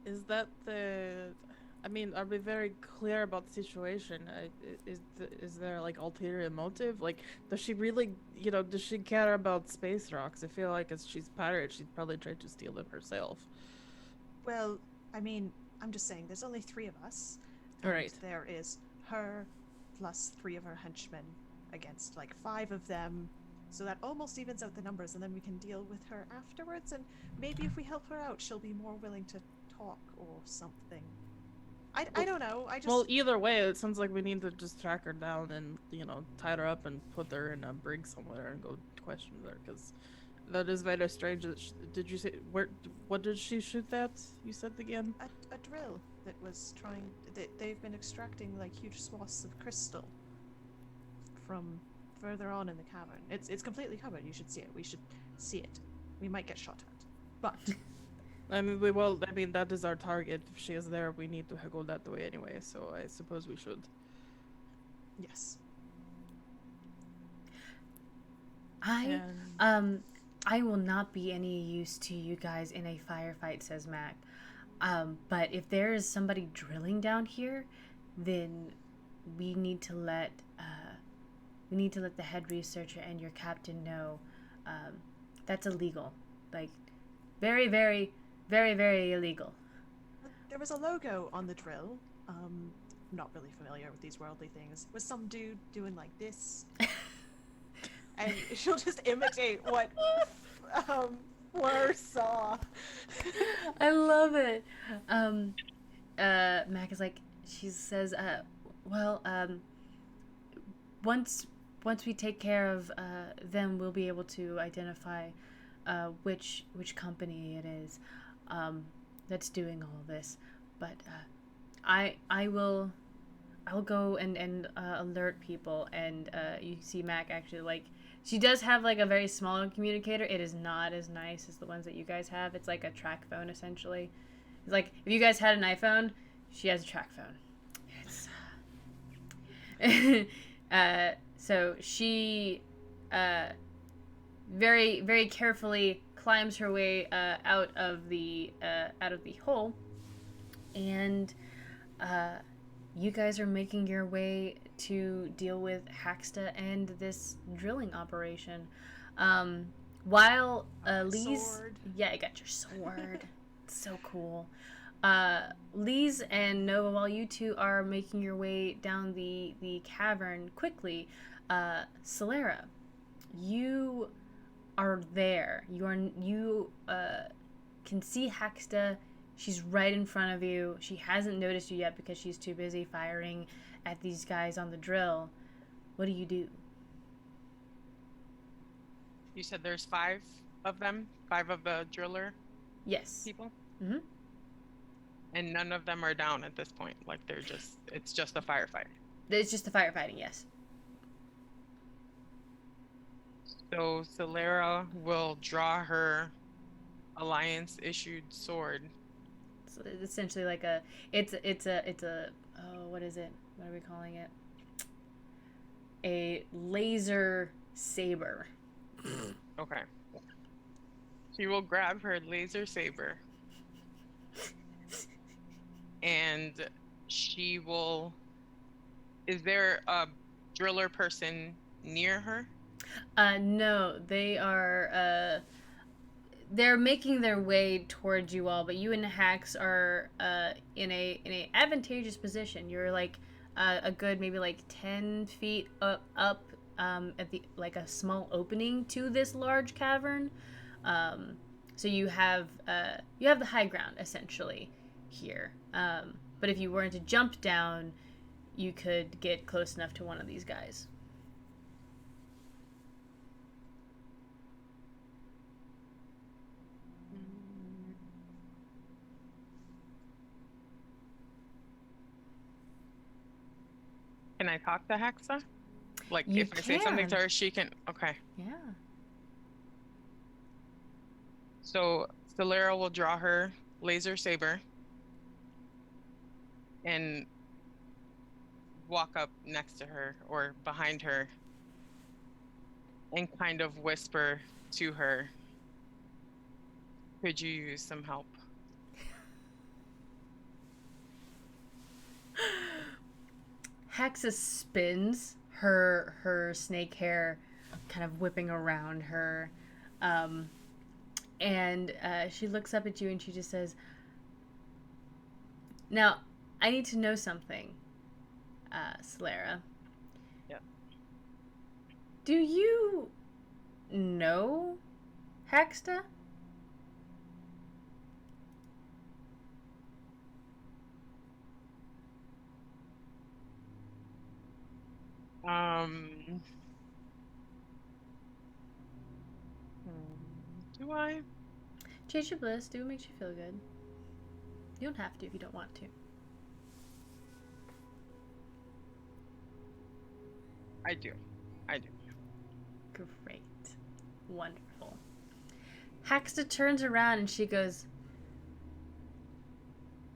Is that the... I mean, are we very clear about the situation? Is there, like, ulterior motive? Like, does she really, does she care about space rocks? I feel like as she's pirate, she'd probably try to steal them herself. Well, I mean, I'm just saying, there's only 3 of us. Right. There is her plus 3 of her henchmen against, like, 5 of them. So that almost evens out the numbers, and then we can deal with her afterwards, and maybe if we help her out, she'll be more willing to talk or something. I don't know. Well, either way, it sounds like we need to just track her down and, tie her up and put her in a brig somewhere and go question her, because that is very strange. Did you say, what did she shoot at? You said again? A drill that was trying... They've been extracting, like, huge swaths of crystal from further on in the cavern. It's completely covered. You should see it. We should see it. We might get shot at. But... I mean, that is our target. If she is there, we need to go that way anyway, so I suppose we should. Yes. I will not be any use to you guys in a firefight, says Mac. But if there is somebody drilling down here, then we need to let the head researcher and your captain know. That's illegal. Like, very, very, very, very illegal. There was a logo on the drill. I'm not really familiar with these worldly things. Was some dude doing like this? And she'll just imitate what Fleur saw. I love it. Mac is like, she says, once we take care of them, we'll be able to identify which company it is that's doing all this. But I'll go and alert people. And you see Mac actually, like, she does have like a very small communicator. It is not as nice as the ones that you guys have. It's like a track phone essentially. It's like if you guys had an iPhone, she has a track phone. It's so she very, very carefully climbs her way out of the hole, and you guys are making your way to deal with Haxta and this drilling operation. While Lise, sword. Yeah, I got your sword. It's so cool. Lise and Nova, while you two are making your way down the cavern quickly, Solera, you are there. You can see Haxta. She's right in front of you. She hasn't noticed you yet because she's too busy firing at these guys on the drill. What do you do? You said there's 5 of them? 5 of the driller Yes. people? Mm-hmm. And none of them are down at this point. Like, it's just a firefight. It's just the firefighting, yes. So Solera will draw her Alliance-issued sword. So it's essentially like it's a what is it? What are we calling it? A laser saber. Okay. She will grab her laser saber and she will. Is there a driller person near her? No, they are. They're making their way towards you all, but you and Hax are in a advantageous position. You're like a good maybe like 10 feet up at the like a small opening to this large cavern. So you have the high ground essentially here. But if you weren't to jump down, you could get close enough to one of these guys. Can I talk to Hexa? Like, You if I say something to can. her, she can. Okay. Yeah. So Solera will draw her laser saber and walk up next to her or behind her and kind of whisper to her, could you use some help? Haxa spins her snake hair, kind of whipping around her, and she looks up at you and she just says, "Now, I need to know something, Solera. Yep. Do you know Haxta?" Um, do I? Chase your bliss. Do what makes you feel good. You don't have to if you don't want to. I do. I do. Great. Wonderful. Haxta turns around and she goes,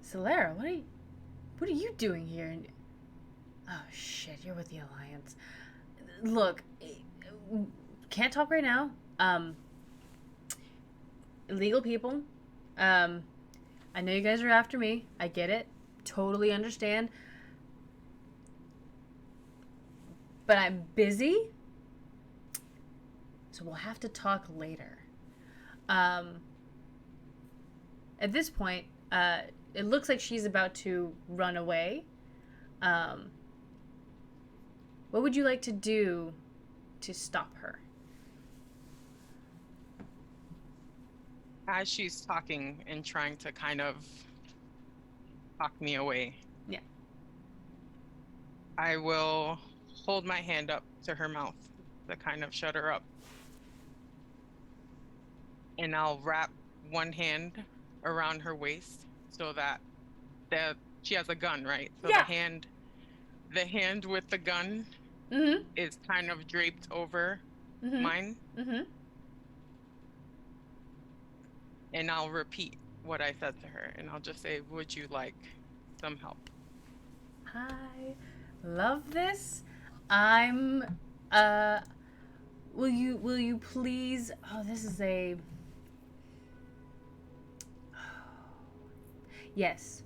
Solera, what are you doing here? And, oh shit, you're with the Alliance. Look, can't talk right now. Illegal people. I know you guys are after me. I get it. Totally understand. But I'm busy. So we'll have to talk later. At this point, it looks like she's about to run away. What would you like to do to stop her? As she's talking and trying to kind of talk me away. Yeah. I will hold my hand up to her mouth to kind of shut her up. And I'll wrap one hand around her waist so that she has a gun, right? So Yeah. the hand with the gun Mm-hmm. is kind of draped over Mm-hmm. mine. Mm-hmm. And I'll repeat what I said to her, and I'll just say, would you like some help? I love this. I'm will you please this is a yes.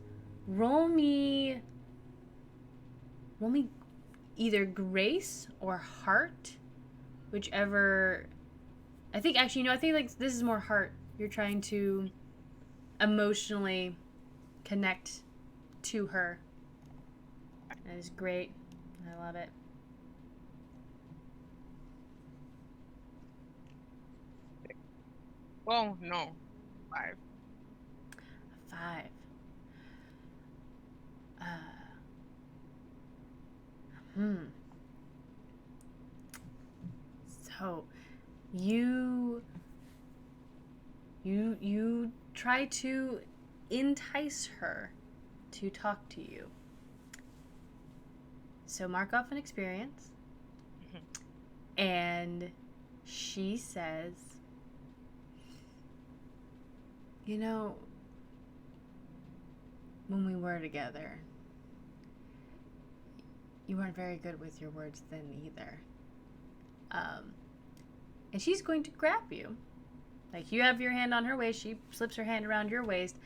Roll me either grace or heart, whichever. I think actually I think like this is more heart. You're trying to emotionally connect to her. That is great. I love it. Oh, no. 5. 5. So, you try to entice her to talk to you. So mark off an experience. And she says, you know, when we were together, you weren't very good with your words then either. And she's going to grab you. Like, you have your hand on her waist, she slips her hand around your waist,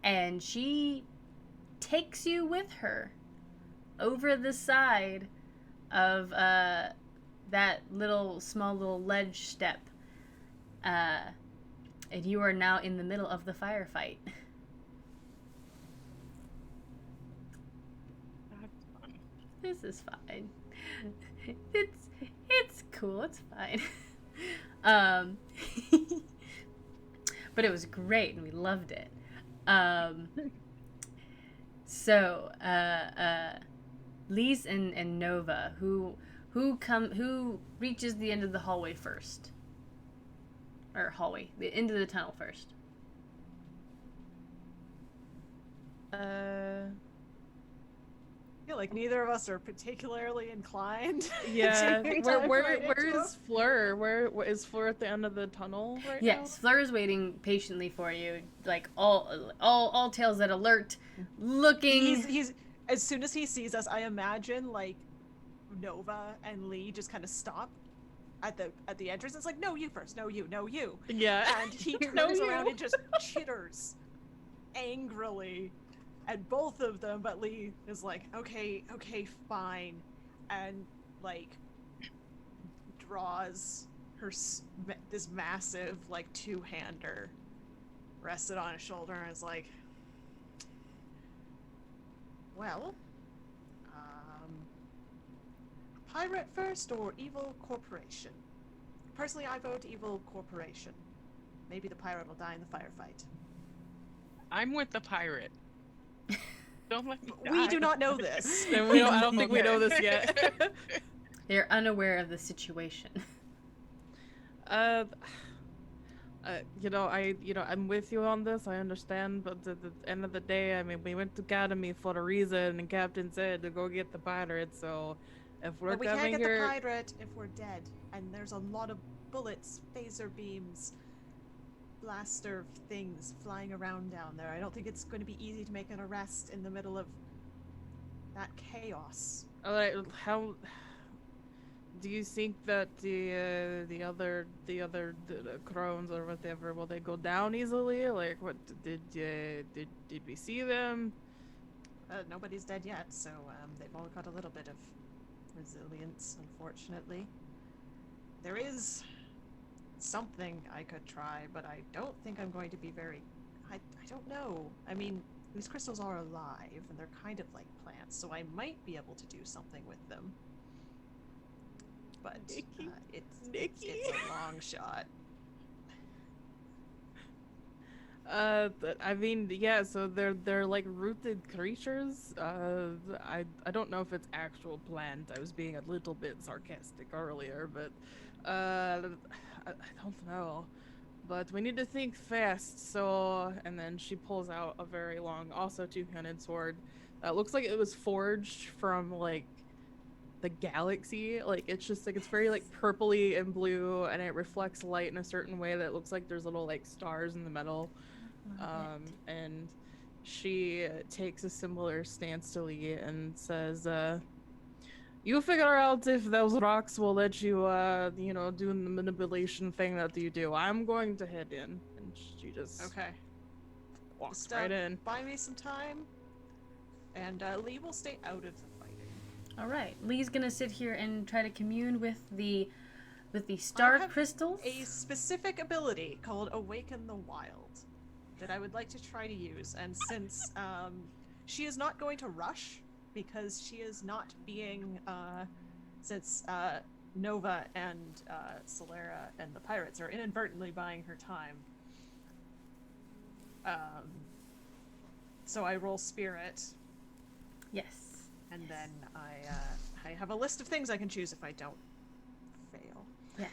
and she takes you with her over the side of that small little ledge step. And you are now in the middle of the firefight. That's fun. This is fine. It's cool. It's fine. But it was great and we loved it. So Lise and Nova, who reaches the end of the hallway first? Or hallway, the end of the tunnel first. I feel like neither of us are particularly inclined. Yeah. to Where right into is Fleur? Where is Fleur at the end of the tunnel right Yes, Fleur is waiting patiently for you, like all tails at alert, looking. He's as soon as he sees us, I imagine like Nova and Lee just kind of stop at the entrance. It's like, no, you first, no, you, no, you. Yeah. And he turns No, around you. and just chitters angrily at both of them, but Lee is like, okay, fine, and like draws her this massive like two-hander, rested on his shoulder, and is like, well, pirate first or evil corporation? Personally, I vote evil corporation. Maybe the pirate will die in the firefight. I'm with the pirate. Don't let me die. We do not know this. And I don't think we know this yet. They're unaware of the situation. I'm with you on this. I understand, but at the end of the day, I mean, we went to academy for a reason, and Captain said to go get the pirate. So, if we're But we can't coming get here, the pirate if we're dead, and there's a lot of bullets, phaser beams, blaster things flying around down there. I don't think it's going to be easy to make an arrest in the middle of that chaos. all right, how do you think that the other crones or whatever, will they go down easily? Like, what did we see them? Nobody's dead yet, so they've all got a little bit of resilience, unfortunately. There is something I could try, but I don't think I'm going to be very... I don't know. I mean, these crystals are alive, and they're kind of like plants, so I might be able to do something with them. But it's a long shot. I mean, yeah, so they're like rooted creatures. I don't know if it's actual plant. I was being a little bit sarcastic earlier, but I don't know. But we need to think fast. So, and then she pulls out a very long, also two-handed sword. Looks like it was forged from like the galaxy. Like it's just like it's very like purpley and blue, and it reflects light in a certain way that looks like there's little like stars in the metal. And she takes a similar stance to Lee and says, you figure out if those rocks will let you, do the manipulation thing that you do. I'm going to head in. And she just walks Just, right in. Buy me some time, and Lee will stay out of the fighting. All right, Lee's gonna sit here and try to commune with the star I have crystals. A specific ability called Awaken the Wild that I would like to try to use, and since she is not going to rush because she is not being since Nova and Solera and the pirates are inadvertently buying her time. So I roll spirit. Yes. And then I have a list of things I can choose if I don't fail. Yes.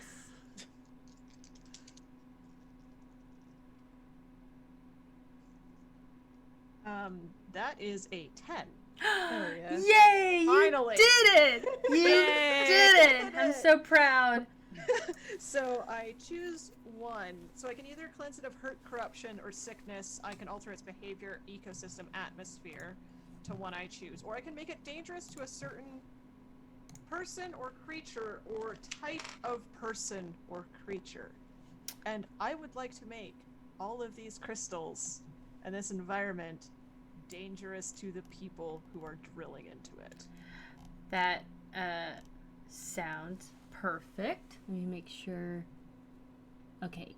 That is a 10. Oh, yeah. Yay! You Finally. did it! You Yay! did it! I'm so proud. So I choose one. So I can either cleanse it of hurt, corruption, or sickness. I can alter its behavior, ecosystem, atmosphere to one I choose. Or I can make it dangerous to a certain person or creature or type of person or creature. And I would like to make all of these crystals and this environment dangerous to the people who are drilling into it. That sounds perfect. Let me make sure. Okay.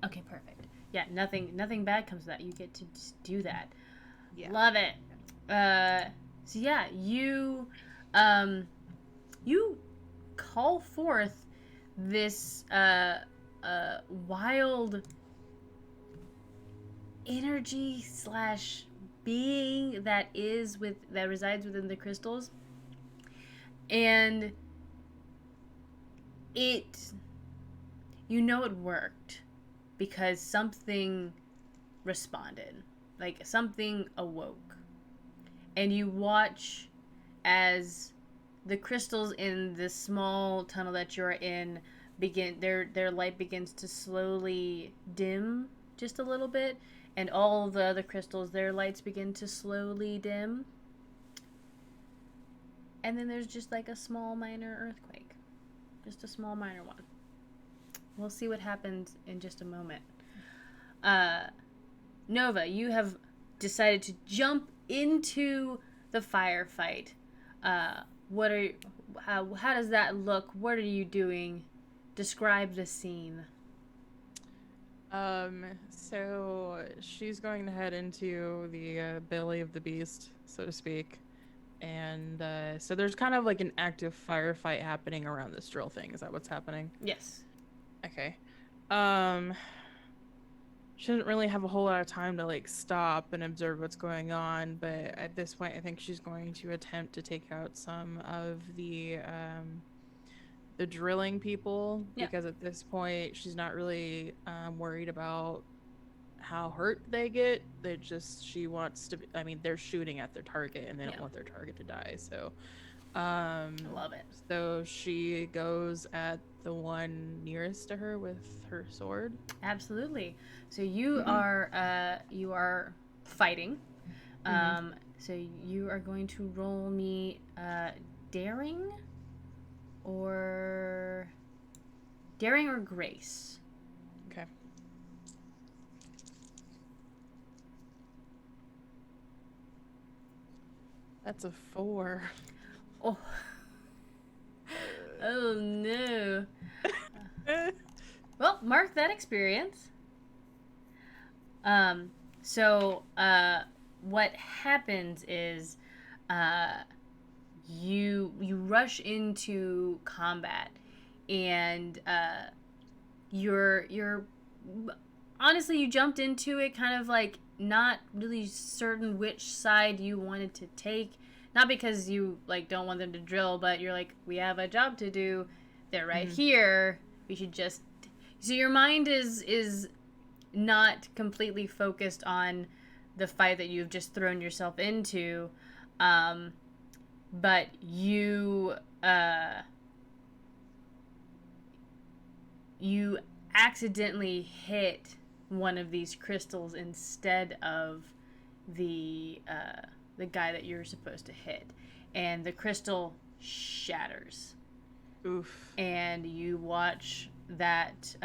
Okay, perfect. Yeah, nothing bad comes of that. You get to just do that. Yeah. Love it. So yeah, you call forth this wild energy slash being that resides within the crystals, and it worked because something responded, like something awoke, and you watch as the crystals in this small tunnel that you're in their light begins to slowly dim just a little bit, and all the other crystals, their lights begin to slowly dim, and then there's just like a small minor earthquake, just a small minor one. We'll see what happens in just a moment. Nova, you have decided to jump into the firefight. How does that look? What are you doing? Describe the scene. So she's going to head into the belly of the beast, so to speak. And so there's kind of like an active firefight happening around this drill thing. Is that what's happening? Yes. Okay. She doesn't really have a whole lot of time to like stop and observe what's going on, but at this point I think she's going to attempt to take out some of the drilling people, because at this point she's not really worried about how hurt they get. She wants to they're shooting at their target and they don't want their target to die, so I love it. So she goes at the one nearest to her with her sword. Absolutely. So you are fighting. So you are going to roll me daring or grace. Okay. That's a 4. Oh. Oh no. Well, mark that experience. So what happens is you rush into combat, and you're honestly, you jumped into it kind of like not really certain which side you wanted to take. Not because you like don't want them to drill, but you're like, we have a job to do. They're right here. We should just. So your mind is not completely focused on the fight that you've just thrown yourself into, but you accidentally hit one of these crystals instead of the guy that you're supposed to hit, and the crystal shatters. Oof. And you watch that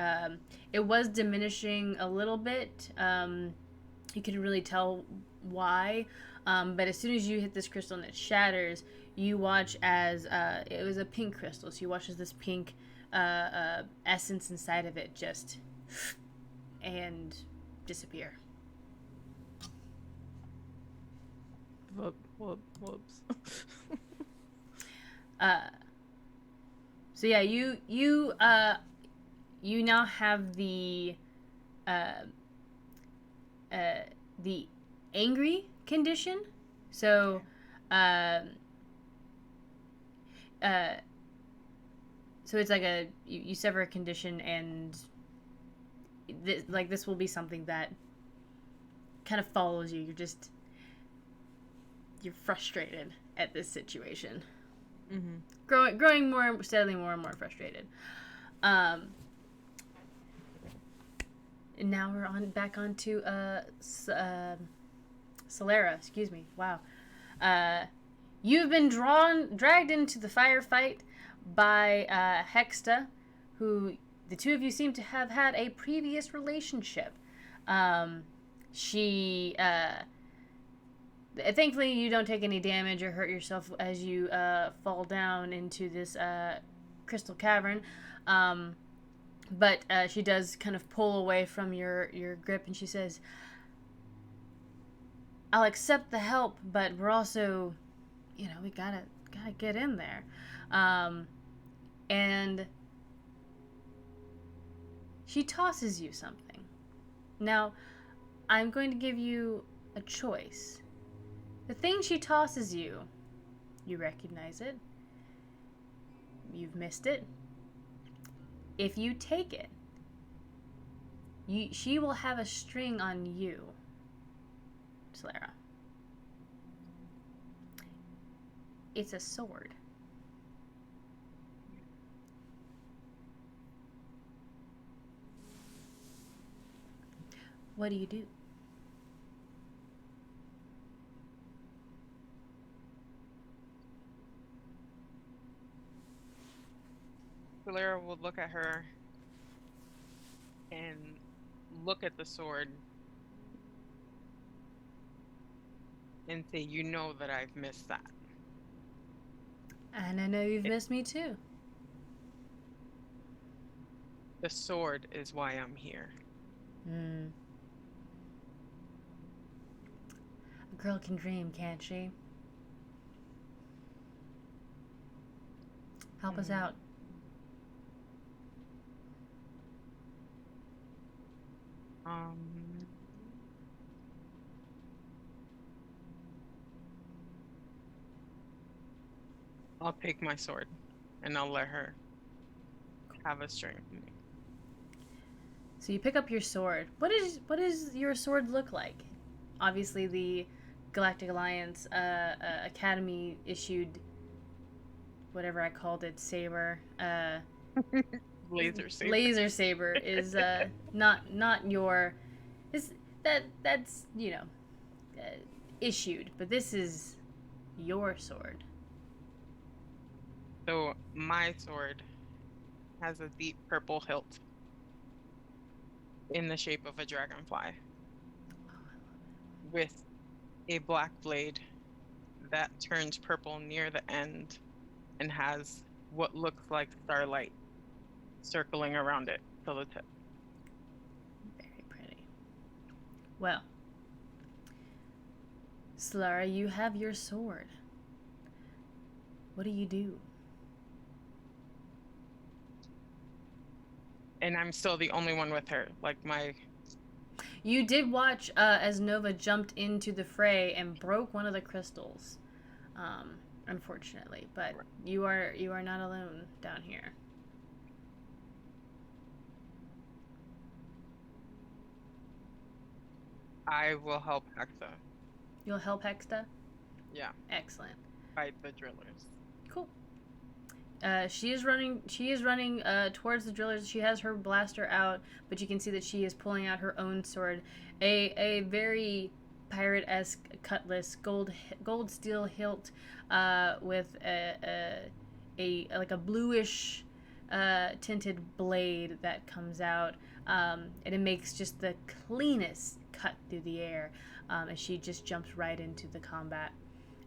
it was diminishing a little bit. You couldn't really tell why, but as soon as you hit this crystal and it shatters, you watch as it was a pink crystal, so you watch as this pink essence inside of it just and disappear. Whoops. So yeah, you now have the angry condition. So so it's like you sever a condition, and this will be something that kind of follows you. You're frustrated at this situation. Growing more steadily, more and more frustrated. And now we're back onto Solera. Excuse me. Wow. You've been dragged into the firefight by Hexta, who the two of you seem to have had a previous relationship. She Thankfully, you don't take any damage or hurt yourself as you fall down into this crystal cavern. But she does kind of pull away from your grip, and she says, "I'll accept the help, but we're also, we gotta get in there." And she tosses you something. Now, I'm going to give you a choice. The thing she tosses you, you recognize it. You've missed it. If you take it, she will have a string on you, Slara. It's a sword. What do you do? Valera will look at her and look at the sword and say, "You know that I've missed that." And I know you've missed me too. The sword is why I'm here. A girl can dream, can't she? Help us out. I'll take my sword and I'll let her have a string from me. So you pick up your sword. What does your sword look like? Obviously, the Galactic Alliance Academy issued whatever I called it, saber. Laser saber. Laser saber is not your. That's issued, but this is your sword. So my sword has a deep purple hilt in the shape of a dragonfly with a black blade that turns purple near the end and has what looks like starlight circling around it till the tip. Very pretty. Well, Slara, you have your sword. What do you do? And I'm still the only one with her. Like You did watch as Nova jumped into the fray and broke one of the crystals, unfortunately. But you are not alone down here. I will help Hexa. You'll help Hexta? Yeah. Excellent. Fight the drillers. Cool. She is running towards the drillers. She has her blaster out, but you can see that she is pulling out her own sword, a very pirate-esque cutlass, gold steel hilt, with a like a bluish tinted blade that comes out, and it makes just the cleanest cut through the air, as she just jumps right into the combat,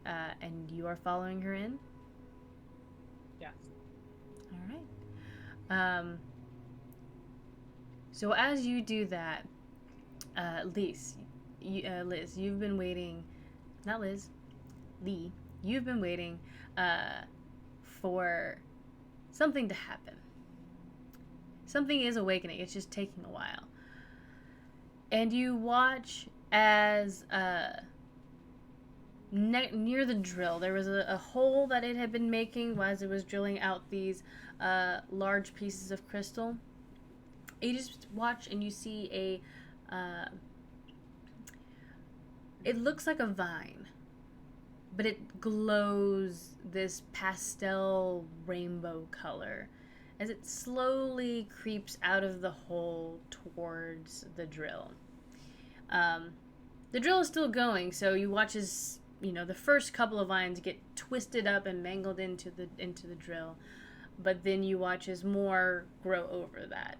and you are following her in. Yes. All right. So as you do that, Liz, you've been waiting. Not Liz, Lee. You've been waiting for something to happen. Something is awakening. It's just taking a while. And you watch as near the drill, there was a hole that it had been making as it was drilling out these large pieces of crystal. You just watch and you see it looks like a vine, but it glows this pastel rainbow color as it slowly creeps out of the hole towards the drill. The drill is still going, so you watch as the first couple of vines get twisted up and mangled into the drill, but then you watch as more grow over that,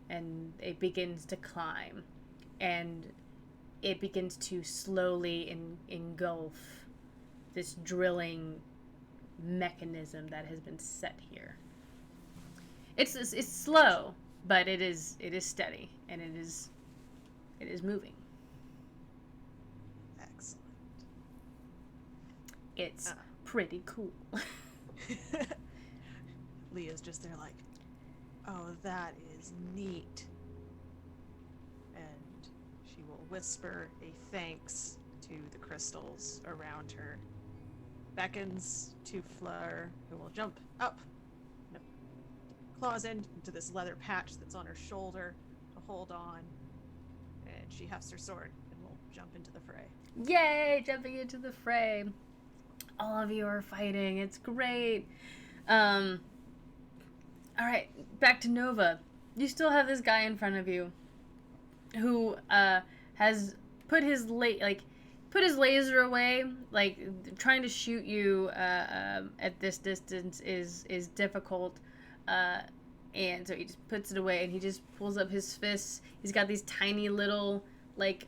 and it begins to climb, and it begins to slowly engulf this drilling mechanism that has been set here. It's slow, but it is steady, and it is moving. Excellent. It's pretty cool. Leah's just there like, oh, that is neat. And she will whisper a thanks to the crystals around her. Beckons to Fleur, who will jump up, claws into this leather patch that's on her shoulder to hold on. And she hefts her sword and will jump into the fray. Yay! Jumping into the fray. All of you are fighting. It's great. All right, back to Nova. You still have this guy in front of you who has put his laser away. Like, trying to shoot you at this distance is difficult. And so he just puts it away, and he just pulls up his fists. He's got these tiny little, like,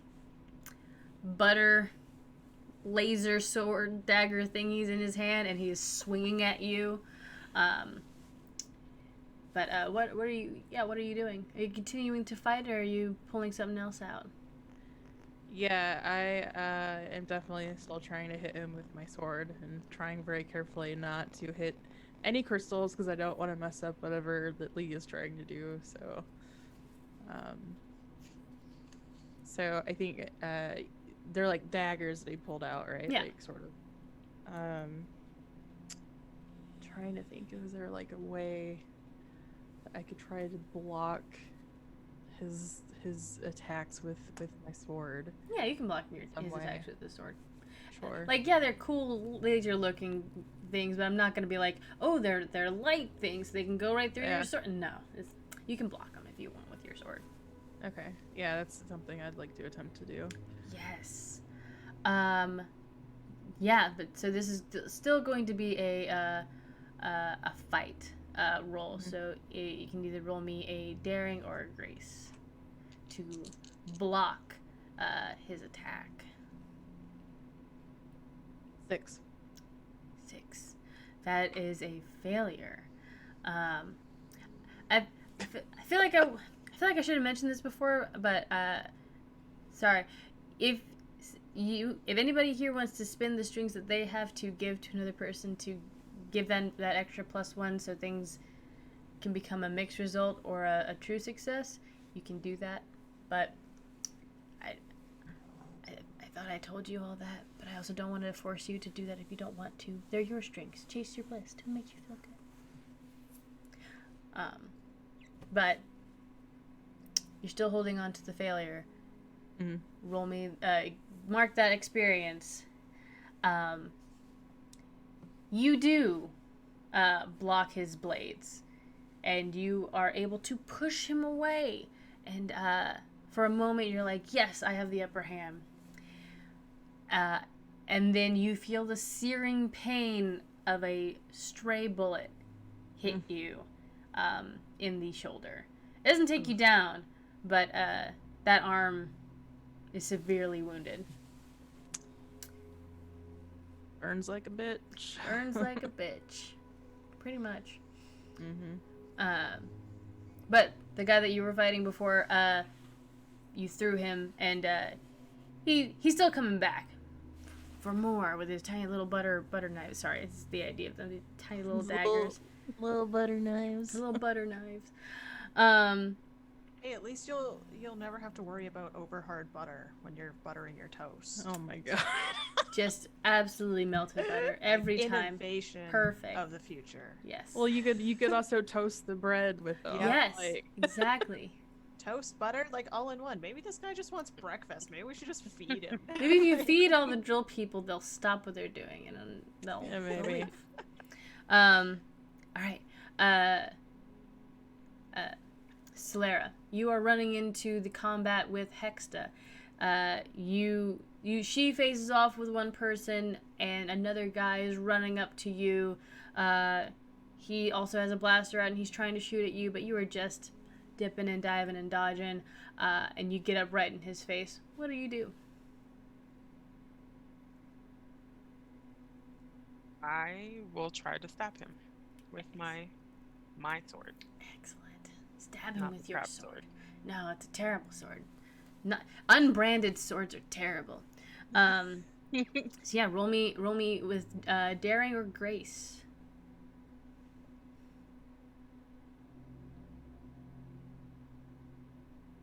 butter laser sword dagger thingies in his hand, and he is swinging at you. But what are you doing? Are you continuing to fight, or are you pulling something else out? Yeah, I am definitely still trying to hit him with my sword and trying very carefully not to hit any crystals because I don't want to mess up whatever that Lee is trying to do. So I think they're like daggers that he pulled out, right? Yeah. Like sort of. Trying to think, is there like a way that I could try to block his attacks with my sword? Yeah, you can block his way. attacks with the sword. Sure. Like, yeah, they're cool laser-looking things, but I'm not gonna be like, oh, they're light things. They can go right through your sword. No, you can block them if you want with your sword. Okay. Yeah, that's something I'd like to attempt to do. Yes. Yeah, but so this is still going to be a fight roll. Mm-hmm. So you can either roll me a daring or a grace to block his attack. 6. That is a failure. I feel like I should have mentioned this before, but sorry. If anybody here wants to spin the strings that they have to give to another person to give them that extra +1 so things can become a mixed result or a true success, you can do that. But I thought I told you all that, but I also don't want to force you to do that if you don't want to. They're your strings. Chase your bliss. It'll make you feel good. But you're still holding on to the failure. Mm-hmm. Roll me, mark that experience. You do block his blades, and you are able to push him away. And for a moment, you're like, yes, I have the upper hand. And then you feel the searing pain of a stray bullet hit you in the shoulder. It doesn't take you down, but that arm is severely wounded. Burns like a bitch. Burns like a bitch. Pretty much. Mm-hmm. But the guy that you were fighting before, you threw him, and he's still coming back for more with his tiny little butter knives. Sorry, it's the idea of them, the tiny little daggers. Little butter knives. Little butter knives. Hey, at least you'll never have to worry about over hard butter when you're buttering your toast. Oh my god. Just absolutely melted butter every time. Innovation Perfect. of the future. Yes. Well, you could also toast the bread with them. Yes, Like... exactly. Toast, butter, like all in one. Maybe this guy just wants breakfast. Maybe we should just feed him. Maybe if you feed all the drill people, they'll stop what they're doing and then they'll maybe. leave. All right. Solera, you are running into the combat with Hexta. She faces off with one person, and another guy is running up to you. He also has a blaster out, and he's trying to shoot at you, but you are just dipping and diving and dodging, and you get up right in his face. What do you do? I will try to stab him with my sword. Excellent. Stab him Not with the your crap sword. sword. No, it's a terrible sword. Not unbranded swords are terrible. So yeah, roll me with daring or grace.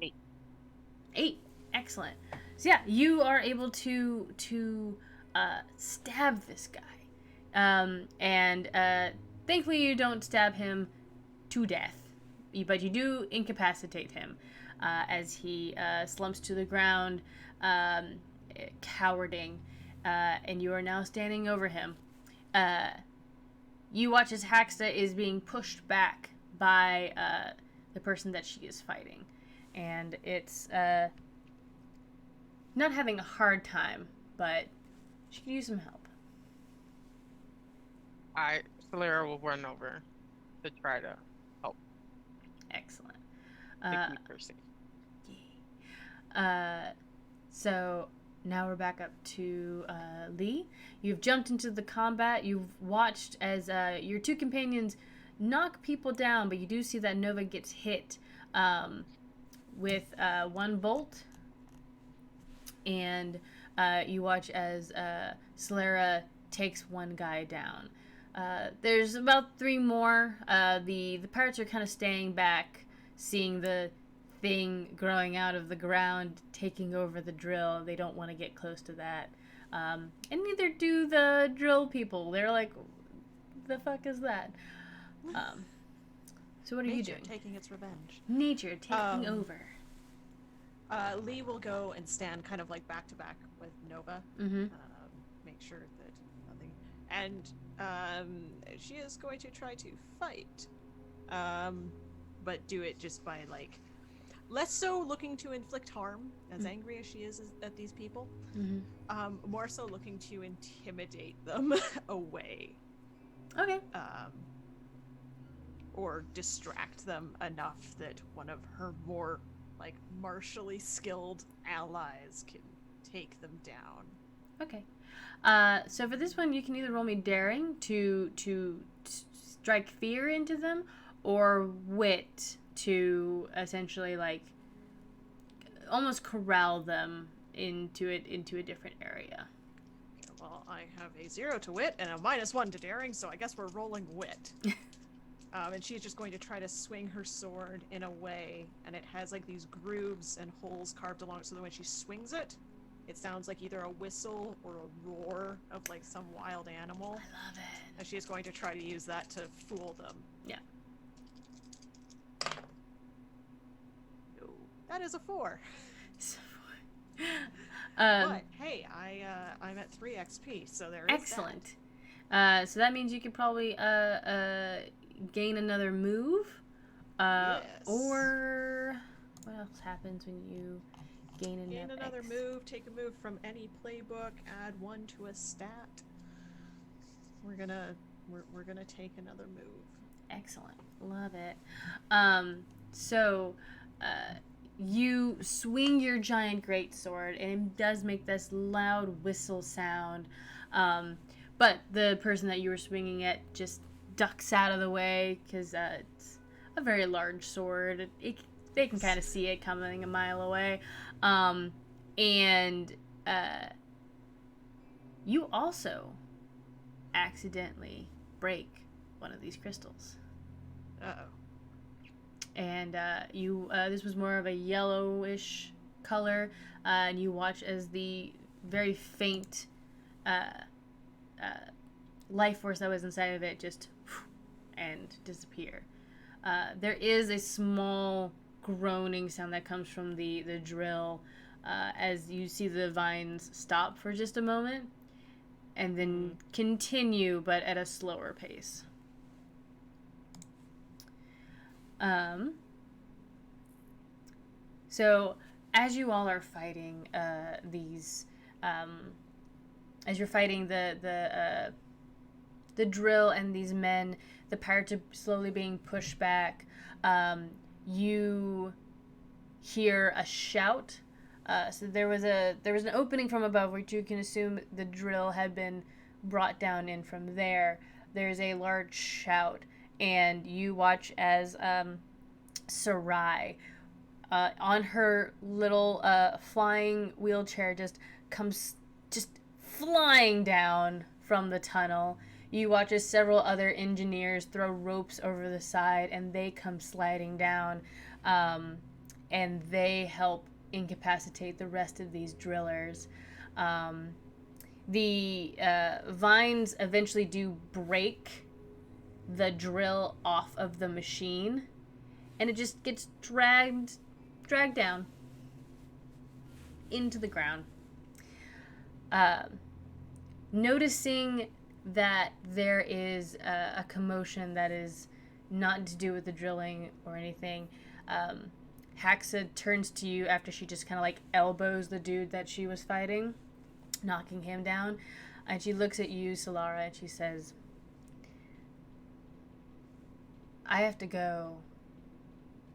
8. 8. Excellent. So yeah, you are able to stab this guy, and thankfully you don't stab him to death, but you do incapacitate him as he slumps to the ground, cowarding, and you are now standing over him. You watch as Haxa is being pushed back by the person that she is fighting, and it's not having a hard time, but she could use some help. Solera will run over to try to help. Excellent. To keep her safe. So now we're back up to Lee. You've jumped into the combat. You've watched as your two companions knock people down, but you do see that Nova gets hit with one bolt. And you watch as Solera takes one guy down. There's about 3 more. The pirates are kind of staying back, seeing the thing growing out of the ground, taking over the drill. They don't want to get close to that. And neither do the drill people. They're like, the fuck is that? So what are you doing? Taking its revenge. Nature taking over. Lee will go and stand kind of like back to back with Nova. Mm-hmm. Make sure that nothing. And she is going to try to fight, but do it just by like less so looking to inflict harm, as angry as she is at these people. Mm-hmm. More so looking to intimidate them away. Okay. Or distract them enough that one of her more like martially skilled allies can take them down. Okay. So for this one, you can either roll me daring to strike fear into them, or wit to essentially like almost corral them into a different area. Okay, well, I have a 0 to wit and a -1 to daring, so I guess we're rolling wit. And she's just going to try to swing her sword in a way, and it has like these grooves and holes carved along it, so that when she swings it, it sounds like either a whistle or a roar of like some wild animal. I love it. And she is going to try to use that to fool them. Yeah. No, that is a 4. But hey, I'm at 3 XP, so there is excellent. So that means you could probably gain another move. Yes. Or what else happens when you gain another move, take a move from any playbook, add 1 to a stat. We're gonna take another move. Excellent. Love it. So you swing your giant greatsword, and it does make this loud whistle sound. But the person that you were swinging at just ducks out of the way because it's a very large sword. They can kind of see it coming a mile away. And you also accidentally break one of these crystals. Uh-oh. And you this was more of a yellowish color, and you watch as the very faint life force that was inside of it just and disappear. There is a small groaning sound that comes from the drill as you see the vines stop for just a moment and then continue, but at a slower pace. So as you all are fighting these, as you're fighting the drill and these men, the pirates are slowly being pushed back. You hear a shout. So there was an opening from above, which you can assume the drill had been brought down in from there, there's a large shout, and you watch as Sarai, on her little flying wheelchair, just comes just flying down from the tunnel. You watch as several other engineers throw ropes over the side, and they come sliding down, and they help incapacitate the rest of these drillers. The vines eventually do break the drill off of the machine, and it just gets dragged down into the ground. Noticing that there is a commotion that is not to do with the drilling or anything, Haxa turns to you after she just kind of like elbows the dude that she was fighting, knocking him down, and she looks at you, Solara, and she says, I have to go.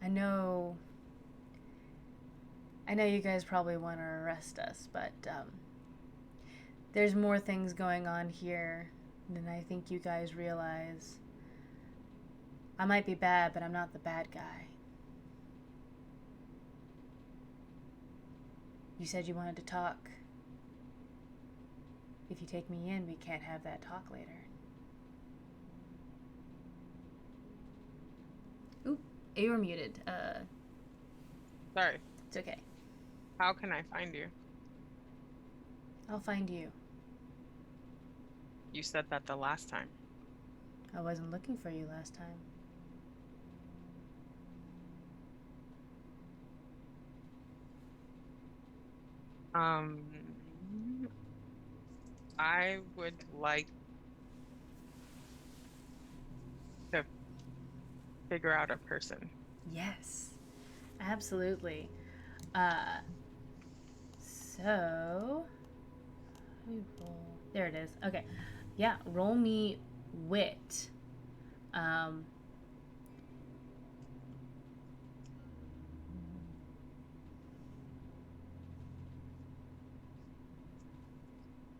I know you guys probably want to arrest us, but there's more things going on here than I think you guys realize. I might be bad, but I'm not the bad guy. You said you wanted to talk. If you take me in, we can't have that talk later. Oop, you were muted. Sorry. It's okay. How can I find you? I'll find you. You said that the last time. I wasn't looking for you last time. I would like to figure out a person. Yes, absolutely. So let me roll. There it is. Okay, yeah. Roll me wit.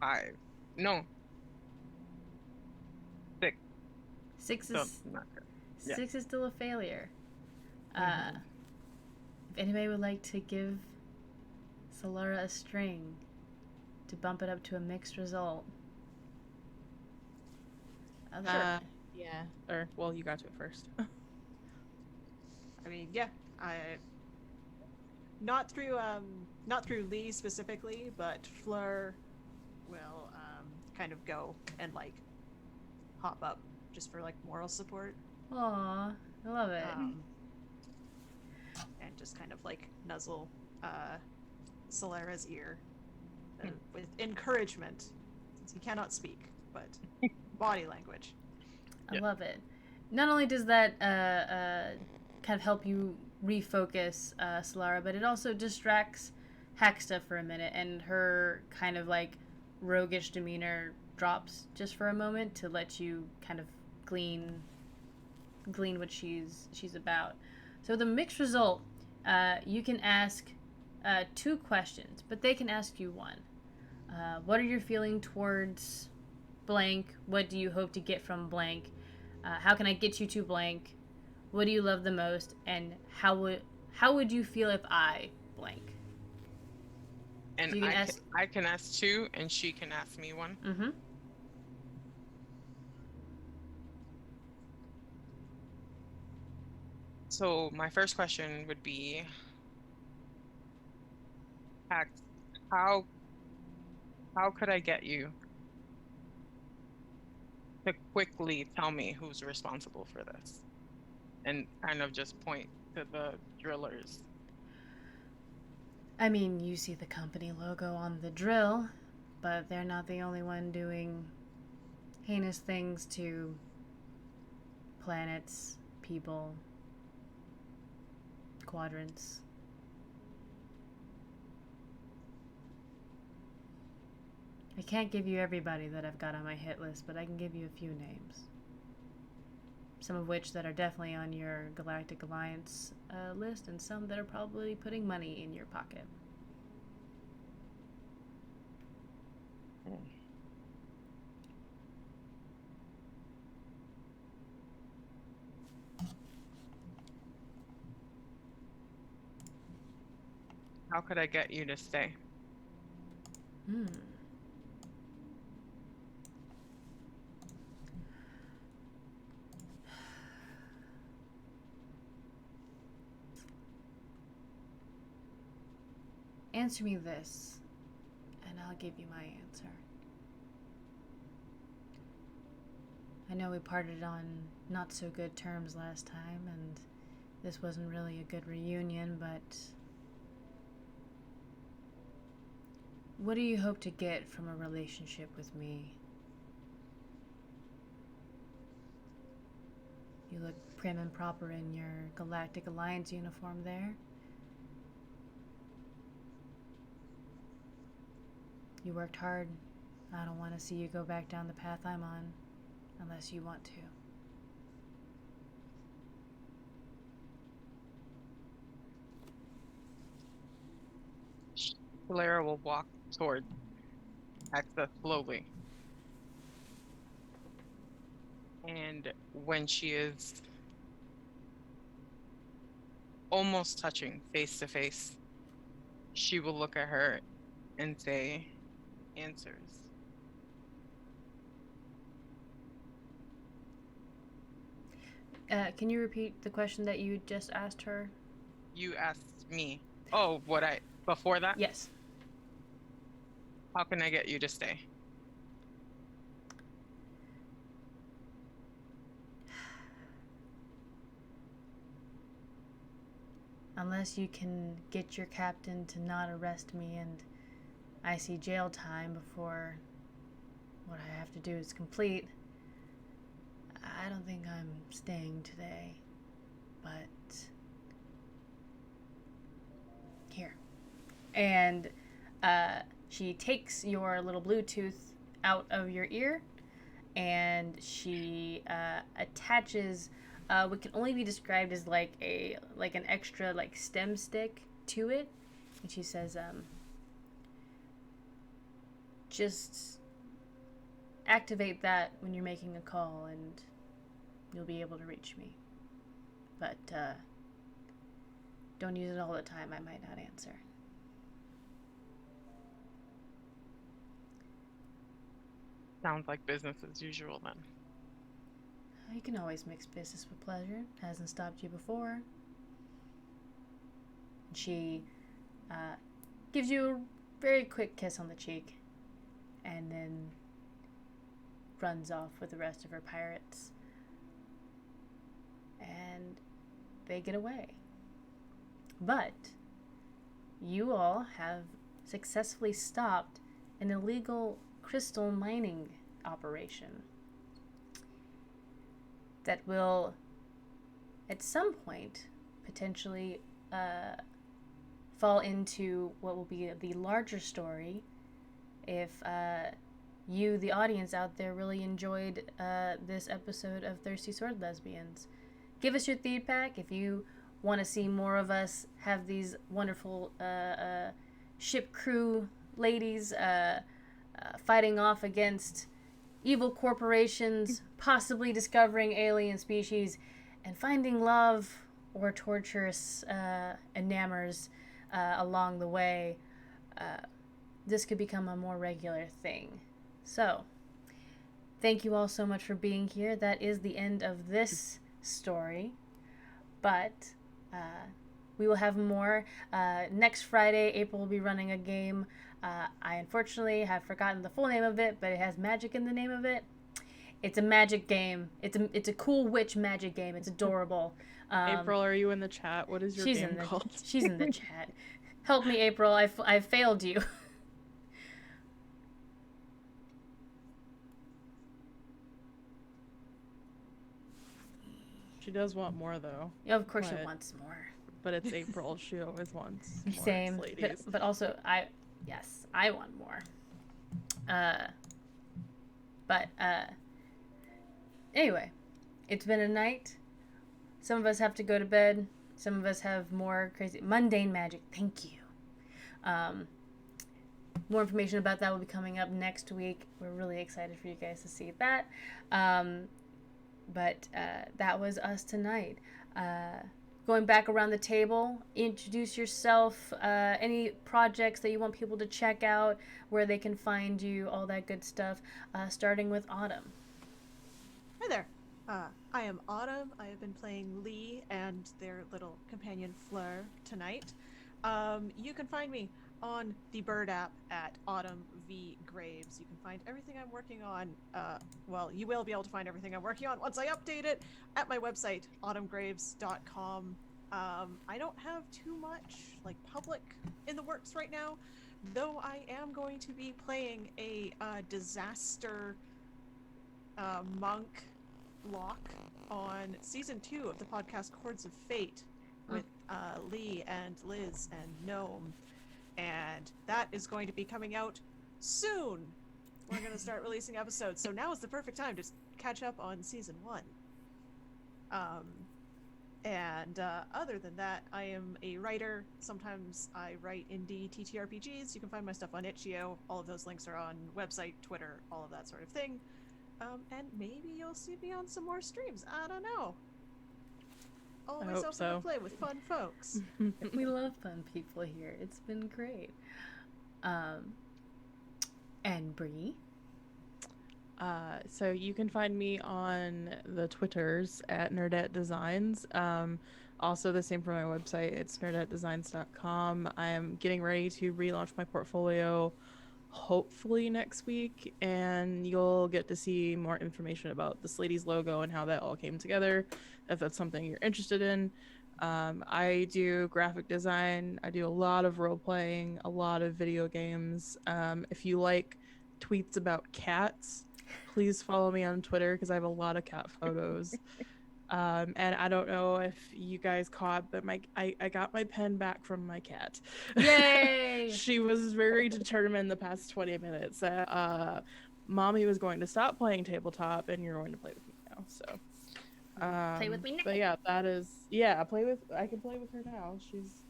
5. No. 6. 6 So, is not good. Yeah. 6 is still a failure. If anybody would like to give Solara a string to bump it up to a mixed result. Yeah. Or, well, you got to it first. I mean, yeah, not through Lee specifically, but Fleur will kind of go and like hop up just for like moral support. Aw, I love it. And just kind of like nuzzle Solara's ear with encouragement, since he cannot speak, but body language. I love it. Not only does that kind of help you refocus Solara, but it also distracts Haxa for a minute, and her kind of like roguish demeanor drops just for a moment to let you kind of glean what she's about. So the mixed result, you can ask 2 questions, but they can ask you 1. What are you feeling towards blank? What do you hope to get from blank? How can I get you to blank? What do you love the most? And how would you feel if I blank? And So I can ask 2, and she can ask me 1. Mm-hmm. So my first question would be, how could I get you to quickly tell me who's responsible for this? And kind of just point to the drillers. I mean, you see the company logo on the drill, but they're not the only one doing heinous things to planets, people, quadrants. I can't give you everybody that I've got on my hit list, but I can give you a few names. Some of which that are definitely on your Galactic Alliance list, and some that are probably putting money in your pocket. How could I get you to stay? Hmm. Answer me this, and I'll give you my answer. I know we parted on not so good terms last time, and this wasn't really a good reunion, but what do you hope to get from a relationship with me? You look prim and proper in your Galactic Alliance uniform there. You worked hard. I don't want to see you go back down the path I'm on, unless you want to. Clara will walk toward Axa slowly. And when she is almost touching face to face, she will look at her and say, answers. Can you repeat the question that you just asked her? You asked me. Oh, before that? Yes. How can I get you to stay? Unless you can get your captain to not arrest me and I see jail time before what I have to do is complete, I don't think I'm staying today. But here. And she takes your little Bluetooth out of your ear and she attaches what can only be described as like an extra like stem stick to it, and she says, just activate that when you're making a call and you'll be able to reach me, but don't use it all the time. I might not answer. Sounds like business as usual then. You can always mix business with pleasure. Hasn't stopped you before. She gives you a very quick kiss on the cheek and then runs off with the rest of her pirates. And they get away. But you all have successfully stopped an illegal crystal mining operation that will, at some point, potentially fall into what will be the larger story if you, the audience out there, really enjoyed this episode of Thirsty Sword Lesbians. Give us your feedback if you want to see more of us have these wonderful ship crew ladies fighting off against evil corporations, possibly discovering alien species, and finding love or torturous enamors along the way. This could become a more regular thing. So, thank you all so much for being here. That is the end of this story. But we will have more. Next Friday, April will be running a game. I unfortunately have forgotten the full name of it, but it has magic in the name of it. It's a magic game. It's a cool witch magic game. It's adorable. April, are you in the chat? What is your game called? She's in the chat. Help me, April. I failed you. She does want more, though. Yeah, of course she wants more. But it's April. She always wants more. Same. But also, I want more. Anyway, it's been a night. Some of us have to go to bed. Some of us have more crazy mundane magic. Thank you. More information about that will be coming up next week. We're really excited for you guys to see that. But that was us tonight. going back around the table, introduce yourself, any projects that you want people to check out, where they can find you, all that good stuff, starting with Autumn. Hi there. I am Autumn. I have been playing Lee and their little companion Fleur tonight. You can find me on the Bird app at Autumn V Graves. You can find everything I'm working on. Well, you will be able to find everything I'm working on once I update it at my website, autumngraves.com. I don't have too much like public in the works right now, though I am going to be playing a disaster monk lock on season 2 of the podcast Chords of Fate with Lee and Liz and Gnome, and that is going to be coming out soon. We're going to start releasing episodes, so now is the perfect time to catch up on season 1. And other than that, I am a writer. Sometimes I write indie TTRPGs. You can find my stuff on Itch.io. All of those links are on website, Twitter, all of that sort of thing. And maybe you'll see me on some more streams. I don't know. Always open to play with fun folks. We love fun people here. It's been great. And Bree? So you can find me on the Twitters at NerdetDesigns. Also the same for my website. It's nerdetdesigns.com. I am getting ready to relaunch my portfolio hopefully next week, and you'll get to see more information about the Sladies logo and how that all came together, if that's something you're interested in. I do graphic design. I do a lot of role-playing, a lot of video games. If you like tweets about cats, please follow me on Twitter because I have a lot of cat photos. And I don't know if you guys caught, but I got my pen back from my cat. Yay! She was very determined the past 20 minutes that mommy was going to stop playing tabletop and you're going to play with me now. So play with me now. But yeah, I can play with her now. She's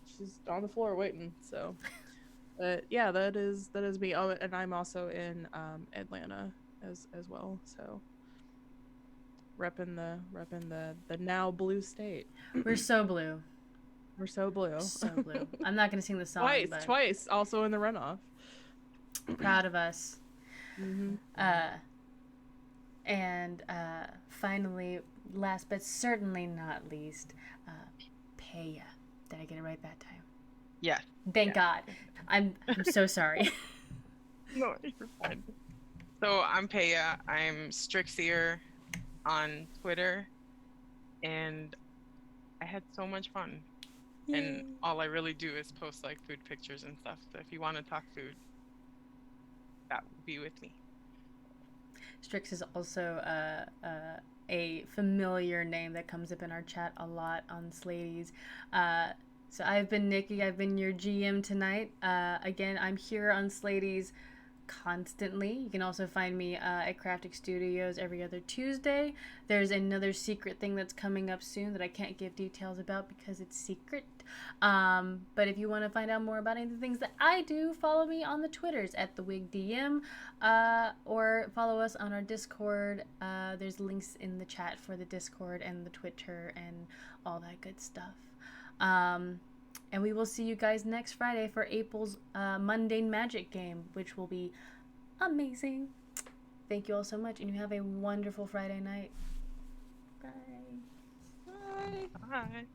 on the floor waiting. So but yeah, that is me. Oh, and I'm also in Atlanta as well. So repping the now blue state. We're so blue. We're so blue. So blue. I'm not gonna sing the song. Twice. Also in the runoff. Proud of us. Mm-hmm. And finally, last but certainly not least, Peya. Did I get it right that time? Yeah. Thank God. I'm so sorry. No, you're fine. So I'm Peya. I'm Strixier on Twitter, and I had so much fun. Yay. And all I really do is post like food pictures and stuff. So if you want to talk food, that would be with me. Strix is also a familiar name that comes up in our chat a lot on Sladies. So I've been Nikki. I've been your GM tonight. Again, I'm here on Sladies constantly. You can also find me at Craftic Studios every other Tuesday. There's another secret thing that's coming up soon that I can't give details about because it's secret. But if you want to find out more about any of the things that I do, follow me on the Twitters at TheWigDM, or follow us on our Discord. There's links in the chat for the Discord and the Twitter and all that good stuff. And we will see you guys next Friday for April's Mundane Magic game, which will be amazing. Thank you all so much, and you have a wonderful Friday night. Bye. Bye. Bye.